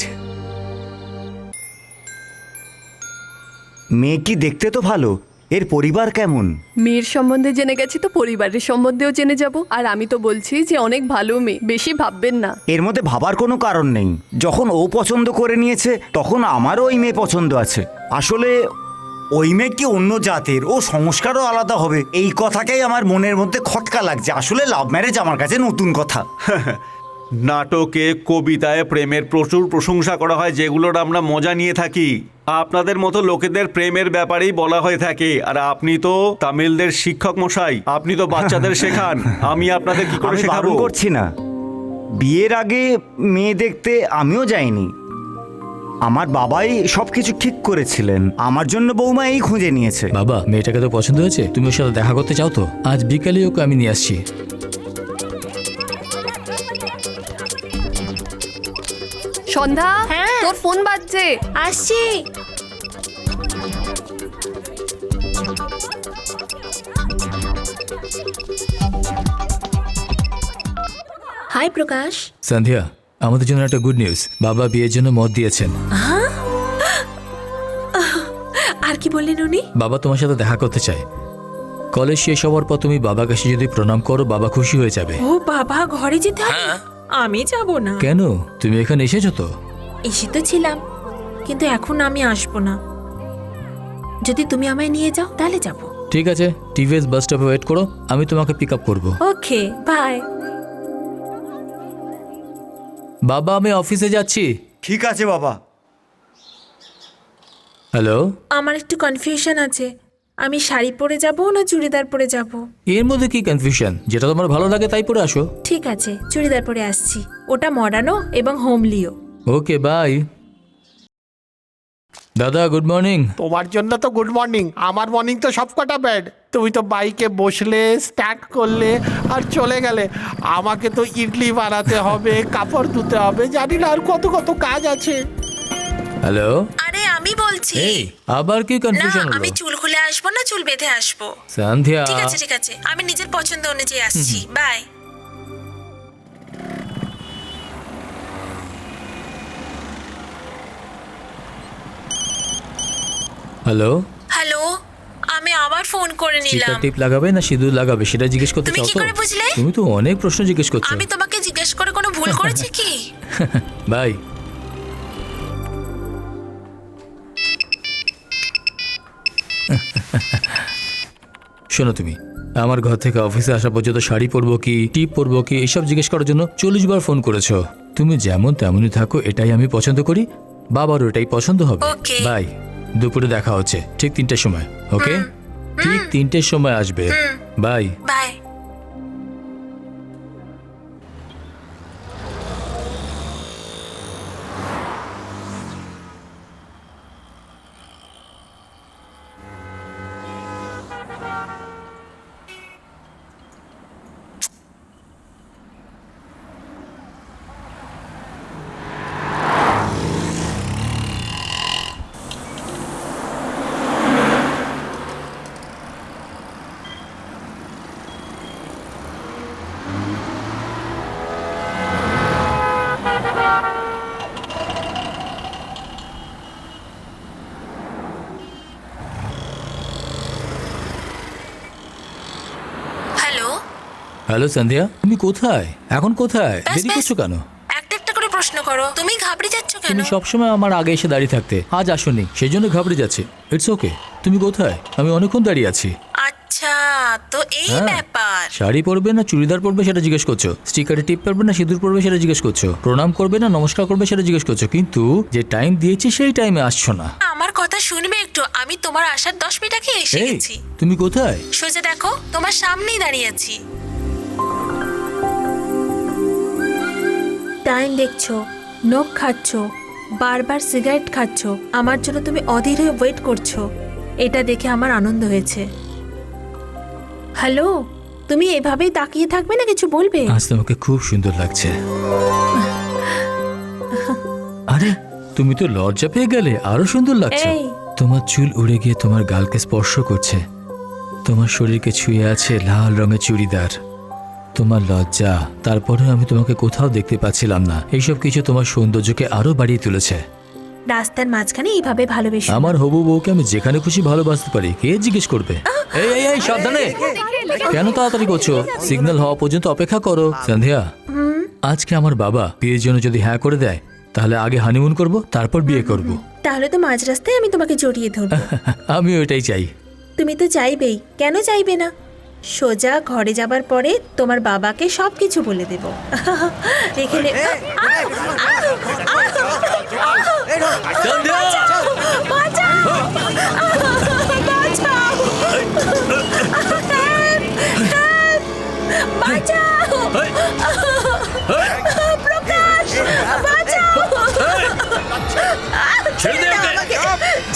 [SPEAKER 1] মেয়েটি দেখতে তো ভালো, এর পরিবার কেমন?
[SPEAKER 10] মেয়ের সম্বন্ধে জেনে গেছি তো পরিবারের সম্বন্ধেও জেনে যাব। আর আমি তো বলছি যে অনেক ভালো মেয়ে, বেশি ভাববেন না।
[SPEAKER 1] এর মধ্যে ভাবার কোনো কারণ নেই। যখন ও পছন্দ করে নিয়েছে তখন আমারও ওই মেয়ে পছন্দ আছে। আসলে ওই মেয়ে কি অন্য জাতের, ও সংস্কারও আলাদা হবে, এই কথাটাই আমার মনের মধ্যে খটকা লাগছে। আসলে লাভ ম্যারেজ আমার কাছে নতুন কথা।
[SPEAKER 2] নাটকে, কবিতায় প্রেমের প্রচুর প্রশংসা করা হয়, যেগুলোর আমরা মজা নিয়ে থাকি। আপনাদের মতো লোকেদের প্রেমের ব্যাপারেই বলা হয়ে থাকে, আর আপনি তো তামিলদের শিক্ষক মশাই, আপনি তো বাচ্চাদের শেখান। আমি আপনাদের কি করে
[SPEAKER 1] আমি
[SPEAKER 2] শেখাবো?
[SPEAKER 1] বারণ করছি না, বিয়ের আগে মেয়ে দেখতে আমিও যাইনি। আমার বাবাই সবকিছু ঠিক করেছিলেন, আমার জন্য বৌমা এই খুঁজে নিয়েছে।
[SPEAKER 4] বাবা, মেয়েটাকে তো পছন্দ হয়েছে, তুমি ওর সাথে দেখা করতে চাও তো? আজ বিকালে ওকে আমি নিয়ে আসছি।
[SPEAKER 10] সন্ধ্যা, তোর ফোন বাজছে।
[SPEAKER 3] আসছি। হাই প্রকাশ।
[SPEAKER 4] সন্ধ্যা, আমাদের জন্য একটা গুড নিউজ, বাবা বিয়ের জন্য মত দিয়েছেন।
[SPEAKER 3] আর কি বললেন উনি?
[SPEAKER 4] বাবা তোমার সাথে দেখা করতে চায়। কলেজ শেষ হওয়ার পর তুমি বাবার কাছে যদি প্রণাম করো, বাবা খুশি হয়ে যাবে।
[SPEAKER 3] ও বাবা, ঘরে যেতে হবে? আমি যাব না।
[SPEAKER 4] কেন? তুমি এখানে এসেছো তো?
[SPEAKER 3] এসে তো ছিলাম, কিন্তু এখন আমি আসবো না। যদি তুমি আমায় নিয়ে যাও তাহলে যাব।
[SPEAKER 4] ঠিক আছে, টিভিএস বাস স্টপে ওয়েট করো, আমি তোমাকে পিক আপ করবো।
[SPEAKER 3] ওকে, বাই।
[SPEAKER 4] বাবা, আমি অফিসে যাচ্ছি।
[SPEAKER 1] ঠিক আছে বাবা।
[SPEAKER 4] হ্যালো।
[SPEAKER 3] আমার একটু কনফিউশন আছে, আমি শাড়ি পরে যাব না চুড়িদার পরে যাব?
[SPEAKER 4] এর মধ্যে কি কনফিউশন? যেটা তোমার ভালো লাগে তাই পরে আসো।
[SPEAKER 3] ঠিক আছে, চুড়িদার পরে আসছি, ওটা মডার্নও এবং হোমলিও।
[SPEAKER 4] ওকে, বাই। দাদা, গুড মর্নিং।
[SPEAKER 12] তোমার জন্য তো গুড মর্নিং, আমার মর্নিং তো সবকটা ব্যাড। তুমি তো বাইকে বসলে, স্টার্ট করলে আর চলে গেলে। আমাকে তো ইডলি বানাতে হবে, কাপড় ধুতে হবে, জানি না আর কত কত কাজ আছে।
[SPEAKER 4] হ্যালো।
[SPEAKER 3] আরে আমি বলছি।
[SPEAKER 4] এই, আবার কি
[SPEAKER 3] না,
[SPEAKER 4] কনফিউশন হলো?
[SPEAKER 3] আমি চুল খুলে আসবো না চুল বেঁধে আসবো?
[SPEAKER 4] সন্ধ্যা।
[SPEAKER 3] ঠিক আছে ঠিক আছে, আমি নিজের পছন্দ অনুযায়ী আসছি, বাই।
[SPEAKER 4] হ্যালো।
[SPEAKER 3] হ্যালো, আমি আবার ফোন করে
[SPEAKER 4] স্টিকার
[SPEAKER 3] নিলাম।
[SPEAKER 4] টিপ লাগাবে না সিঁদুর লাগাবে সেটা জিজ্ঞেস করতে
[SPEAKER 3] তুমি
[SPEAKER 4] চাও
[SPEAKER 3] কি
[SPEAKER 4] তো?
[SPEAKER 3] করে বুঝলে?
[SPEAKER 4] তুমি তো অনেক প্রশ্ন জিজ্ঞেস করছো।
[SPEAKER 3] আমি তোমাকে জিজ্ঞেস করে কোনো ভুল করেছি কি?
[SPEAKER 4] বাই। শোনো, তুমি আমার ঘর থেকে অফিসে আসা পর্যন্ত শাড়ি পরবো কি টিপ পরবো কি এসব জিজ্ঞেস করার জন্য 40 বার ফোন করেছো। তুমি যেমন তেমনই থাকো, এটাই আমি পছন্দ করি, বাবারও এটাই পছন্দ হবে।
[SPEAKER 3] ওকে।
[SPEAKER 4] বাই। দুপুরে দেখা হচ্ছে ঠিক 3টের সময়। ওকে, ঠিক 3টের সময় আসবে। বাই।
[SPEAKER 3] বাই।
[SPEAKER 4] হ্যালো সন্ধ্যা, তুমি কোথায়? এখন কোথায়? দেরি করছো কেন?
[SPEAKER 3] একটা একটা করে প্রশ্ন করো, তুমি ঘাবড়ে যাচ্ছ কেন?
[SPEAKER 4] তুমি সবসময় আমার আগে এসে দাঁড়িয়ে থাকতে, আজ আসোনি, সেই জন্য ঘাবড়ে যাচ্ছে। It's okay. তুমি কোথায়? আমি অনেকক্ষণ দাঁড়িয়ে আছি।
[SPEAKER 3] আচ্ছা, তো এই
[SPEAKER 4] হ্যাঁ।
[SPEAKER 3] ব্যাপার।
[SPEAKER 4] শাড়ি পরবে না চুড়িদার পরবে সেটা জিজ্ঞেস করছো, স্টিকারে টিপ পরবে না সিঁদুর পরবে সেটা জিজ্ঞেস করছো, প্রণাম করবে না নমস্কার করবে সেটা জিজ্ঞেস করছো, কিন্তু যে টাইম দিয়েছি সেই টাইমে আসছো না।
[SPEAKER 3] আমার কথা শুনবে একটু, আমি তোমার আসার 10 মিনিট আগে এসে
[SPEAKER 4] এই,
[SPEAKER 3] গেছি।
[SPEAKER 4] তুমি কোথায়?
[SPEAKER 3] সোজা দেখো, তোমার সামনেই দাঁড়িয়ে আছি। টাইম দেখছো, নখ খাচ্ছো, বারবার সিগারেট খাচ্ছো, আমার জন্য তুমি অধীর হয়ে ওয়েট করছো, এটা দেখে আমার আনন্দ হয়েছে। হ্যালো, তুমি এভাবেই তাকিয়ে থাকবে না, কিছু বলবে?
[SPEAKER 4] আজ তোমাকে খুব সুন্দর লাগছে। আরে, তুমি তো লজ্জা পেয়ে গেলে, আরো সুন্দর লাগছে।
[SPEAKER 3] এই।
[SPEAKER 4] তোমার চুল উড়ে গিয়ে তোমার গালকে স্পর্শ করছে, তোমার শরীরকে ছুঁয়ে আছে লাল রঙের চুড়িদার। তোমার লজ্জা, তারপরে আমি তোমাকে কোথাও দেখতে পাচ্ছিলাম না। এইসব কিছু তোমার সৌন্দর্যকে আরো বাড়িয়ে তুলেছে।
[SPEAKER 3] রাস্তার মাঝখানে এইভাবে ভালোবেসো।
[SPEAKER 4] আমার হবু বউকে আমি যেখানে খুশি ভালোবাসতে পারি, কে জিজ্ঞেস করবে? এই এই এই, সাবধানে! কেন তাড়াতাড়ি করছো? সিগন্যাল হওয়া পর্যন্ত অপেক্ষা করো। সন্ধ্যা, আজকে আমার বাবা বিয়ের জন্য যদি হ্যাঁ করে দেয়, তাহলে আগে হানিমুন করব, তারপর বিয়ে করব।
[SPEAKER 3] তাহলে তো মাঝ রাস্তায় আমি তোমাকে জড়িয়ে ধরবো।
[SPEAKER 4] আমি ওইটাই চাই।
[SPEAKER 3] তুমি তো চাইবেই, কেন চাইবে না? সোজা ঘরে যাবার পরে তোমার বাবাকে সবকিছু বলে দেব। এখানে
[SPEAKER 4] সন্ধ্যা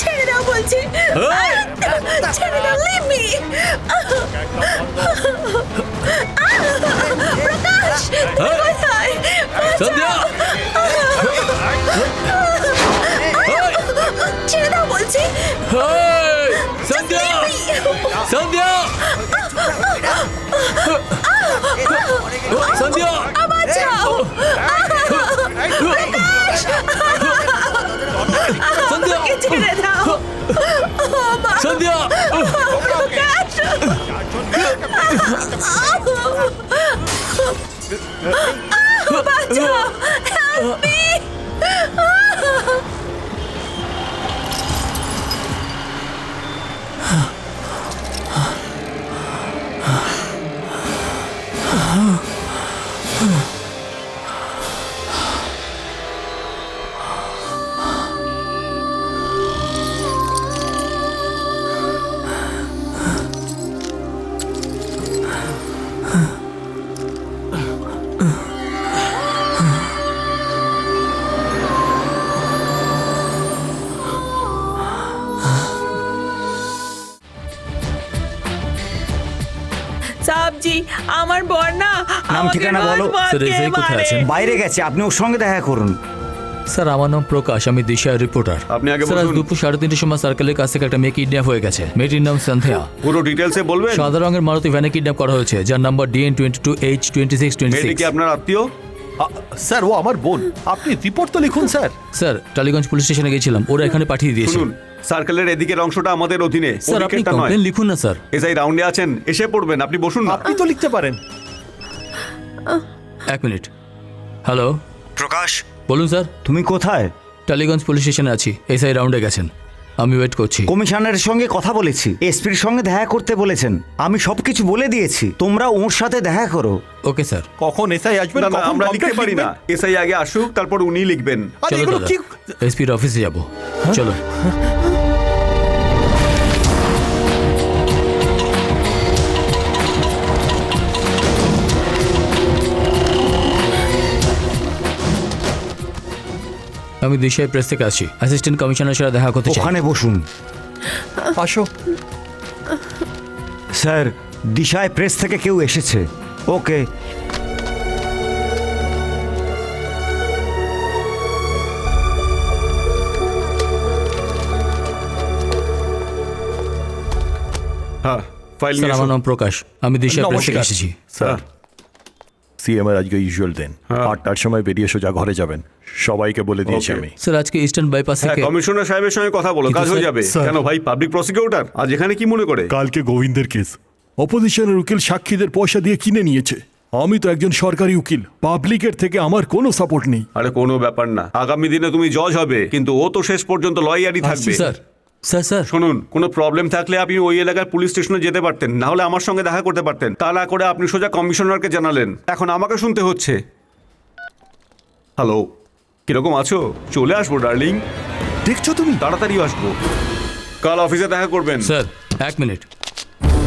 [SPEAKER 3] ছেড়ে দাও বলছি, ছেড়ে দাও, leave me. প্রকাশ, কোথায়?
[SPEAKER 4] সন্ধ্যা
[SPEAKER 3] ছেড়ে দাও বলছি।
[SPEAKER 4] সন্ধ্যা সন্ধ্যা সন্ধ্যা
[SPEAKER 3] বাঁচাও।
[SPEAKER 4] সন্ধ্যা
[SPEAKER 3] আমাকে ছেড়ে দাও।
[SPEAKER 4] সন্ধ্যা
[SPEAKER 3] প্রকাশ, বাঁচাও, help me. সাবজি, আমার বর না
[SPEAKER 1] নাম ঠিকানা বলো।
[SPEAKER 4] স্যার, এসআই কোথায় আছেন?
[SPEAKER 1] বাইরে গেছে, আপনি ওর সঙ্গে দেখা করুন।
[SPEAKER 4] স্যার, আমার নাম প্রকাশ, আমি দিশার রিপোর্টার।
[SPEAKER 2] আপনি আগে
[SPEAKER 4] স্যার, আজ
[SPEAKER 2] বলুন।
[SPEAKER 4] দুপুর 3:30 সময় সার্কেলের কাছ থেকে একটা মেয়ে কিডন্যাপ হয়ে গেছে। মেয়েটির নাম সন্ধ্যা।
[SPEAKER 2] পুরো ডিটেলসে বলবেন?
[SPEAKER 4] সাদা রঙের মারুতি ভ্যানে কিডন্যাপ করা হয়েছে, যার নাম্বার DN22H2626।
[SPEAKER 2] মেয়েটি কি আপনার আত্মীয়?
[SPEAKER 7] স্যার, ও আমার বোন। আপনি রিপোর্ট তো লিখুন স্যার।
[SPEAKER 4] স্যার, টালিগঞ্জ পুলিশ স্টেশনে গেছিলাম, ওরা এখানে পাঠিয়ে দিয়েছে।
[SPEAKER 2] শুনুন, সার্কেলের এদিকের অংশটা আমাদের অধীনে,
[SPEAKER 4] স্যার, আপনি
[SPEAKER 2] ওদিকেরটা নয়।
[SPEAKER 4] কমপ্লেন লিখুন না স্যার।
[SPEAKER 2] এসআই রাউন্ডে আছেন, এসে পড়বেন। আপনি বসুন না।
[SPEAKER 7] আপনি তো লিখতে পারেন।
[SPEAKER 4] এক মিনিট। হ্যালো,
[SPEAKER 1] প্রকাশ,
[SPEAKER 4] বলুন স্যার।
[SPEAKER 1] তুমি কোথায়?
[SPEAKER 4] টালিগঞ্জ পুলিশ স্টেশনে আছি, এসআই রাউন্ডে গেছেন, আমি ওয়েট করছি।
[SPEAKER 1] কমিশনারের সঙ্গে কথা বলেছি, এসপির সঙ্গে দেখা করতে বলেছেন। আমি সবকিছু বলে দিয়েছি, তোমরা ওর সাথে দেখা করো।
[SPEAKER 4] Okay sir.
[SPEAKER 7] কখন এসআই আসবেন?
[SPEAKER 2] না, না,
[SPEAKER 7] কখন
[SPEAKER 2] আমরা লিখতে
[SPEAKER 7] complaint
[SPEAKER 2] পারি না।
[SPEAKER 7] লিখবেন?
[SPEAKER 2] এসআই আগে আসুক, তারপর উনি লিখবেন।
[SPEAKER 7] আরে
[SPEAKER 4] চলো
[SPEAKER 7] এগুলো
[SPEAKER 4] দাদা,
[SPEAKER 7] কি?
[SPEAKER 4] এসপির অফিসে যাব। চলো। আমি দিশাই প্রেস থেকে আসছি, অ্যাসিস্ট্যান্ট কমিশনারের সাথে দেখা করতে চাই।
[SPEAKER 1] ওখানে বসুন।
[SPEAKER 7] আসো।
[SPEAKER 1] স্যার, দিশায় প্রেস থেকে কেউ এসেছে। ওকে।
[SPEAKER 2] হ্যাঁ, ফাইল
[SPEAKER 4] স্যার,
[SPEAKER 2] নিয়ে
[SPEAKER 4] আমার
[SPEAKER 2] এসো।
[SPEAKER 4] নাম প্রকাশ, আমি দিশাই প্রেস থেকে
[SPEAKER 7] নমস্কার।
[SPEAKER 4] এসেছি।
[SPEAKER 7] স্যার, সিএম এর আজকে ইউজুয়াল দেন। 8টার সময় বেরিয়ে সোজা ঘরে যাবেন। সবাইকে বলে দিয়েছি
[SPEAKER 2] Okay.
[SPEAKER 7] আমি।
[SPEAKER 4] স্যার, আজকে ইস্টার্ন বাইপাস
[SPEAKER 2] হ্যাঁ,
[SPEAKER 4] থেকে
[SPEAKER 2] কমিশনার সাহেবের সঙ্গে কথা বলো,
[SPEAKER 4] কিন্তু
[SPEAKER 2] কাজ হয়ে
[SPEAKER 4] স্যার-
[SPEAKER 2] যাবে।
[SPEAKER 7] স্যার-
[SPEAKER 2] কেন ভাই, পাবলিক প্রসিকিউটর আজ এখানে কি মনে করে?
[SPEAKER 14] কালকে গোবিন্দের কেস অপোজিশনের উকিল সাক্ষীদের পয়সা দিয়ে কিনে নিয়েছে। আমি তো একজন সরকারি উকিল, পাবলিকের থেকে আমার কোনো সাপোর্ট নেই।
[SPEAKER 2] আরে কোনো ব্যাপার না, আগামী দিনে তুমি জজ হবে, কিন্তু ও তো শেষ পর্যন্ত লয়ারই থাকবে।
[SPEAKER 4] স্যার, স্যার, স্যার,
[SPEAKER 2] শুনুন, কোনো প্রবলেম থাকলে আপনি ওই এলাকার পুলিশ স্টেশনে যেতে পারতেন, না হলে আমার সঙ্গে দেখা করতে পারতেন। তা না করে আপনি সোজা কমিশনারকে জানালেন, এখন আমাকে শুনতে হচ্ছে। হ্যালো, কিরকম আছো? চলে আসবো ডার্লিং।
[SPEAKER 14] দেখছো তুমি?
[SPEAKER 2] তাড়াতাড়ি আসবো। কাল অফিসে দেখা করবেন।
[SPEAKER 4] স্যার, এক মিনিট।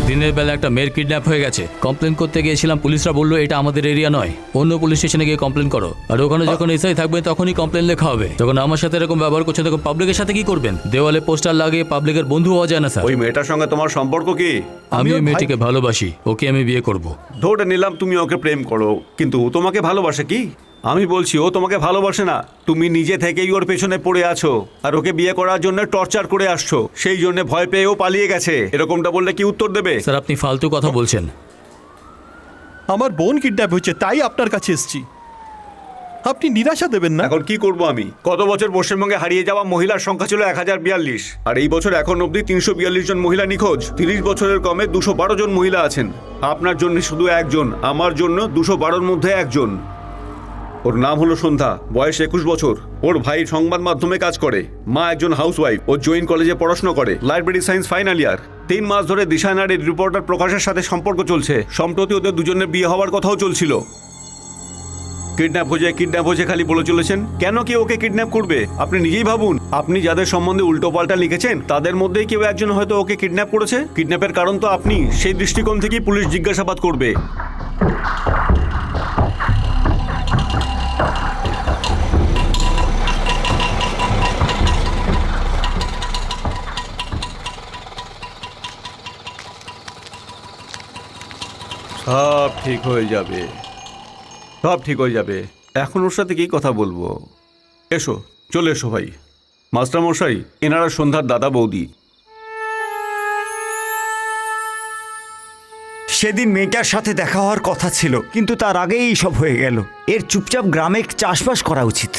[SPEAKER 4] দিনের বেলা একটা মেয়ের কিডন্যাপ হয়ে গেছে, কমপ্লেন করতে গিয়েছিলাম, পুলিশরা বললো এটা আমাদের এরিয়া নয়, অন্য পুলিশ স্টেশনে গিয়ে কমপ্লেন করো। আর ওখানে যখন এসআই থাকবে তখনই কমপ্লেন লেখা হবে। যখন আমার সাথে এরকম ব্যবহার করছে তখন পাবলিকের সাথে কি করবেন? দেওয়ালে পোস্টার লাগিয়ে পাবলিকের বন্ধু হওয়া যায় না স্যার।
[SPEAKER 2] ওই মেয়েটার সঙ্গে তোমার সম্পর্ক কি?
[SPEAKER 4] আমি ওই
[SPEAKER 2] ওর
[SPEAKER 4] মেয়েটিকে ভালোবাসি, ওকে আমি বিয়ে করব।
[SPEAKER 2] ধরে নিলাম তুমি ওকে প্রেম করো, কিন্তু ও তোমাকে ভালোবাসে কি? আমি বলছি ও তোমাকে ভালোবাসে না, তুমি নিজে থেকেই ওর পেছনে পড়ে আছো আর ওকে বিয়ে করার জন্য টর্চার করে আসছো, সেই জন্য ভয় পেয়ে ও পালিয়ে গেছে। এরকমটা বললে কি উত্তর দেবে?
[SPEAKER 4] স্যার, আপনি ফালতু কথা বলছেন।
[SPEAKER 7] আমার বোন কিডন্যাপ হয়েছে, তাই আপনার কাছে এসেছি। আপনি নিরাশা দেবেন না।
[SPEAKER 2] এখন কি করব আমি? গত বছর পশ্চিমবঙ্গে হারিয়ে যাওয়া মহিলার সংখ্যা ছিল 1042, আর এই বছর এখন অবধি 342 জন মহিলা নিখোঁজ। 30 বছরের কমে 212 জন মহিলা আছেন। আপনার জন্য শুধু একজন, আমার জন্য 212-র মধ্যে একজন। ওর নাম হলো সন্ধ্যা, বয়স 21 বছর। ওর ভাই সংবাদ মাধ্যমে কাজ করে, মা একজন হাউসওয়াইফ। ও জৈন কলেজে পড়াশোনা করে, লাইব্রেরি সায়েন্স ফাইনাল ইয়ার। 3 মাস ধরে দিশা নারীর রিপোর্টার প্রকাশের সাথে সম্পর্ক চলছে। সম্প্রতি ওদের দুজনের বিয়ে হওয়ার কথাও চলছিল, কিডন্যাপ হয়েছে খালি বলে চলেছেন। কেন কি ওকে কিডন্যাপ করবে? আপনি নিজেই ভাবুন, আপনি যাদের সম্বন্ধে উল্টোপাল্টা লিখেছেন তাদের মধ্যেই কেউ একজন হয়তো ওকে কিডন্যাপ করেছে। কিডন্যাপের কারণ তো আপনি, সেই দৃষ্টিকোণ থেকেই পুলিশ জিজ্ঞাসাবাদ করবে। সব ঠিক হয়ে যাবে, সব ঠিক হয়ে যাবে। এখন ওর সাথে কি কথা বলবো? এসো, চলে এসো ভাই। মাস্টার মশাই, এনারা সন্ধ্যার দাদা বৌদি।
[SPEAKER 1] সেদিন মেয়েটার সাথে দেখা হওয়ার কথা ছিল, কিন্তু তার আগেই সব হয়ে গেল। এর চুপচাপ গ্রামে চাষবাস করা উচিত,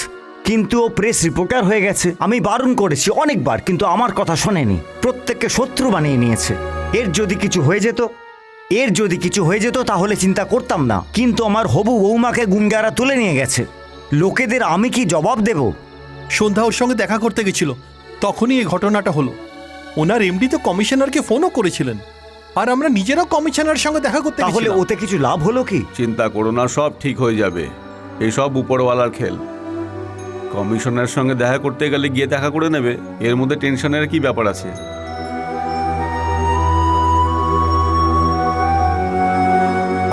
[SPEAKER 1] কিন্তু ও প্রেস রিপোর্টার হয়ে গেছে। আমি বারণ করেছি অনেকবার, কিন্তু আমার কথা শোনেনি। প্রত্যেককে শত্রু বানিয়ে নিয়েছে। এর যদি কিছু হয়ে যেত তাহলে চিন্তা করতাম না, কিন্তু আমার হবু বৌমাকে গুন্ডারা তুলে নিয়ে গেছে। লোকেদের আমি কি জবাব দেব?
[SPEAKER 7] সন্ধ্যা ওর সঙ্গে দেখা করতে গেছিল, তখনই এই ঘটনাটা হলো। ওনার এমডি তো কমিশনারকে ফোনও করেছিলেন, আর আমরা নিজেরাও কমিশনারের সঙ্গে দেখা করতে
[SPEAKER 1] তাহলে
[SPEAKER 7] গেছিলাম।
[SPEAKER 1] ওতে কিছু লাভ হলো কি?
[SPEAKER 2] চিন্তা করো না, সব ঠিক হয়ে যাবে। এই সব উপরওয়ালার খেল। কমিশনারের সঙ্গে দেখা করতে গেলে গিয়ে দেখা করে নেবে, এর মধ্যে টেনশনের কি ব্যাপার আছে?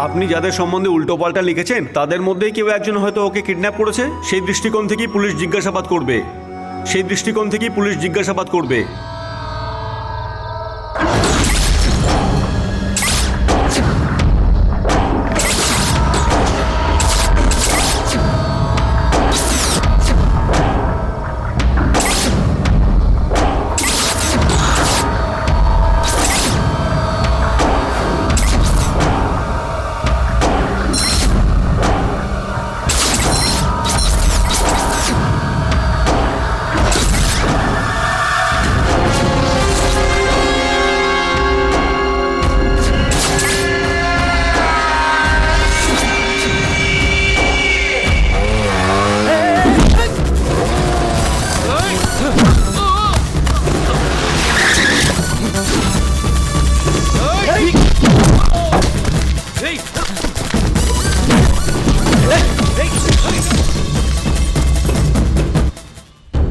[SPEAKER 2] আপনি যাদের সম্বন্ধে উল্টোপাল্টা লিখেছেন তাদের মধ্যেই কেউ একজন হয়তো ওকে কিডন্যাপ করেছে। সেই দৃষ্টিকোণ থেকেই পুলিশ জিজ্ঞাসাবাদ করবে।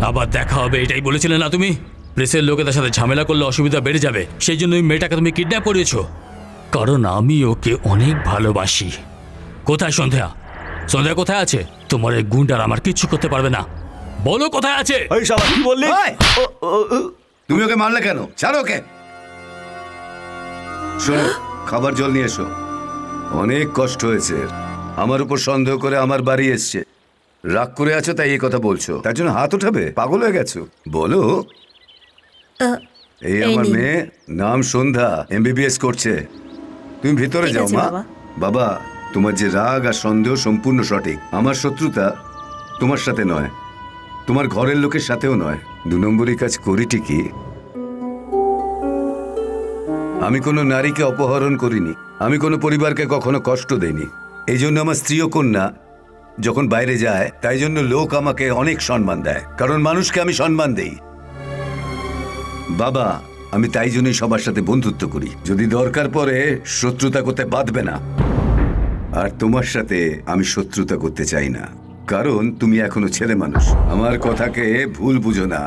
[SPEAKER 4] আবার দেখা হবে এটাই বলেছিলে না তুমি? প্রেসের লোকেদের সাথে ঝামেলা করলে অসুবিধা বেড়ে যাবে, সেই জন্য ওই মেয়েটাকে তুমি কিডন্যাপ করিয়েছো। কারণ আমি ওকে অনেক ভালোবাসি। কোথায় সন্ধ্যা? সন্ধ্যা কোথায় আছে? তোমার এই গুন্ডার আমার কিচ্ছু করতে পারবে না। বলো কোথায় আছে?
[SPEAKER 2] এই শালা কি বললি?
[SPEAKER 9] তুমি ওকে মারলে কেন? ছাড়ো ওকে। শোনো, খাবার জল নিয়ে এসো। অনেক কষ্ট হয়েছে, আমার উপর সন্দেহ করে আমার বাড়ি এসছে। রাগ করে আছো তাই এই কথা বলছো? তার জন্য হাত উঠাবে? পাগল হয়ে গেছো? বলো। এই আমার মেয়ে, নাম সন্ধ্যা, MBBS করছে। তুমি ভিতরে যাও মা। বাবা, তোমার যে রাগ আর সন্দেহ সম্পূর্ণ সঠিক। আমার শত্রুতা তোমার সাথে নয়, তোমার ঘরের লোকের সাথেও নয়। 2 নম্বরই কাজ করি ঠিকই। আমি কোনো নারীকে অপহরণ করিনি, আমি কোনো পরিবারকে কখনো কষ্ট দেইনি। এই জন্য আমার স্ত্রী ও কন্যা যখন বাইরে যায়, তাই জন্য লোক আমাকে অনেক সম্মান দেয়, কারণ মানুষকে আমি সম্মান দেই। বাবা, আমি তাই জন্যই সবার সাথে বন্ধুত্ব করি। যদি দরকার পড়ে শত্রুতা করতে বাধবে না। আর তোমার সাথে আমি শত্রুতা করতে চাই না, কারণ তুমি এখনো ছেলে মানুষ। আমার কথাকে ভুল বুঝো না।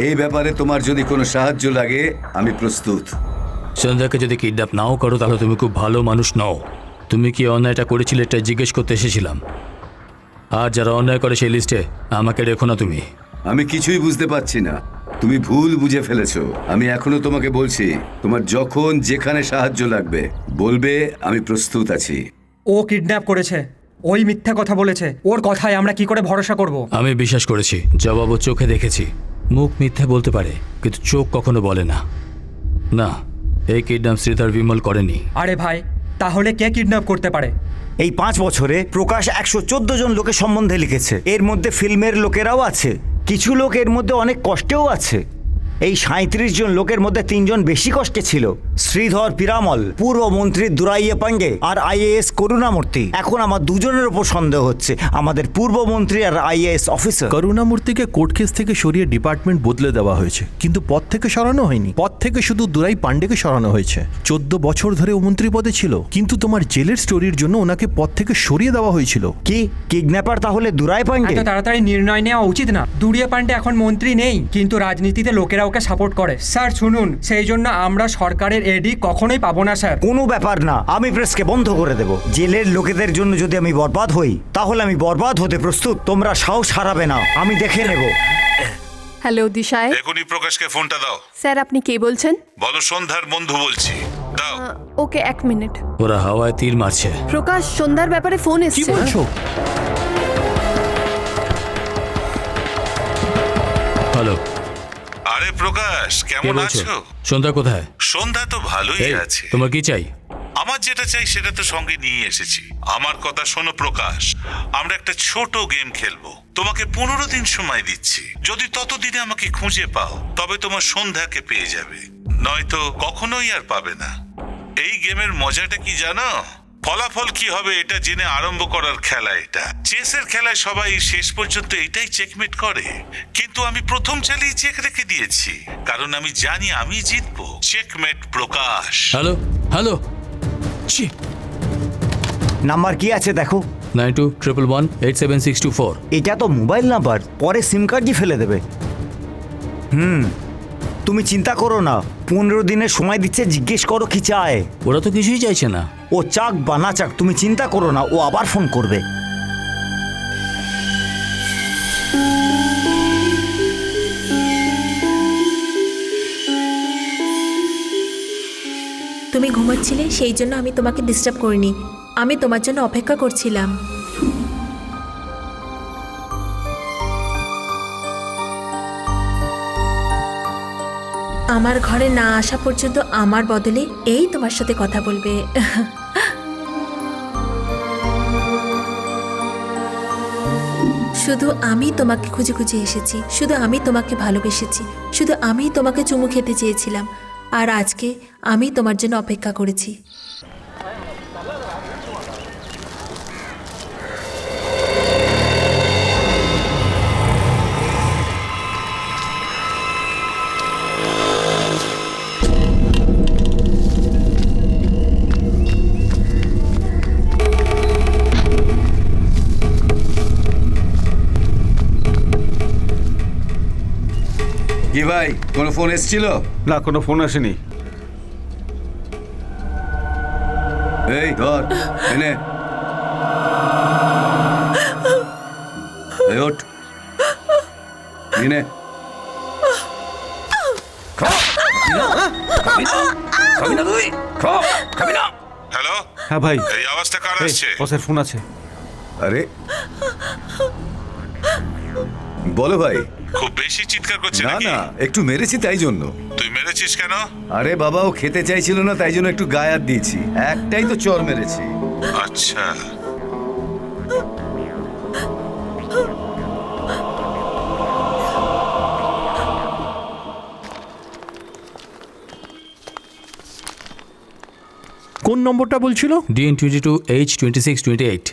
[SPEAKER 9] এই ব্যাপারে তোমার যদি কোনো সাহায্য লাগে, আমি প্রস্তুত।
[SPEAKER 4] সন্ধ্যাকে যদি কিডন্যাপ নাও করো তাহলে তুমি খুব ভালো মানুষ নও। তুমি কি অন্যায়টা করেছিলে এটা জিজ্ঞেস করতে এসেছিলাম। আর যারা অন্যায় করে সেই লিস্টে আমাকে রেখো না তুমি।
[SPEAKER 9] আমি কিছুই বুঝতে পারছি না, তুমি ভুল বুঝে ফেলেছো। আমি এখনো তোমাকে বলছি, তোমার যখন যেখানে সাহায্য লাগবে বলবে, আমি প্রস্তুত আছি।
[SPEAKER 11] ও কিডন্যাপ করেছে, ওই মিথ্যা কথা বলেছে। ওর কথায় আমরা কি করে ভরসা করব?
[SPEAKER 4] আমি বিশ্বাস করেছি, জবাবও চোখে দেখেছি। মুখ মিথ্যে বলতে পারে, কিন্তু চোখ কখনো বলে না। না, এই কিডন্যাপ শ্রীধর বিমল করেনি।
[SPEAKER 11] আরে ভাই, তাহলে কে কিডন্যাপ করতে পারে?
[SPEAKER 1] এই 5 বছরে প্রকাশ 114 জন লোকের সম্বন্ধে লিখেছে। এর মধ্যে ফিল্মের লোকেরাও আছে, কিছু লোক এর মধ্যে অনেক কষ্টেও আছে। এই 37 জন লোকের মধ্যে 3 জন বেশি কষ্টে ছিল, শ্রীধর পিরামল, পূর্বমন্ত্রী দুরাইয়ে পান্ডে আর আইএএস করুণামূর্তি। এখন আমার দুজনের উপর সন্দেহ হচ্ছে, আমাদের পূর্বমন্ত্রী আর আইএএস অফিসার।
[SPEAKER 7] করুণামূর্তিকে কোর্ট কেস থেকে সরিয়ে ডিপার্টমেন্ট বদলে দেওয়া হয়েছে, কিন্তু পদ থেকে সরানো হয়নি। পদ থেকে শুধু দুরাই পান্ডেকে সরানো হয়েছে। 14 বছর ধরে ও মন্ত্রী পদে ছিল, কিন্তু তোমার জেলের স্টোরির জন্য ওনাকে পদ থেকে সরিয়ে দেওয়া হয়েছিল।
[SPEAKER 1] কি কিডন্যাপার তাহলে দুরাই পান্ডে?
[SPEAKER 11] এত তাড়াতাড়ি নির্ণয় নেওয়া উচিত না। দুরিয়া পান্ডে এখন মন্ত্রী নেই, কিন্তু রাজনীতিতে লোকেরা ওকে সাপোর্ট করে। স্যার শুনুন, সেই জন্য আমরা সরকারের এডি কখনোই পাবো না স্যার।
[SPEAKER 1] কোনো ব্যাপার না, আমি প্রেসকে বন্ধ করে দেব। জেলের লোকেদের জন্য যদি আমি বরবাদ হই, তাহলে আমি বরবাদ হতে প্রস্তুত। তোমরা সাহস হারাবে না, আমি দেখে নেব।
[SPEAKER 10] হ্যালো দিশায়।
[SPEAKER 5] এখনই প্রকাশকে ফোনটা দাও।
[SPEAKER 10] স্যার আপনি কে বলছেন?
[SPEAKER 5] বলো সন্ধ্যার বন্ধু বলছি, দাও।
[SPEAKER 10] ওকে 1 মিনিট।
[SPEAKER 4] ওরা হাওয়ায় তীর মারছে।
[SPEAKER 10] প্রকাশ, সন্ধ্যার ব্যাপারে ফোন এসেছে।
[SPEAKER 7] কি বলছো?
[SPEAKER 4] হ্যালো,
[SPEAKER 5] আরে প্রকাশ,
[SPEAKER 4] কে
[SPEAKER 5] কেমন
[SPEAKER 4] বলছো?
[SPEAKER 5] আছো?
[SPEAKER 4] সন্ধ্যা কোথায়?
[SPEAKER 5] সন্ধ্যা তো ভালোই
[SPEAKER 4] এই,
[SPEAKER 5] আছে।
[SPEAKER 4] তোমার কি চাই?
[SPEAKER 5] আমার যেটা চাই সেটা তো সঙ্গে নিয়ে এসেছি। আমার কথা শোনো প্রকাশ, আমরা একটা ছোট গেম খেলবো। তোমাকে 15 দিন সময় দিচ্ছি। যদি ততদিনে আমাকে খুঁজে পাও, তবে তোমার সন্ধ্যাকে পেয়ে যাবে, নয়তো কখনোই আর পাবে না। এই গেমের মজাটা কি জানো? ফলাফল কি হবে এটা জেনে আরম্ভ করার খেলা এটা। চেসের খেলায় সবাই শেষ পর্যন্ত এটাই চেকমেট করে, কিন্তু আমি প্রথম চালেই চেক রেখে দিয়েছি, কারণ আমি জানি আমি জিতবো। চেকমেট প্রকাশ।
[SPEAKER 4] হ্যালো হ্যালো,
[SPEAKER 1] নাম্বার কি আছে দেখো।
[SPEAKER 4] 9211187624।
[SPEAKER 1] এটা তো মোবাইল নাম্বার, পরে সিম কার্ডই ফেলে দেবে। তুমি চিন্তা করো না, 15 দিনের সময় দিচ্ছে, জিজ্ঞেস করো কি চায়।
[SPEAKER 4] ওরা তো কিছুই চাইছে না।
[SPEAKER 1] ও চাক বা না চাক, তুমি চিন্তা করো না, ও আবার ফোন করবে।
[SPEAKER 3] তুমি ঘুমাচ্ছিলে, সেই জন্য আমি তোমাকে ডিস্টার্ব করিনি। আমি তোমার জন্য অপেক্ষা করছিলাম। আমার ঘরে না আসা পর্যন্ত আমার বদলে এই তোমার সাথে কথা বলবে। শুধু আমি তোমাকে খুঁজে খুঁজে এসেছি, শুধু আমি তোমাকে ভালোবেসেছি, শুধু আমি তোমাকে চুমু খেতে চেয়েছিলাম, আর আজকে আমি তোমার জন্য অপেক্ষা করেছি।
[SPEAKER 9] কি ভাই, কোনো ফোন এসেছিল?
[SPEAKER 2] না, কোনো ফোন আসেনি।
[SPEAKER 9] এই ধর, এনে এই ওঠ, নিনে।
[SPEAKER 5] হ্যালো,
[SPEAKER 2] হ্যাঁ ভাই,
[SPEAKER 5] এই আওয়াজটা কার আসছে?
[SPEAKER 2] বসের ফোন আছে।
[SPEAKER 9] আরে বলো ভাই।
[SPEAKER 5] খুব বেশি চিৎকার করছে
[SPEAKER 9] না
[SPEAKER 5] নাকি?
[SPEAKER 9] না, একটু মেরেছি তাই জন্য।
[SPEAKER 5] তুই মেরেছিস কেন?
[SPEAKER 9] আরে বাবা, ও খেতে চাইছিল না তাই জন্য একটু গায়াত দিয়েছি, একটাই তো চর মেরেছি।
[SPEAKER 5] আচ্ছা,
[SPEAKER 7] কোন নম্বরটা বলছিল?
[SPEAKER 4] DN22H2628।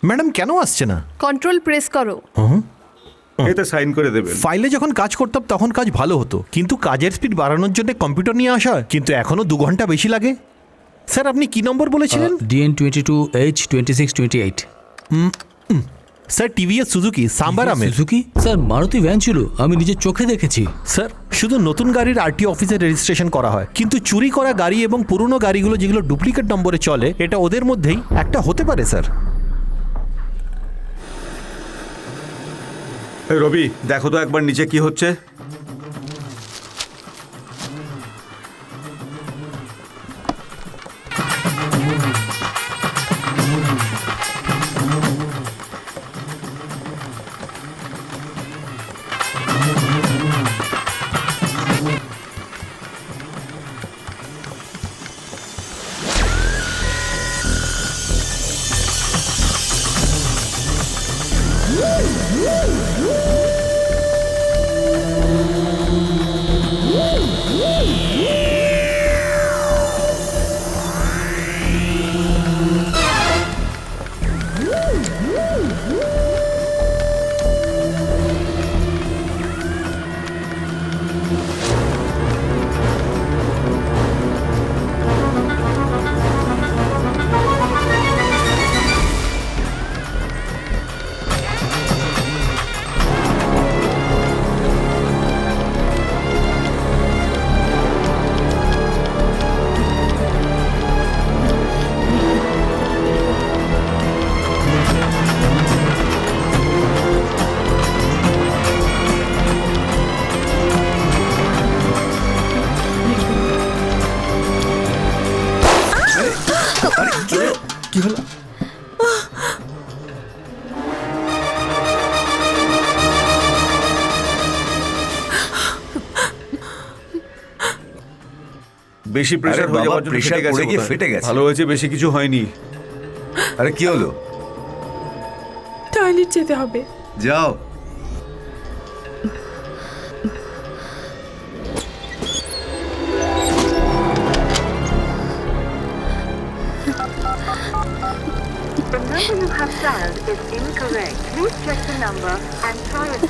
[SPEAKER 7] ম্যাডাম কেন আসছে না?
[SPEAKER 10] কন্ট্রোল প্রেস করো।
[SPEAKER 2] এতে সাইন করে দেবেন।
[SPEAKER 7] ফাইলে যখন কাজ করতাম তখন কাজ ভালো হতো, কিন্তু কাজের স্পিড বাড়ানোর জন্য কম্পিউটার নিয়ে আসা হয়, কিন্তু এখনো 2 ঘন্টা বেশি লাগে। স্যার আপনি কি নম্বর বলেছিলেন?
[SPEAKER 4] DN22H2628।
[SPEAKER 7] স্যার টিভিএস সুজুকি সাম্বারামে।
[SPEAKER 4] সুজুকি? স্যার মারুতি ভ্যান ছিল, আমি নিজের চোখে দেখেছি।
[SPEAKER 7] স্যার শুধু নতুন গাড়ির আরটি অফিসে রেজিস্ট্রেশন করা হয়, কিন্তু চুরি করা গাড়ি এবং পুরনো গাড়িগুলো যেগুলো ডুপ্লিকেট নম্বরে চলে, এটা ওদের মধ্যেই একটা হতে পারে স্যার।
[SPEAKER 2] এই রবি, দেখো তো একবার নিচে কি হচ্ছে।
[SPEAKER 14] কি হলো?
[SPEAKER 2] বেশি প্রেশার
[SPEAKER 9] আরে
[SPEAKER 2] হয়ে
[SPEAKER 9] বাবা,
[SPEAKER 2] যাওয়ার জন্য
[SPEAKER 9] pressure
[SPEAKER 2] ফেটে গেছে
[SPEAKER 9] পড়ে গিয়ে
[SPEAKER 2] বোধহয়।
[SPEAKER 9] ফেটে গেছে।
[SPEAKER 2] ভালো হয়েছে, বেশি কিছু হয়নি।
[SPEAKER 9] আরে কি হলো?
[SPEAKER 10] টয়লেট যেতে হবে।
[SPEAKER 9] যাও।
[SPEAKER 15] The number you have dialed is incorrect. Please check the number and try it.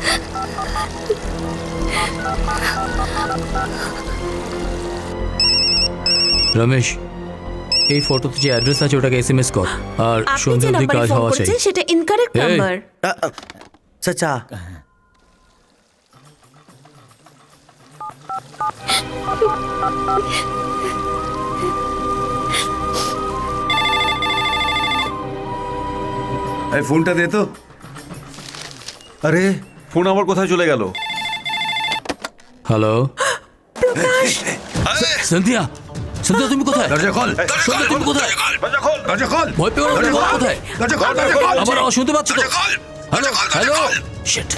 [SPEAKER 4] Ramesh, এই ফটোতে যে অ্যাড্রেস আছে ওটাকে এসএমএস কর, আর
[SPEAKER 3] আপনি যে
[SPEAKER 4] সন্ধ্যা অবধি
[SPEAKER 3] নাম্বারে
[SPEAKER 4] কাজ
[SPEAKER 3] ফোন
[SPEAKER 4] হওয়া চাই।
[SPEAKER 3] করেছেন সেটা ইনকারেক্ট
[SPEAKER 4] এই।
[SPEAKER 3] নাম্বার।
[SPEAKER 6] চাচা
[SPEAKER 9] এই ফোনটা দে তো।
[SPEAKER 2] আরে ফোন আমার কোথায় চলে গেল?
[SPEAKER 4] হ্যালো সন্ধ্যা, সন্ধ্যা তুমি কোথায়?
[SPEAKER 9] দরজা খোল।
[SPEAKER 4] সন্ধ্যা তুমি কোথায়?
[SPEAKER 9] দরজা খোল।
[SPEAKER 4] ভয় পেও না, তুমি কোথায়?
[SPEAKER 9] দরজা খোল। দরজা খোল।
[SPEAKER 4] আমার আওয়াজ শুনতে পাচ্ছ তো? Hello hello sheet.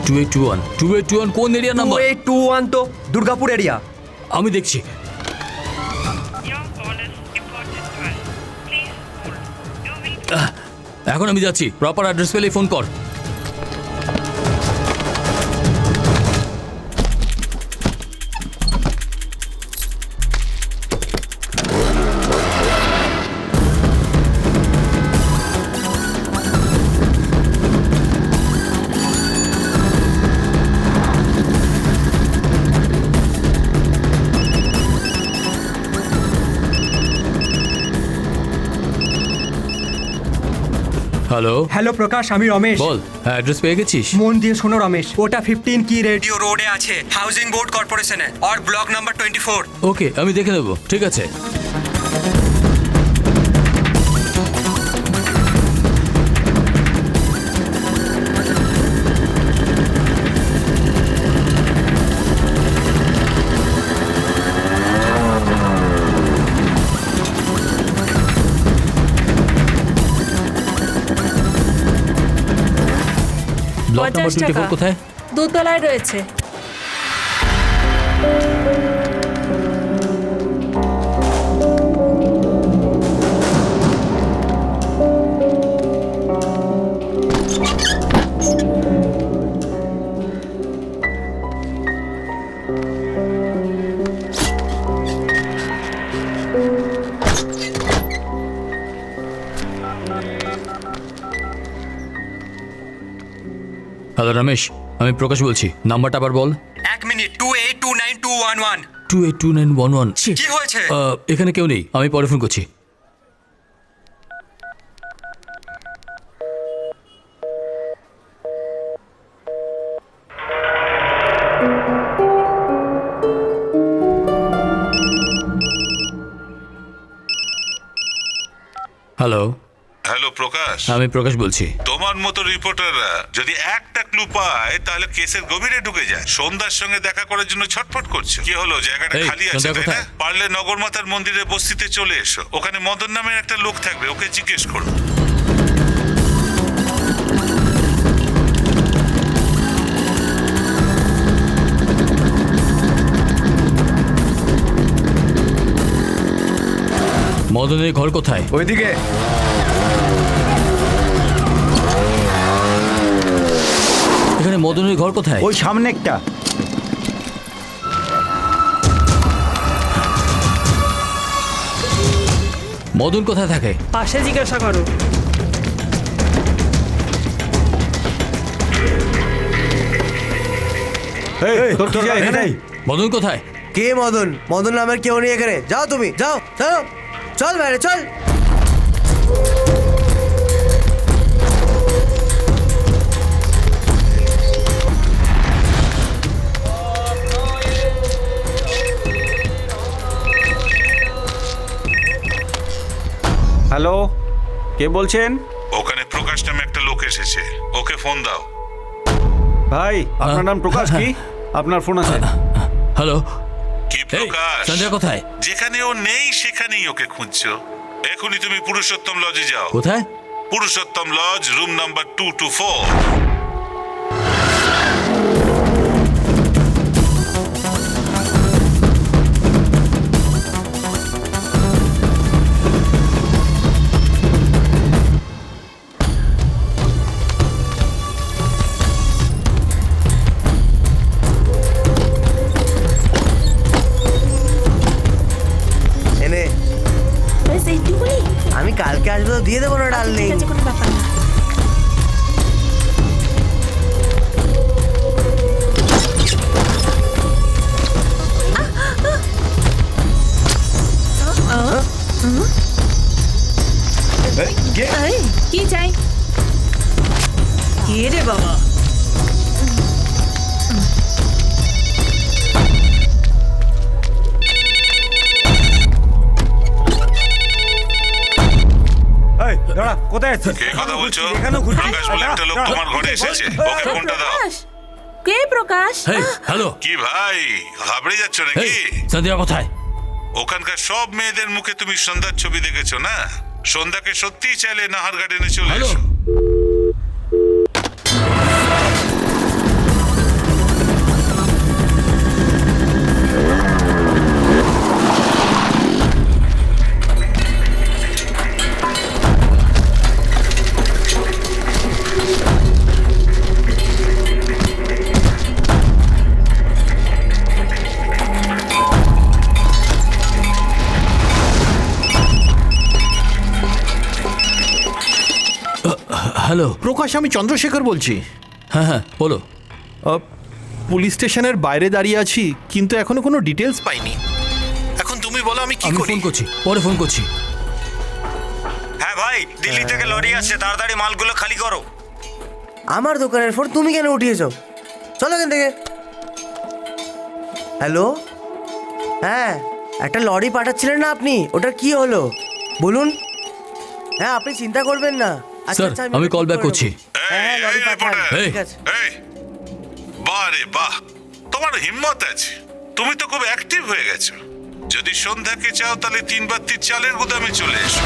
[SPEAKER 4] 2821 কোন এরিয়া নাম্বার?
[SPEAKER 6] 2821 তো দুর্গাপুর এরিয়া।
[SPEAKER 4] আমি দেখছি। এখন আমি যাচ্ছি, প্রপার অ্যাড্রেস পেলেই ফোন কর। হ্যালো
[SPEAKER 11] হ্যালো প্রকাশ, আমি রমেশ।
[SPEAKER 4] বল, অ্যাড্রেস পেয়ে গেছিস?
[SPEAKER 11] মন দিয়ে শোনো রমেশ, ওটা 15 কি রেডিও রোডে আছে, হাউজিং বোর্ড কর্পোরেশনে, আর ব্লক নাম্বার 24।
[SPEAKER 4] ওকে, আমি দেখে নেব, ঠিক আছে। ব্লক নাম্বার
[SPEAKER 8] 50 টাকা।
[SPEAKER 4] 24 কোথায়?
[SPEAKER 8] দোতলায় রয়েছে।
[SPEAKER 4] হ্যালো রমেশ, আমি প্রকাশ বলছি, নাম্বারটা আবার বল।
[SPEAKER 11] 1 মিনিট, 2829211।
[SPEAKER 4] 282911।
[SPEAKER 11] কি হয়েছে?
[SPEAKER 4] এখানে কেউ নেই, আমি পরে ফোন করছি। হ্যালো
[SPEAKER 5] হ্যালো প্রকাশ,
[SPEAKER 4] আমি প্রকাশ বলছি।
[SPEAKER 5] তোমার মতো রিপোর্টাররা যদি একটা ক্লু পায় তাহলে কেসের গভীরে ঢুকে যায়। সন্ধ্যার সঙ্গে দেখা করার জন্য ছটফট করছে। কি হলো, জায়গাটা
[SPEAKER 4] এই,
[SPEAKER 5] খালি আছে
[SPEAKER 4] সন্ধ্যা
[SPEAKER 5] তাই না?
[SPEAKER 4] কোথায়?
[SPEAKER 5] পারলে নগরমাতার মন্দিরের বস্তিতে চলে এসো, ওখানে মদন নামের একটা লোক থাকবে, ওকে জিজ্ঞেস করো।
[SPEAKER 4] মদনের ঘর কোথায়?
[SPEAKER 9] ওইদিকে।
[SPEAKER 4] এখানে মদনের ঘর কোথায়?
[SPEAKER 1] ওই সামনে একটা।
[SPEAKER 4] মদন কোথায় থাকে?
[SPEAKER 8] পাশে জিজ্ঞাসা করো।
[SPEAKER 2] তোর কি যায় এখানে?
[SPEAKER 4] মদন কোথায়?
[SPEAKER 6] কে মদন? মদন নামের কেউ নেই এখানে। যাও তুমি, যাও চলো, চল বাইরে চল।
[SPEAKER 2] হ্যালো, কে বলছেন?
[SPEAKER 5] ওখানে প্রকাশ নামে একটা লোক এসেছে, ওকে ফোন দাও।
[SPEAKER 2] ভাই, আপনার নাম প্রকাশ কি? আপনার ফোন আছে?
[SPEAKER 4] হ্যালো, এই,
[SPEAKER 5] প্রকাশ,
[SPEAKER 4] সন্ধ্যা কোথায়?
[SPEAKER 5] যেখানে ও নেই সেখানেই ওকে খুঁজছো। এখনই তুমি পুরুষোত্তম লজে যাও।
[SPEAKER 4] কোথায়?
[SPEAKER 5] Purushottam lodge, room number 224।
[SPEAKER 6] এনে
[SPEAKER 3] ব্যাস এইটুকুনি?
[SPEAKER 6] আমি কালকে আসবো তো দিয়ে দেবো না ডার্লিং।
[SPEAKER 3] ঠিক আছে, কোনো ব্যাপার না। এই, কি চাই? কে রে বাবা?
[SPEAKER 1] এই দাঁড়া, কোথায় আছিস?
[SPEAKER 5] কে কথা বলছো?
[SPEAKER 1] এখানেও ঘুরছিস?
[SPEAKER 5] প্রকাশ বলে একটা লোক তোমার ঘরে এসেছে, ওকে ফোনটা দাও।
[SPEAKER 3] প্রকাশ? কে প্রকাশ?
[SPEAKER 4] এই, হ্যালো।
[SPEAKER 5] কি ভাই, ঘাবড়ে যাচ্ছ নাকি?
[SPEAKER 4] এই, সন্ধ্যা কোথায়?
[SPEAKER 5] ওখানকার সব মেয়েদের মুখে তুমি সন্ধ্যার ছবি দেখেছো না? সন্ধ্যাকে সত্যিই চাইলে নাহার গার্ডেনে চলে
[SPEAKER 4] হ্যালো।
[SPEAKER 5] এসো।
[SPEAKER 4] হ্যালো।
[SPEAKER 7] প্রকাশ, আমি চন্দ্রশেখর বলছি।
[SPEAKER 4] হ্যাঁ হ্যাঁ, বলো।
[SPEAKER 7] পুলিশ স্টেশনের বাইরে দাঁড়িয়ে আছি, কিন্তু এখনো কোনো ডিটেলস পাইনি। এখন তুমি বলো আমি কি
[SPEAKER 4] আমি
[SPEAKER 7] করি?
[SPEAKER 4] ফোন করছি, পরে ফোন করছি।
[SPEAKER 1] হ্যাঁ ভাই, দিল্লি থেকে লরি আসছে, তাড়াতাড়ি মালগুলো খালি করো।
[SPEAKER 6] আমার দোকানের ফোন তুমি কেন উঠিয়েছো? চলো এখান থেকে। হ্যালো, হ্যাঁ, একটা লরি পাঠাচ্ছিলেন না আপনি, ওটার কি হলো বলুন? হ্যাঁ, আপনি চিন্তা করবেন না।
[SPEAKER 4] স্যার, আমি কল ব্যাক করছি।
[SPEAKER 6] হ্যাঁ, লরি পাঠান।
[SPEAKER 4] এই।
[SPEAKER 6] ঠিক আছে।
[SPEAKER 5] এই, বাহ রে বাহ, তোমার হিম্মত আছে। তুমি তো খুব অ্যাক্টিভ হয়ে গেছো। যদি সন্ধ্যাকে চাও তাহলে 3 বাত্তির চালের গুদামে চলে এসো।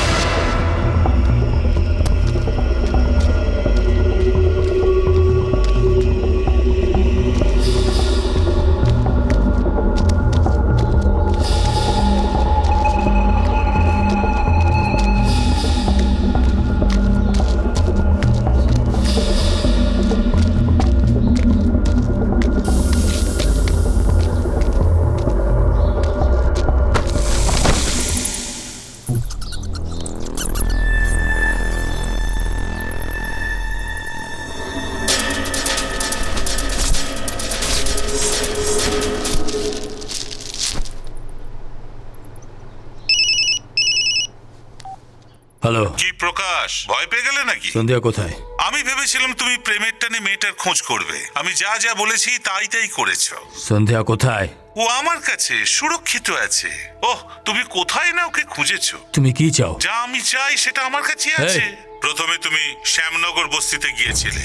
[SPEAKER 4] হ্যালো।
[SPEAKER 5] কি প্রকাশ, ভয় পেয়ে গেলে নাকি?
[SPEAKER 4] সন্ধ্যা কোথায়?
[SPEAKER 5] আমি ভেবেছিলাম তুমি প্রেমের টানে মেয়েটার খোঁজ করবে। আমি যা যা বলেছি তাই তাই করেছো।
[SPEAKER 4] সন্ধ্যা কোথায়?
[SPEAKER 5] ও আমার কাছে সুরক্ষিত আছে। ওহ, তুমি কোথায় না ওকে খুঁজেছো?
[SPEAKER 4] তুমি কি চাও?
[SPEAKER 5] যা আমি চাই সেটা আমার কাছে আছে। প্রথমে তুমি শ্যামনগর বস্তিতে গিয়েছিলে,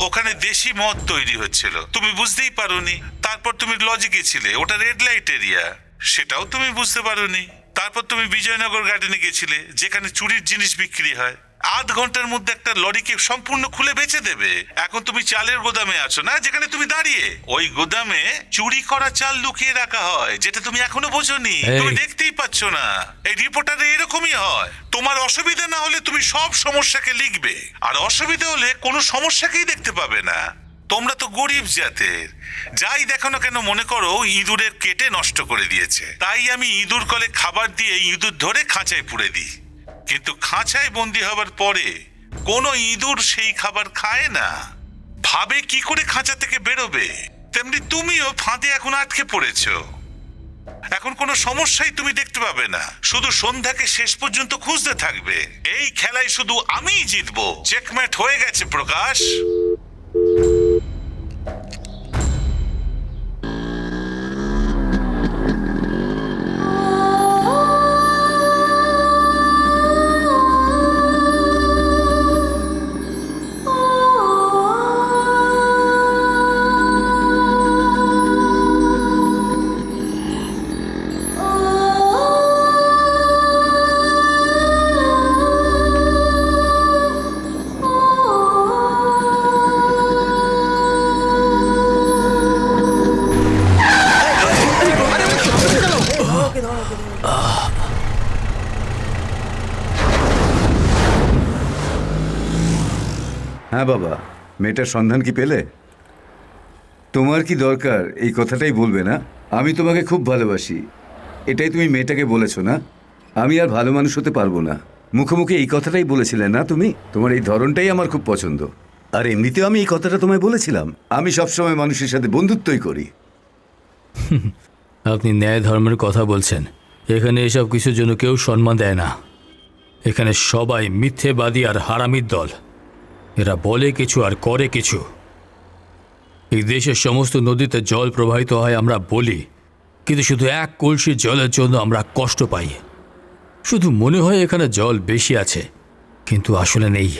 [SPEAKER 5] ওখানে দেশি মদ তৈরি হচ্ছিল, তুমি বুঝতেই পারোনি। তারপর তুমি লজে গেছিলে, ওটা রেড লাইট এরিয়া, সেটাও তুমি বুঝতে পারোনি। তারপর তুমি বিজয়নগর গার্ডেনে গেছিলে, যেখানে চুরির জিনিস বিক্রি হয়। আধ ঘন্টার মধ্যে একটা লরিকে সম্পূর্ণ খুলে বেচে দেবে। এখন তুমি চালের গোদামে আছো না, যেখানে তুমি দাঁড়িয়ে। ওই গোদামে চুরি করা চাল লুকিয়ে রাখা হয়, যেটা তুমি এখনো বোঝোনি। তুমি দেখতেই পাচ্ছ না। এই রিপোর্টারে এরকমই হয়। তোমার অসুবিধা না হলে তুমি সব সমস্যাকে লিখবে, আর অসুবিধা হলে কোনো সমস্যাকেই দেখতে পাবে না। তোমরা তো গরিব জাতের, যাই দেখো না কেন মনে করো ইঁদুরের কেটে নষ্ট করে দিয়েছে। তাই আমি ইঁদুর কলে খাবার দিয়ে ইঁদুর ধরে খাঁচায় পুরে দিই। কিন্তু খাঁচায় বন্দি হবার পরে কোনো ইঁদুর সেই খাবার খায় না, ভাবে কি করে খাঁচা থেকে বেরোবে। তেমনি তুমিও ফাঁদে এখন আটকে পড়েছো। এখন কোনো সমস্যাই তুমি দেখতে পাবে না, শুধু সন্ধ্যাকে শেষ পর্যন্ত খুঁজতে থাকবে। এই খেলায় শুধু আমিই জিতবো। চেকমেট হয়ে গেছে প্রকাশ।
[SPEAKER 9] হ্যাঁ বাবা, মেয়েটার সন্ধান কি পেলে? তোমার কি দরকার এই কথাটাই বলবে না? আমি তোমাকে খুব ভালোবাসি, এটাই তুমি মেয়েটাকে বলেছো না? আমি আর ভালো মানুষ হতে পারবো না। মুখোমুখি এই কথাটাই বলেছিলে না তুমি? তোমার এই ধরনটাই আমার খুব পছন্দ। আর এমনিতেও আমি এই কথাটা তোমায় বলেছিলাম, আমি সবসময় মানুষের সাথে বন্ধুত্বই করি।
[SPEAKER 4] আপনি ন্যায় ধর্মের কথা বলছেন, এখানে এসব কিছুর জন্য কেউ সম্মান দেয় না। এখানে সবাই মিথ্যেবাদী আর হারামির দল। এরা বলে কিছু আর করে কিছু। এই দেশের সমস্ত নদীতে জল প্রবাহিত হয় আমরা বলি, কিন্তু শুধু এক কলসি জলের জন্য আমরা কষ্ট পাই। শুধু মনে হয় এখানে জল বেশি আছে, কিন্তু আসলে নেই।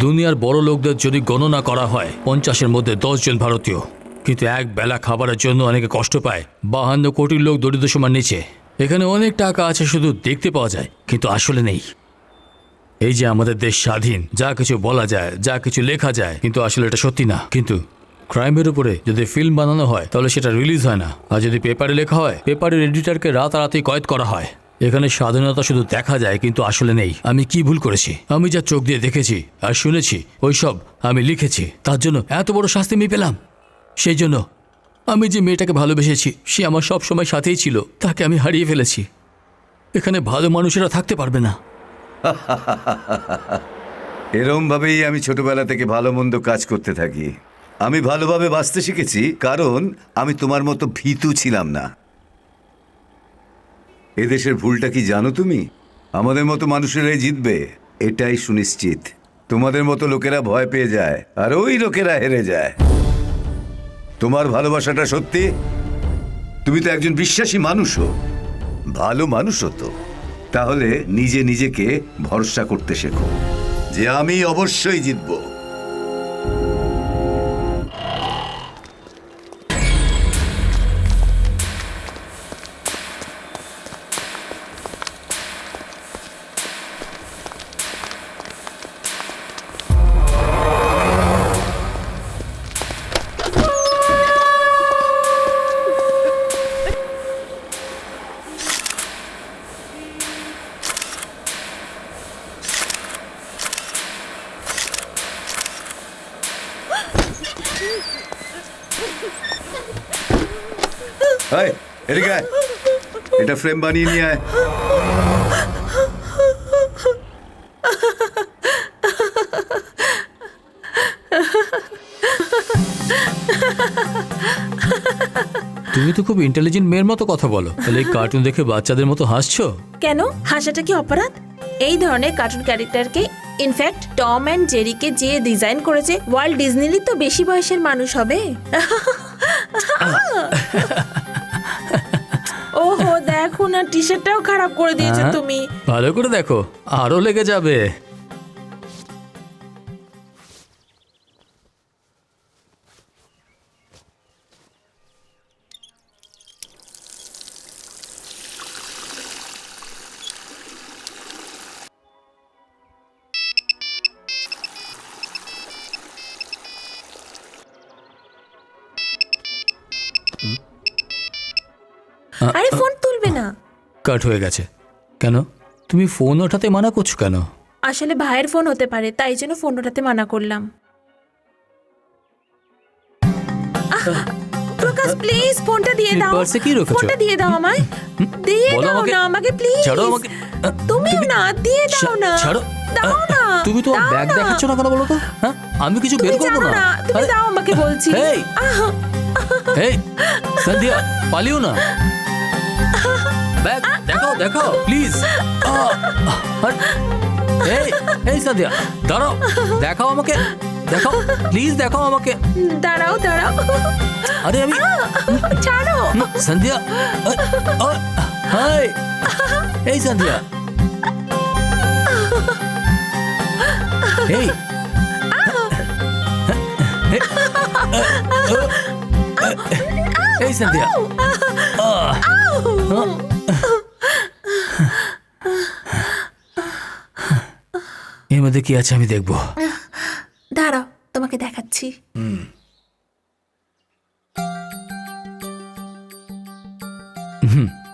[SPEAKER 4] দুনিয়ার বড় লোকদের যদি গণনা করা হয় 50-এর মধ্যে 10 জন ভারতীয়, কিন্তু এক বেলা খাবারের জন্য অনেকে কষ্ট পায়। 52 কোটি লোক দরিদ্র সীমার নিচে। এখানে অনেক টাকা আছে, শুধু দেখতে পাওয়া যায়, কিন্তু আসলে নেই। এই যে আমাদের দেশ স্বাধীন, যা কিছু বলা যায়, যা কিছু লেখা যায়, কিন্তু আসলে এটা সত্যি না। কিন্তু ক্রাইমের উপরে যদি ফিল্ম বানানো হয় তাহলে সেটা রিলিজ হয় না, আর যদি পেপারে লেখা হয় পেপারের এডিটরকে রাতারাতি কয়েদ করা হয়। এখানে স্বাধীনতা শুধু দেখা যায়, কিন্তু আসলে নেই। আমি কি ভুল করেছি? আমি যা চোখ দিয়ে দেখেছি আর শুনেছি ওইসব আমি লিখেছি, তার জন্য এত বড় শাস্তি আমি পেলাম। সেই জন্য আমি যে মেয়েটাকে ভালোবেসেছি, সে আমার সব সময় সাথেই ছিল, তাকে আমি হারিয়ে ফেলেছি। এখানে ভালো মানুষেরা থাকতে পারবে না।
[SPEAKER 9] এরম ভাবেই আমি ছোটবেলা থেকে ভালো মন্দ কাজ করতে থাকি। আমি ভালোভাবে বাঁচতে শিখেছি, কারণ আমি তোমার মতো ভীতু ছিলাম না। এদেশের ভুলটা কি জানো তুমি? আমাদের মতো মানুষেরাই জিতবে, এটাই সুনিশ্চিত। তোমাদের মতো লোকেরা ভয় পেয়ে যায়, আর ওই লোকেরা হেরে যায়। তোমার ভালোবাসাটা সত্যি? তুমি তো একজন বিশ্বাসী মানুষও, ভালো মানুষও তো। তাহলে নিজে নিজেকে ভরসা করতে শেখো যে আমি অবশ্যই জিতবো। এই, এদিকে আয়। এটা ফ্রেম বানিয়ে নিয়ে আয়।
[SPEAKER 4] তুমি তো খুব ইন্টেলিজেন্ট মেয়ের মতো কথা বলো, তাহলে এই কার্টুন দেখে বাচ্চাদের মতো হাসছো
[SPEAKER 3] কেন? হাসাটা কি অপরাধ? এই ধরনের কার্টুন ক্যারেক্টারকে, ইনফ্যাক্ট টম অ্যান্ড জেরিকে যে ডিজাইন করেছে, ওয়ার্ল্ড ডিজনিরই তো বেশি বয়সের মানুষ হবে। ওহো, দেখো না, টি শার্টটাও খারাপ করে দিয়েছো তুমি।
[SPEAKER 4] ভালো করে দেখো, আরো লেগে যাবে।
[SPEAKER 3] আরে ফোন তুলবে না।
[SPEAKER 4] কাট হয়ে গেছে কেন? তুমি ফোন ওঠাতে মানা করছো কেন?
[SPEAKER 3] আসলে ভাইয়ের ফোন হতে পারে, তাই জন্য ফোন ওঠাতে মানা করলাম। প্রকাশ, প্লিজ ফোনটা দিয়ে দাও।
[SPEAKER 4] পার্সে কি রেখেছো?
[SPEAKER 3] ফোনটা দিয়ে দাও আমায়। দিয়ে দাও না আমাকে, প্লিজ।
[SPEAKER 4] ছাড়ো আমাকে।
[SPEAKER 3] তুমিও না, দিয়ে দাও না।
[SPEAKER 4] ছাড়ো।
[SPEAKER 3] দাও না।
[SPEAKER 4] তুমি তো ব্যাগ দেখাচ্ছ না কেন বলো তো? হ্যাঁ, আমি কিছু বের করব না।
[SPEAKER 3] তুমি দাও আমাকে বলছি।
[SPEAKER 4] এই এই সন্ধ্যা, পালিও না। ব্যাগ দেখো, দেখো প্লিজ। এই এই সন্ধ্যা, দাঁড়াও, দেখাও আমাকে, দেখাও প্লিজ, দেখাও আমাকে।
[SPEAKER 3] দাঁড়াও দাঁড়াও।
[SPEAKER 4] আরে আমি
[SPEAKER 3] ছাড়ো
[SPEAKER 4] সন্ধ্যা। হাই এই সন্ধ্যা, এই এই সন্ধ্যা। এর মধ্যে কি আছে আমি দেখবো।
[SPEAKER 3] দাঁড়াও, তোমাকে দেখাচ্ছি।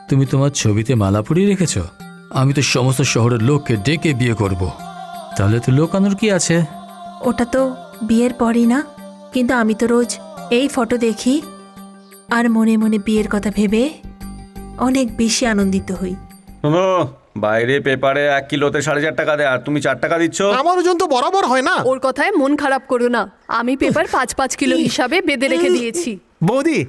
[SPEAKER 4] তুমি তোমার ছবিতে মালা পরিয়ে রেখেছ? আমি তো সমস্ত শহরের লোককে ডেকে বিয়ে করব। তাহলে তো লোকানোর কি আছে?
[SPEAKER 3] ওটা তো বিয়ের পরই না, কিন্তু আমি তো রোজ এই ফটো দেখি আর মনে মনে বিয়ের কথা ভেবে অনেক বেশি আনন্দিত হই।
[SPEAKER 2] শোনো, বাইরে পেপারে 1 কিলোতে 4.5 টাকা দেয় আর তুমি 4 টাকা দিচ্ছ।
[SPEAKER 12] আমার ওজন তো বরাবর হয় না।
[SPEAKER 10] ওর কথায় মন খারাপ করো না, আমি পেপার 5-5 কিলো হিসাবে বেঁধে রেখে দিয়েছি।
[SPEAKER 12] বৌদি,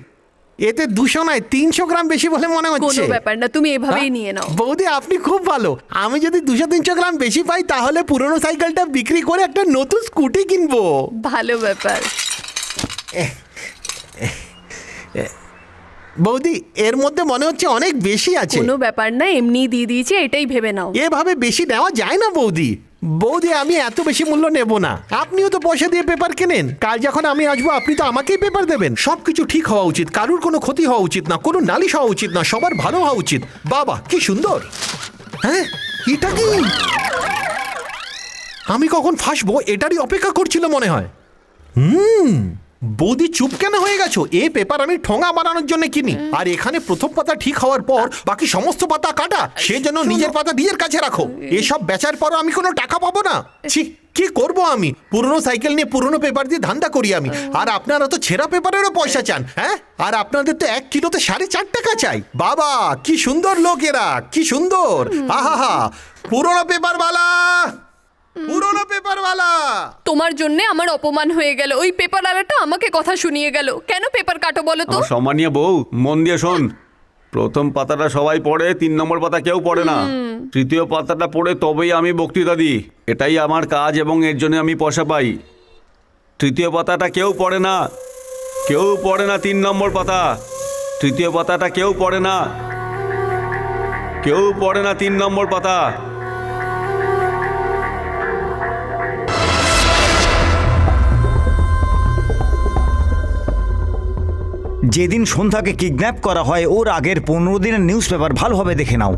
[SPEAKER 12] এতে 200 নয় 300 গ্রাম বেশি বলে মনে হচ্ছে।
[SPEAKER 10] কোনো ব্যাপার না, তুমি এভাবেই নিয়ে নাও।
[SPEAKER 12] বৌদি, আপনি খুব ভালো। আমি যদি 200-300 গ্রাম বেশি পাই তাহলে পুরনো সাইকেলটা বিক্রি করে একটা নতুন স্কুটি কিনবো।
[SPEAKER 10] ভালো ব্যাপার।
[SPEAKER 12] বৌদি, এর মধ্যে মনে হচ্ছে অনেক বেশি আছে।
[SPEAKER 10] কোনো ব্যাপার না, এমনিই দিয়ে দিয়েছি, এটাই ভেবে নাও।
[SPEAKER 12] এভাবে বেশি নেওয়া যায় না বৌদি। বৌদি, আমি এত বেশি মূল্য নেব না। আপনিও তো পয়সা দিয়ে পেপার কেনেন। কাল যখন আমি আসবো আপনি তো আমাকেই পেপার দেবেন। সবকিছু ঠিক হওয়া উচিত, কারুর কোনো ক্ষতি হওয়া উচিত না, কোনো নালিশ হওয়া উচিত না, সবার ভালো হওয়া উচিত। বাবা কি সুন্দর! হ্যাঁ, এটা কি? আমি কখন ফাঁসবো এটারই অপেক্ষা করছিল মনে হয়। বৌদি, চুপ কেন হয়ে গেছো? এ পেপার আমি ঠোঙা বানানোর জন্য কিনি, আর এখানে প্রথম পাতা ঠিক হওয়ার পর বাকি সমস্ত পাতা কাটা। সেজন্য নিজের পাতা নিজের কাছে রাখো। এসব বেচার পর আমি কোনো টাকা পাবো না। ছি, কি করব আমি? পুরনো সাইকেল নিয়ে পুরনো পেপার দিয়ে ধান্দা করি আমি, আর আপনারা তো ছেঁড়া পেপারেরও পয়সা চান। হ্যাঁ, আর আপনাদের তো 1 কিলোতে 4.5 টাকা চাই। বাবা কি সুন্দর লোক এরা, কি সুন্দর! আহা, পুরনো পেপারওয়ালা, পুরনো পেপারওয়ালা।
[SPEAKER 10] তোমার জন্য আমার অপমান হয়ে গেল। ওই পেপারওয়ালাটা আমাকে কথা শুনিয়ে গেল। কেন পেপার কাটো বলো তো?
[SPEAKER 2] আমার সম্মানীয় বউ, মন দিয়ে শোন। প্রথম পাতাটা সবাই পড়ে, 3 নম্বর পাতা কেউ পড়ে না। তৃতীয় পাতাটা পড়ে তবেই আমি বক্তৃতা দিই। এটাই আমার কাজ এবং এর জন্য আমি পয়সা পাই। তৃতীয় পাতাটা কেউ পড়ে না, কেউ পড়ে না। 3 নম্বর পাতা, তৃতীয় পাতাটা কেউ পড়ে না, কেউ পড়ে না 3 নম্বর পাতা।
[SPEAKER 1] যেদিন সন্ধ্যাকে কিডন্যাপ করা হয় ওর আগের 15 দিনের নিউজ পেপার ভালোভাবে দেখে নাও।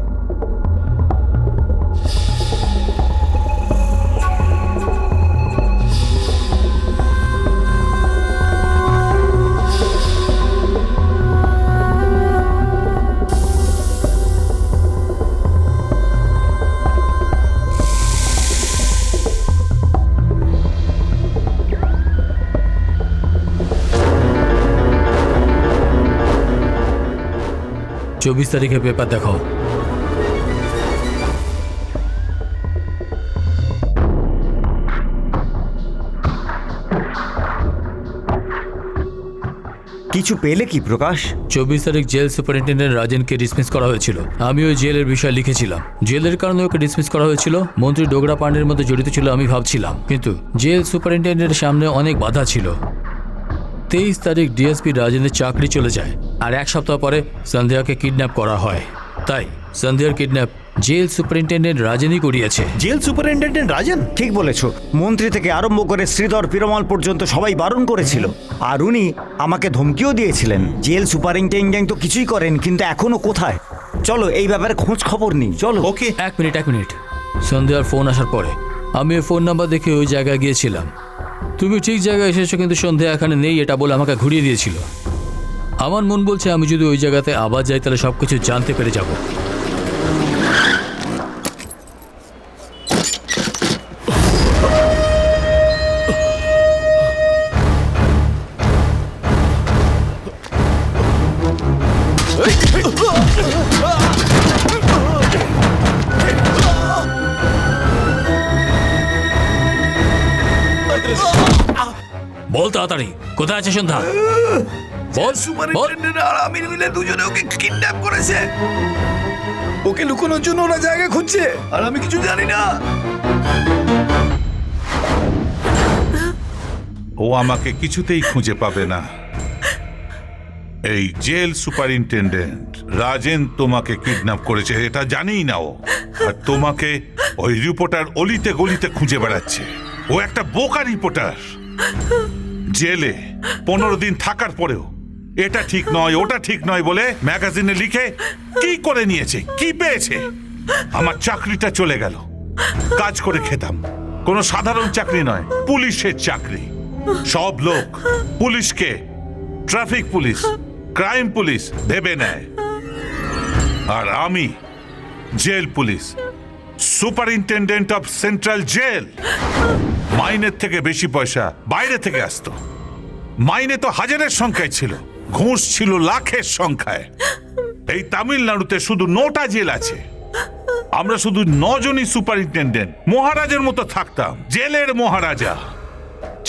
[SPEAKER 4] चौबीस तारीखे पेपर देखो।
[SPEAKER 1] কিছু পেলে কি প্রকাশ?
[SPEAKER 4] 24 তারিখ জেল সুপারিনটেন্ডেন্ট রাজেনকে ডিসমিস করা হয়েছিল। আমি ওই জেলের বিষয়ে লিখেছিলাম। জেলের কারণে ওকে ডিসমিস করা হয়েছিল। মন্ত্রী ডোগরা পান্ডের মধ্যে জড়িত ছিল আমি ভাবছিলার, কিন্তু জেল সুপারিনটেন্ডেন্টের সামনে অনেক বাধা ছিল। 23 তারিখ ডিএসপি রাজেনের চাকরি চলে যায়, আর 1 সপ্তাহ পরে সন্ধ্যাকে কিডন্যাপ করা হয়। তাই সন্ধ্যার কিডন্যাপ জেল সুপারিনটেন্ডেন্ট রাজেনই করিয়েছে।
[SPEAKER 12] Jail superintendent Rajen?
[SPEAKER 1] ঠিক বলেছো। মন্ত্রী থেকে আরম্ভ করে শ্রীধর পিরমল পর্যন্ত সবাই বারণ করেছিল, আর উনি আমাকে ধমকিও দিয়েছিলেন। জেল সুপারিনটেন্ডেন্ট তো কিছুই করেন, কিন্তু এখনো কোথায়? চলো এই ব্যাপারে খোঁজ খবর নিই। চলো।
[SPEAKER 12] ওকে,
[SPEAKER 4] এক মিনিট। সন্ধ্যার ফোন আসার পরে আমি ওই ফোন নাম্বার দেখে ওই জায়গায় গিয়েছিলাম। তুমি ঠিক জায়গায় এসেছো, কিন্তু সন্ধ্যা এখানে নেই এটা বলে আমাকে ঘুরিয়ে দিয়েছিল। আমার মন বলছে আমি যদি ওই জায়গাতে আবার যাই তাহলে সবকিছু জানতে পেরে যাব। বল তাড়াতাড়ি, কোথায় আছে সন্ধ্যা? বল।
[SPEAKER 9] সুপারিনটেন্ডেন্ট আর আমি মিলে দুজনে ওকে কিডন্যাপ করেছে। ওকে লুকানোর জন্য ওরা জায়গা খুঁজছে, আর আমি কিছু জানি না।
[SPEAKER 5] ও আমাকে কিছুতেই খুঁজে পাবে না। এই জেল সুপারিনটেন্ডেন্ট রাজেন তোমাকে কিডন্যাপ করেছে, এটা জানেই না ও। আর তোমাকে ওই রিপোর্টার অলিতে গলিতে খুঁজে বেড়াচ্ছে। ও একটা বোকা রিপোর্টার। জেলে 15 দিন থাকার পরেও এটা ঠিক নয় ওটা ঠিক নয় বলে ম্যাগাজিনে লিখে কি করে নিয়েছে, কি পেয়েছে? আমার চাকরিটা চলে গেল। কাজ করে খেতাম, কোনো সাধারণ চাকরি নয়, পুলিশের চাকরি। সব লোক পুলিশকে ট্রাফিক পুলিশ, ক্রাইম পুলিশ ভেবে নেয়, আর আমি jail police, superintendent of central jail. মাইনের থেকে বেশি পয়সা বাইরে থেকে আসতো। মাইনে তো হাজারের সংখ্যায় ছিল, ঘুষ ছিল লাখের সংখ্যায়। এই তামিলনাড়ুতে শুধু 9টা জেল আছে। আমরা শুধু 9 জনই সুপারিনটেন্ডেন্ট মহারাজের মতো থাকতাম, জেলের মহারাজা।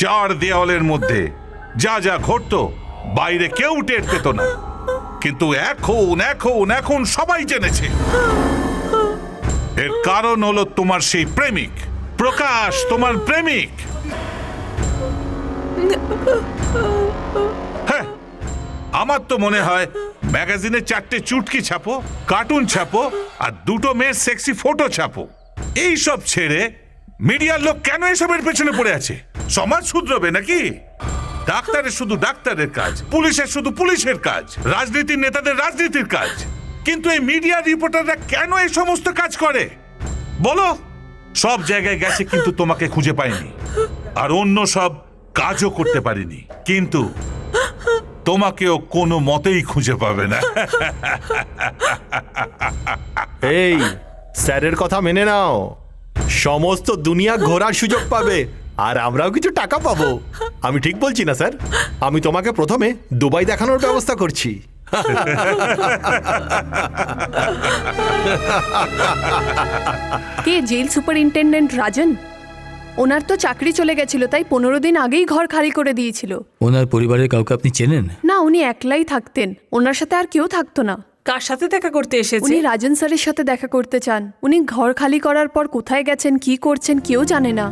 [SPEAKER 5] 4 দেওয়ালের মধ্যে যা যা ঘটতো বাইরে কেউ টের পেত না, কিন্তু এখন এখন এখন সবাই জেনেছে। এর কারণ হলো তোমার সেই প্রেমিক প্রকাশ, তোমার প্রেমিক। হ্যাঁ, আমার তো মনে হয় ম্যাগাজিনে 4টে চুটকি ছাপো, কার্টুন ছাপো আর 2টো মেয়ের সেক্সি ফটো ছাপো। এই সব ছেড়ে মিডিয়ার লোক কেন এসবের পেছনে পড়ে আছে? সমাজ শুধরবে নাকি? ডাক্তারের শুধু ডাক্তারের কাজ, পুলিশের শুধু পুলিশের কাজ, রাজনীতির নেতাদের রাজনীতির কাজ। কিন্তু এই মিডিয়া রিপোর্টাররা কেন এই সমস্ত কাজ করে বলো? সব জায়গায় গেছে কিন্তু তোমাকে খুঁজে পাইনি, আর অন্য সব কাজও করতে পারিনি, কিন্তু তোমাকেও কোনো মতেই খুঁজে পাবে না।
[SPEAKER 7] এই স্যারের কথা মেনে নাও, সমস্ত দুনিয়া ঘোরার সুযোগ পাবে আর আমরাও কিছু টাকা পাবো। আমি ঠিক বলছি না স্যার? আমি তোমাকে প্রথমে দুবাই দেখানোর ব্যবস্থা করছি।
[SPEAKER 10] কে জেল সুপারিনটেন্ডেন্ট রাজন? ওনার তো চাকরি চলে গেছিল, তাই 15 দিন আগেই ঘর খালি করে দিয়েছিল।
[SPEAKER 4] ওনার পরিবারের কাউকে আপনি চেনেন?
[SPEAKER 10] না, উনি একলাই থাকতেন, ওনার সাথে আর কেউ থাকতো না।
[SPEAKER 8] কার সাথে দেখা করতে এসেছে?
[SPEAKER 10] উনি রাজন স্যারের সাথে দেখা করতে চান। উনি ঘর খালি করার পর কোথায় গেছেন, কি করছেন কেউ জানে না।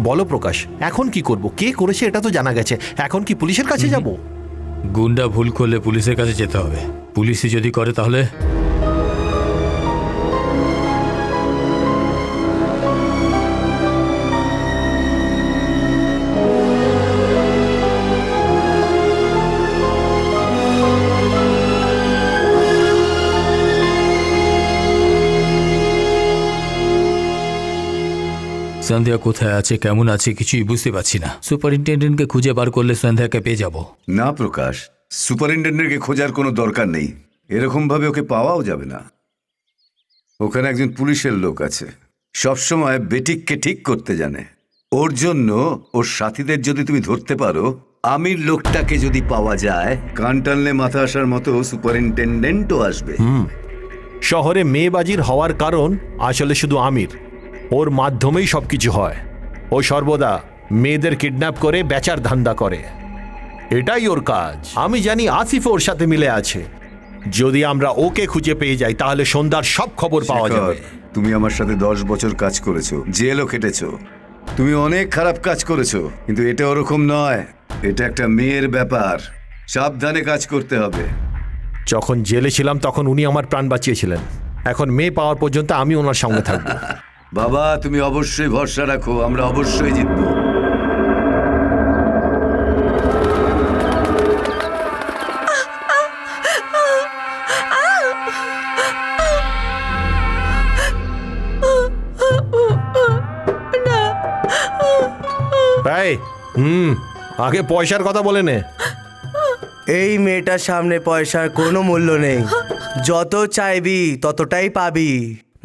[SPEAKER 7] বলো প্রকাশ, এখন কি করব? কে করেছে এটা তো জানা গেছে, এখন কি পুলিশের কাছে যাব?
[SPEAKER 4] গুন্ডা ভুল করলে পুলিশের কাছে যেতে হবে। পুলিশই যদি করে তাহলে সন্ধ্যা কোথায় আছে, কেমন আছে, কিছুই বুঝতে পারছি না। সুপারিনটেন্ডেন্টকে খুঁজে বার করলে সন্ধ্যাকে পেয়ে যাব।
[SPEAKER 9] না প্রকাশ, সুপারিনটেন্ডেন্টকে খোঁজার কোনো দরকার নেই। এরকম ভাবে ওকে পাওয়াও যাবে না। ওখানে একজন পুলিশের লোক আছে, সবসময় বেটিককে ঠিক করতে জানে। ওর জন্য ওর সাথীদের যদি তুমি ধরতে পারো, আমির লোকটাকে যদি পাওয়া যায়, কান টানলে মাথা আসার মতো সুপারিনটেন্ডেন্টও আসবে।
[SPEAKER 7] শহরে মেয়েবাজির হওয়ার কারণ আসলে শুধু আমির। ওর মাধ্যমেই সবকিছু হয়। ও সর্বদা মেয়েদের কিডন্যাপ করে বেচার ধান্দা করে, এটাই ওর কাজ। আমি জানি আসিফ ওর সাথে মিলে আছে। যদি আমরা ওকে খুঁজে পেয়ে যাই তাহলে সন্ধ্যার সব খবর পাওয়া যাবে।
[SPEAKER 9] তুমি আমার সাথে 10 বছর কাজ করেছো, জেলও খেটেছো, তুমি অনেক খারাপ কাজ করেছো, কিন্তু এটা ওরকম নয়। এটা একটা মেয়ের ব্যাপার, সাবধানে কাজ করতে হবে।
[SPEAKER 7] যখন জেলে ছিলাম তখন উনি আমার প্রাণ বাঁচিয়েছিলেন। এখন মেয়ে পাওয়ার পর্যন্ত আমি ওনার সঙ্গে থাকবো।
[SPEAKER 9] বাবা, তুমি অবশ্যই ভরসা রাখো, আমরা অবশ্যই জিতবো।
[SPEAKER 7] আগে পয়সার কথা বলে নে।
[SPEAKER 6] এই মেয়েটার সামনে পয়সার কোনো মূল্য নেই। যত চাইবি ততটাই পাবি।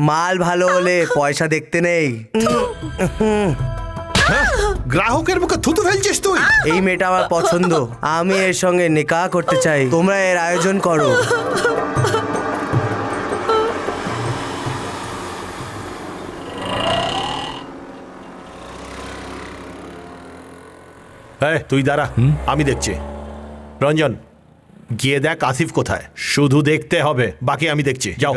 [SPEAKER 6] মাল ভালো হলে পয়সা দেখতে নেই।
[SPEAKER 7] গ্রাহকের মুখে থুতু ফেলছিস তুই?
[SPEAKER 6] এই মেয়েটা আমার পছন্দ, আমি এর সঙ্গে নিকাহ করতে চাই। তোমরা এর আয়োজন করো।
[SPEAKER 7] তুই দাঁড়া, আমি দেখছি। রঞ্জন, গিয়ে দেখ আসিফ কোথায়। শুধু দেখতে হবে, বাকি আমি দেখছি। যাও।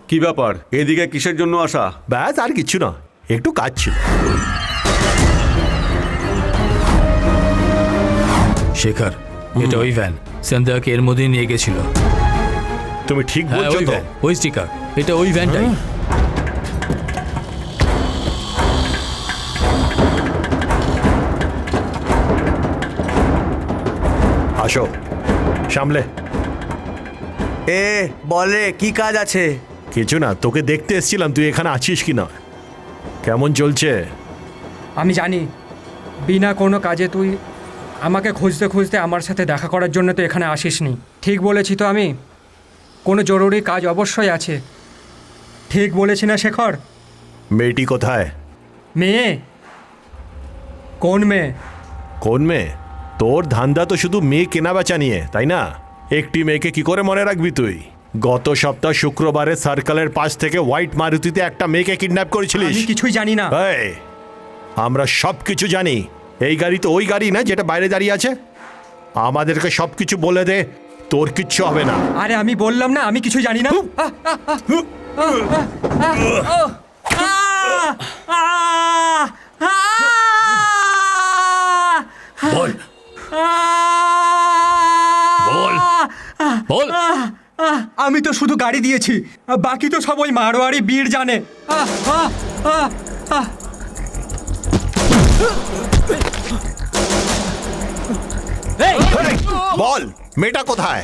[SPEAKER 2] কি ব্যাপার, এদিকে কিসের জন্য আসা?
[SPEAKER 7] ব্যাস, আর কিছু না, একটু কাজ ছিল।
[SPEAKER 4] শেখর, এটা ওই ভ্যান সন্ধ্যাকে এর মধ্যে নিয়ে গেছিল।
[SPEAKER 7] তুমি ঠিক বলছো তো?
[SPEAKER 4] ওই স্টিকার, এটা ওই ভ্যানটাই।
[SPEAKER 7] আসো, সামলে।
[SPEAKER 6] বলে কি কাজ আছে?
[SPEAKER 7] কিছু না, তোকে দেখতে এসেছিলাম, তুই এখানে আছিস কি না। কেমন চলছে?
[SPEAKER 11] আমি জানি বিনা কোনো কাজে তুই আমাকে খুঁজতে খুঁজতে আমার সাথে দেখা করার জন্য তো এখানে আসিসনি। ঠিক বলেছি তো আমি? কোনো জরুরি কাজ অবশ্যই আছে। ঠিক বলেছি না শেখর?
[SPEAKER 7] মেয়েটি কোথায়?
[SPEAKER 11] মেয়ে? কোন মেয়ে?
[SPEAKER 7] কোন মেয়ে? তোর ধান্দা তো শুধু মেয়ে কেনা বেচা নিয়ে, তাই না? একটি মেয়েকে কি করে মনে রাখবি তুই? গত সপ্তাহ শুক্রবারে সার্কেলের পাশ থেকে হোয়াইট মারুতিতে একটা মেয়েকে কিডন্যাপ করেছিলিস।
[SPEAKER 11] আমি কিছুই জানি না।
[SPEAKER 7] এই, আমরা সব কিছু জানি। এই গাড়ি তো ওই গাড়ি না যেটা বাইরে দাঁড়িয়ে আছে। আমাদেরকে সব কিছু বলে দে, তোর কিচ্ছু হবে না।
[SPEAKER 11] আরে আমি বললাম না আমি কিছু জানি না।
[SPEAKER 4] বল বল বল।
[SPEAKER 11] আমি তো শুধু গাড়ি দিয়েছি, বাকি তো সব ওই মারোয়ারি বীর জানে।
[SPEAKER 7] বল মেয়েটা কোথায়?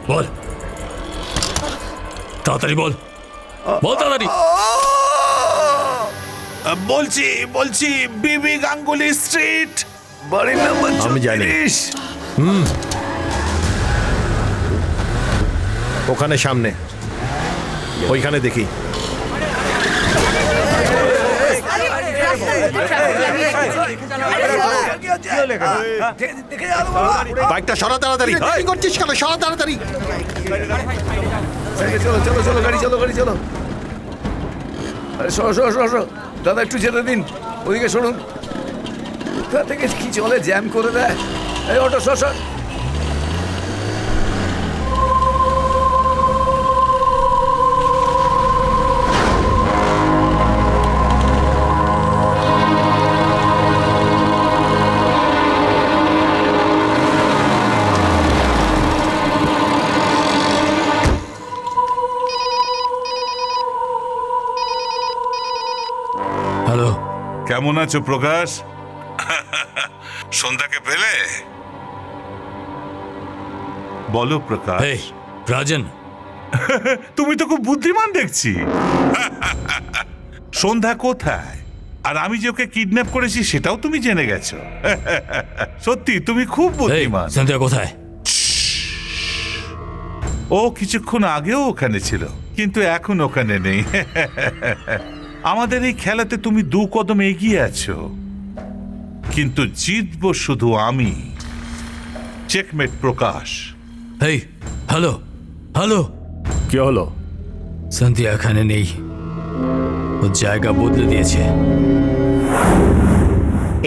[SPEAKER 4] বল তাড়াতাড়ি বল, বল তাড়াতাড়ি।
[SPEAKER 5] বলছি বিবি গাঙ্গুলি স্ট্রিট, বাড়ির নাম্বার
[SPEAKER 7] আমি জানি।
[SPEAKER 5] 34।
[SPEAKER 7] ওখানে সামনে, ওইখানে দেখি। বাইকটা সরা তাড়াতাড়ি। কি করছিস কেন? সরা তাড়াতাড়ি।
[SPEAKER 9] চলো গাড়ি চলো। আরে সরো দাদা, একটু যেতে দিন, ওদিকে সরুন। কোথা থেকে কি চলে, জ্যাম করে দেয়। এই অটো সর।
[SPEAKER 4] হ্যালো,
[SPEAKER 5] কেমন আছো প্রকাশ? সন্ধ্যাকে পেলে? বলো প্রকাশ।
[SPEAKER 4] এই রাজন,
[SPEAKER 5] তুমি তো খুব বুদ্ধিমান দেখছি। সন্ধ্যা কোথায়? আর আমি যে ওকে কিডন্যাপ করেছি সেটাও তুমি জেনে গেছো। সত্যি তুমি খুব বুদ্ধিমান।
[SPEAKER 4] সন্ধ্যা কোথায়?
[SPEAKER 5] ও কিছুক্ষণ আগেও ওখানে ছিল, কিন্তু এখন ওখানে নেই। আমাদের এই খেলাতে তুমি 2 কদম এগিয়ে আছো, কিন্তু জিতবো শুধু আমি। চেকমেট প্রকাশ।
[SPEAKER 4] এই হ্যালো,
[SPEAKER 7] কি হলো?
[SPEAKER 4] সন্ধ্যা এখানে নেই, ও জায়গা বদলে দিয়েছে।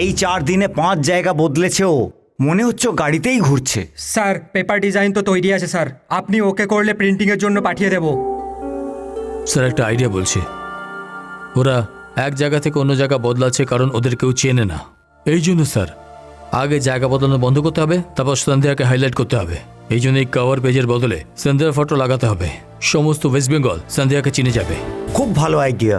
[SPEAKER 1] এই 4 দিনে 5 জায়গা বদলেছে ও। মনে হচ্ছে ও গাড়িতেই ঘুরছে।
[SPEAKER 11] স্যার পেপার ডিজাইন তো তৈরি আছে স্যার, আপনি ওকে করলে প্রিন্টিংয়ের জন্য পাঠিয়ে দেব।
[SPEAKER 4] স্যার একটা আইডিয়া বলছি। ওরা এক জায়গা থেকে অন্য জায়গা বদলাচ্ছে কারণ ওদের কেউ চেনে না। এই জন্য স্যার আগে জায়গা বদলানো বন্ধ করতে হবে, তারপর সন্ধ্যাকে হাইলাইট করতে হবে। এই জন্য এই কভার পেজের বদলে সন্ধ্যার ফটো লাগাতে হবে। সমস্ত ওয়েস্ট বেঙ্গল সন্ধ্যাকে চিনে যাবে।
[SPEAKER 1] খুব ভালো আইডিয়া,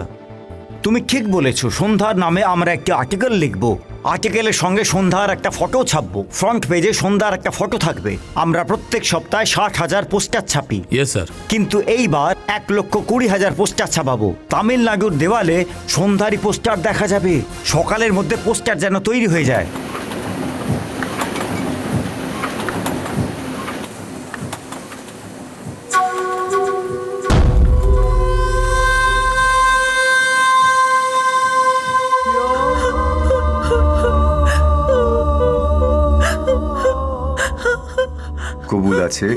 [SPEAKER 1] তুমি ঠিক বলেছো। সন্ধ্যার নামে আমরা একটি আর্টিকেল লিখব। আর্টিকেলের সঙ্গে সন্ধ্যার একটা ফটো ছাপবো। ফ্রন্ট পেজে সন্ধ্যার একটা ফটো থাকবে। আমরা প্রত্যেক সপ্তাহে 60,000 পোস্টার ছাপি।
[SPEAKER 4] Yes sir.
[SPEAKER 1] কিন্তু এইবার 1,20,000 পোস্টার ছাপাবো। তামিলনাড়ুর দেওয়ালে সন্ধ্যারই পোস্টার দেখা যাবে। সকালের মধ্যে পোস্টার যেন তৈরি হয়ে যায়।
[SPEAKER 9] কবুল আছে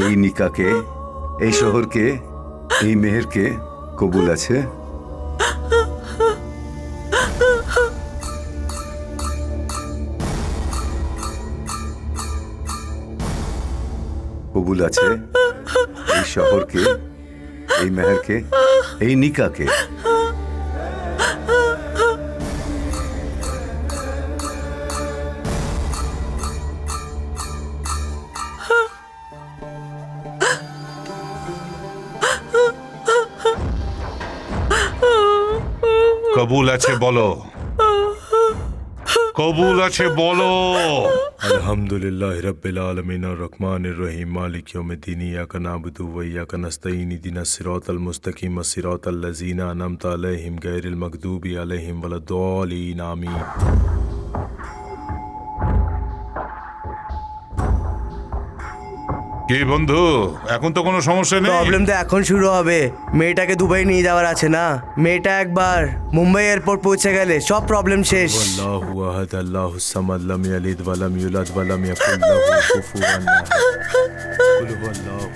[SPEAKER 9] এই নিকাকে, এই শহরকে, এই মেহেরকে কবুল আছে। কবুল আছে এই শহরকে, এই মেহেরকে, এই নিকাকে।
[SPEAKER 5] কবুল আছে বলো, কবুল আছে বলো।
[SPEAKER 16] अल्हम्दुलिल्लाह रब्बिल आलमीन अर्रहमानिर रहीम मालिक यौमिद्दीन इय्याका नअबुदु व इय्याका नस्तईन इहदिनास सिरातल मुस्तकीम सिरातल लज़ीना अनअमता अलैहिम गैरिल मगदूबी अलैहिम वलद्दालिन आमीन।
[SPEAKER 5] কি বন্ধু, এখন তো কোনো সমস্যা নেই।
[SPEAKER 6] প্রবলেম তো এখন শুরু হবে। মেয়েটাকে দুবাই নিয়ে যাওয়ার আছে না। মেয়েটা একবার মুম্বাই এয়ারপোর্ট পৌঁছে গেলে সব প্রবলেম শেষ।
[SPEAKER 16] अल्लाहु अहद अल्लाहुस समद लम यलिद व लम यूलद व लम यकुल लहू कुफुवन अहद। कुल हुवल्लाहु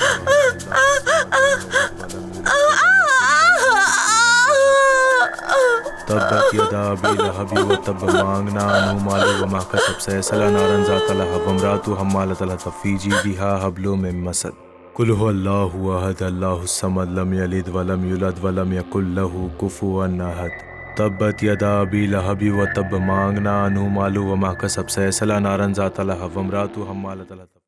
[SPEAKER 16] तब्बत यदा अबी लहबी व तब मांगना अनु मालू व मा कसब सयसला नारन ज़ात लहब वमरातु हम्मालतल हतब फी जीदिहा हब्लु मिन मसद। कुल हुवल्लाहु अहद अल्लाहुस समद लम यलिद व लम यूलद व लम यकुल लहू कुफुवन अहद। तब्बत यदा अबी लहबी व तब मांगना अनु मालू व मा कसब सयसला नारन ज़ात लहब वमरातु हम्मालतल हतब।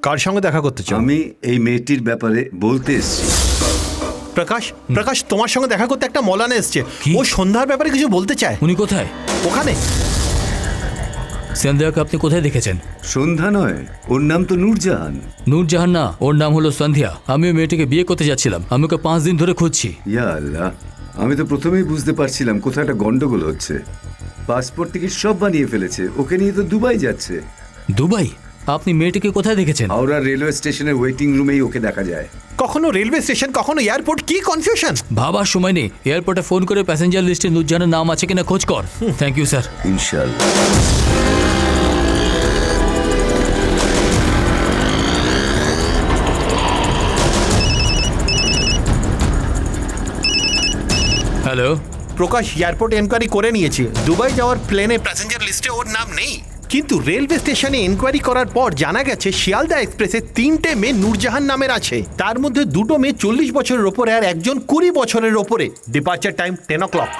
[SPEAKER 7] কার সঙ্গে দেখা করতে চাও?
[SPEAKER 9] আমি এই মেয়েটির ব্যাপারে বলতে এসেছি।
[SPEAKER 7] প্রকাশ, প্রকাশ তোমার সঙ্গে দেখা করতে একটা মলানে এসছে। ও সন্ধ্যার ব্যাপারে কিছু বলতে চায়।
[SPEAKER 4] উনি কোথায়?
[SPEAKER 7] ওখানে।
[SPEAKER 4] সন্ধ্যাকে আপনি কোথায় দেখেছেন?
[SPEAKER 9] সন্ধ্যা নয়, ওর নাম তো নূরজাহান।
[SPEAKER 4] নূরজাহান না, ওর নাম হলো সন্ধ্যা। আমি ওই মেয়েটিকে বিয়ে করতে যাচ্ছিলাম। আমি ওকে 5 দিন ধরে খুঁজছি।
[SPEAKER 9] ইয়া আল্লাহ, আমি তো প্রথমেই বুঝতে পারছিলাম কোথাও একটা গন্ডগোল হচ্ছে। পাসপোর্ট টিকিট সব বানিয়ে ফেলেছে, ওকে নিয়ে তো দুবাই যাচ্ছে।
[SPEAKER 4] দুবাই? আপনি মেয়েটিকে কোথায় দেখেছেন?
[SPEAKER 9] হাওড়া রেলওয়ে স্টেশনের ওয়েটিং রুমেই ওকে দেখা যায়।
[SPEAKER 7] কখনো রেলওয়ে স্টেশন, কখনো এয়ারপোর্ট, কি কনফিউশন।
[SPEAKER 4] ভাবার সময় নেই। এয়ারপোর্টে ফোন করে প্যাসেঞ্জার লিস্টে নূরজাহানের নাম আছে কিনা খোঁজ কর। Thank you sir.
[SPEAKER 9] ইনশাআল্লাহ।
[SPEAKER 4] হ্যালো
[SPEAKER 7] প্রকাশ, এয়ারপোর্ট এনকোয়ারি করে নিয়েছি। দুবাই যাওয়ার প্লেনে প্যাসেঞ্জার লিস্টে ওর নাম নেই, কিন্তু রেলওয়ে স্টেশনে এনকোয়ারি করার পর জানা গেছে শিয়ালদা এক্সপ্রেসে 3টে মেয়ে নূরজাহান নামের আছে। তার মধ্যে 2টো মেয়ে 40 বছরের ওপরে আর একজন 20 বছরের ওপরে। Departure time 10 o'clock।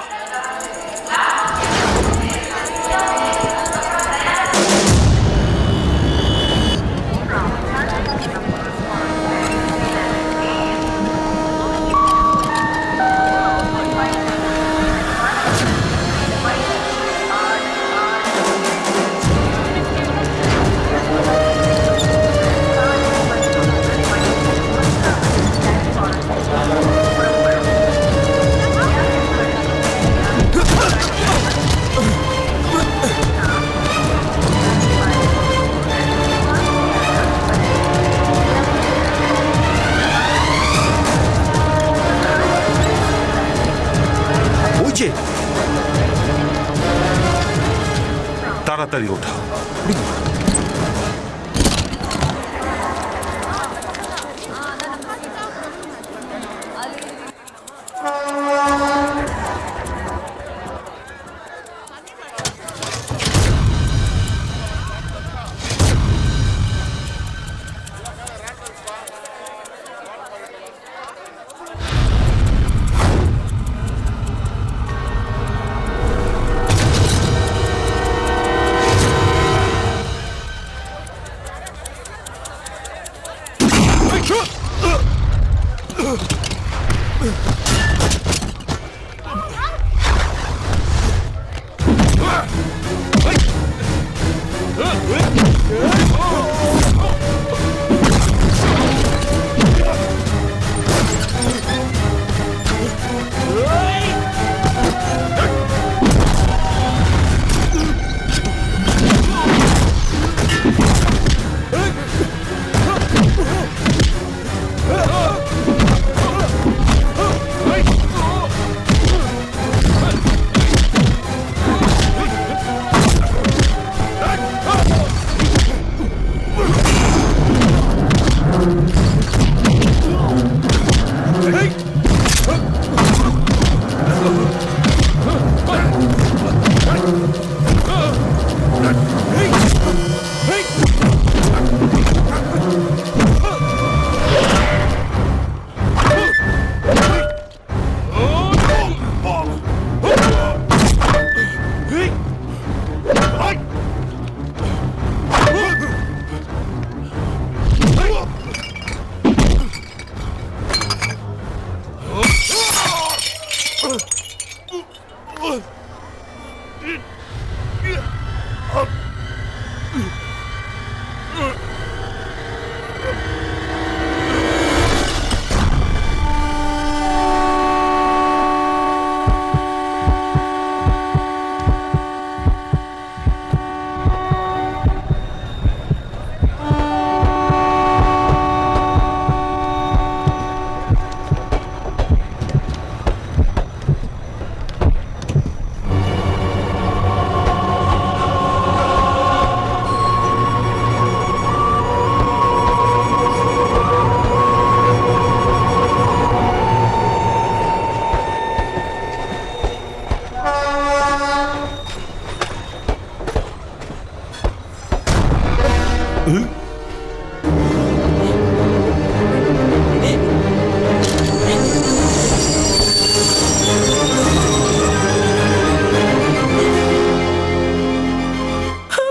[SPEAKER 5] তাড়াতাড়ি ওঠাও।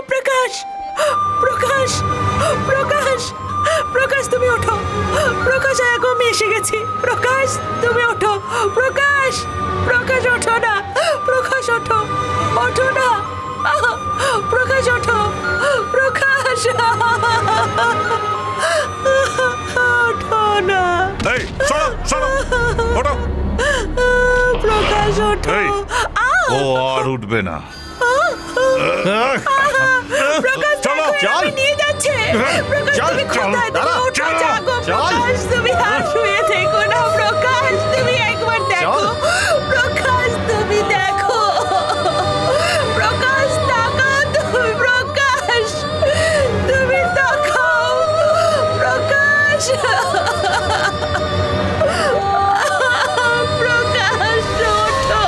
[SPEAKER 3] প্রকাশ, প্রকাশ, প্রকাশ, প্রকাশ তুমি ওঠো। প্রকাশ আগো আমি এসে গেছি। প্রকাশ তুমি ওঠো। প্রকাশ, প্রকাশ ওঠো না। প্রকাশ ওঠো, ওঠো না। প্রকাশ ওঠো। প্রকাশ ওঠো না।
[SPEAKER 5] এই সরো সরো ওঠো।
[SPEAKER 3] প্রকাশ ওঠো।
[SPEAKER 5] এই, ও আর উঠবে না।
[SPEAKER 3] প্রকাশ
[SPEAKER 5] চলো,
[SPEAKER 3] দেখো,
[SPEAKER 5] চল।
[SPEAKER 3] আমি নিয়ে যাচ্ছে। প্রকাশ
[SPEAKER 5] চল,
[SPEAKER 3] তুমি
[SPEAKER 5] চল,
[SPEAKER 3] কোথায়? তুমি
[SPEAKER 5] দাঁড়া,
[SPEAKER 3] ওঠো,
[SPEAKER 5] চল,
[SPEAKER 3] জাগো।
[SPEAKER 5] চল।
[SPEAKER 3] প্রকাশ তুমি আর শুয়ে থেকো না। প্রকাশ তুমি একবার দেখো।
[SPEAKER 5] চল।
[SPEAKER 3] প্রকাশ তুমি দেখো। প্রকাশ তাকাও তুমি। প্রকাশ তুমি তাকাও। প্রকাশ, প্রকাশ ওঠো।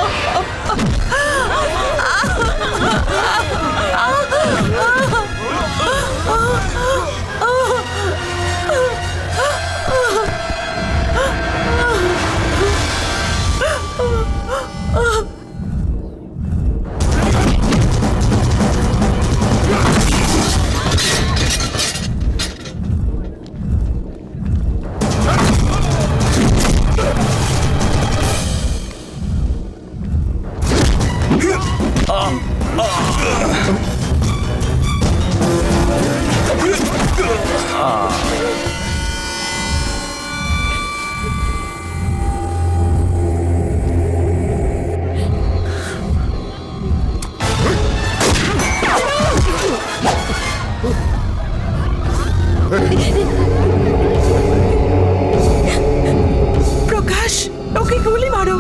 [SPEAKER 3] প্রকাশ, ওকে গুলি মারো।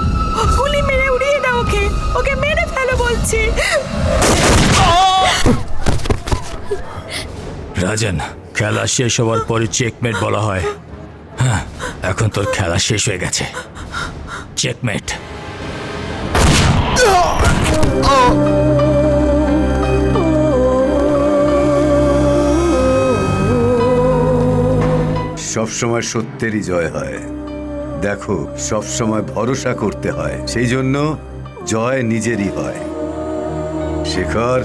[SPEAKER 3] গুলি মেরে উড়িয়ে দাও ওকে। ওকে মেরে ফেলো বলছি।
[SPEAKER 4] রাজন, খেলা শেষ হওয়ার পরে চেকমেট বলা হয়। হ্যাঁ, এখন তোর খেলা শেষ হয়ে গেছে। চেকমেট।
[SPEAKER 9] সবসময় সত্যেরই জয় হয়। দেখো, সবসময় ভরসা করতে হয়, সেই জন্য জয় নিজেরই হয়। শেখর,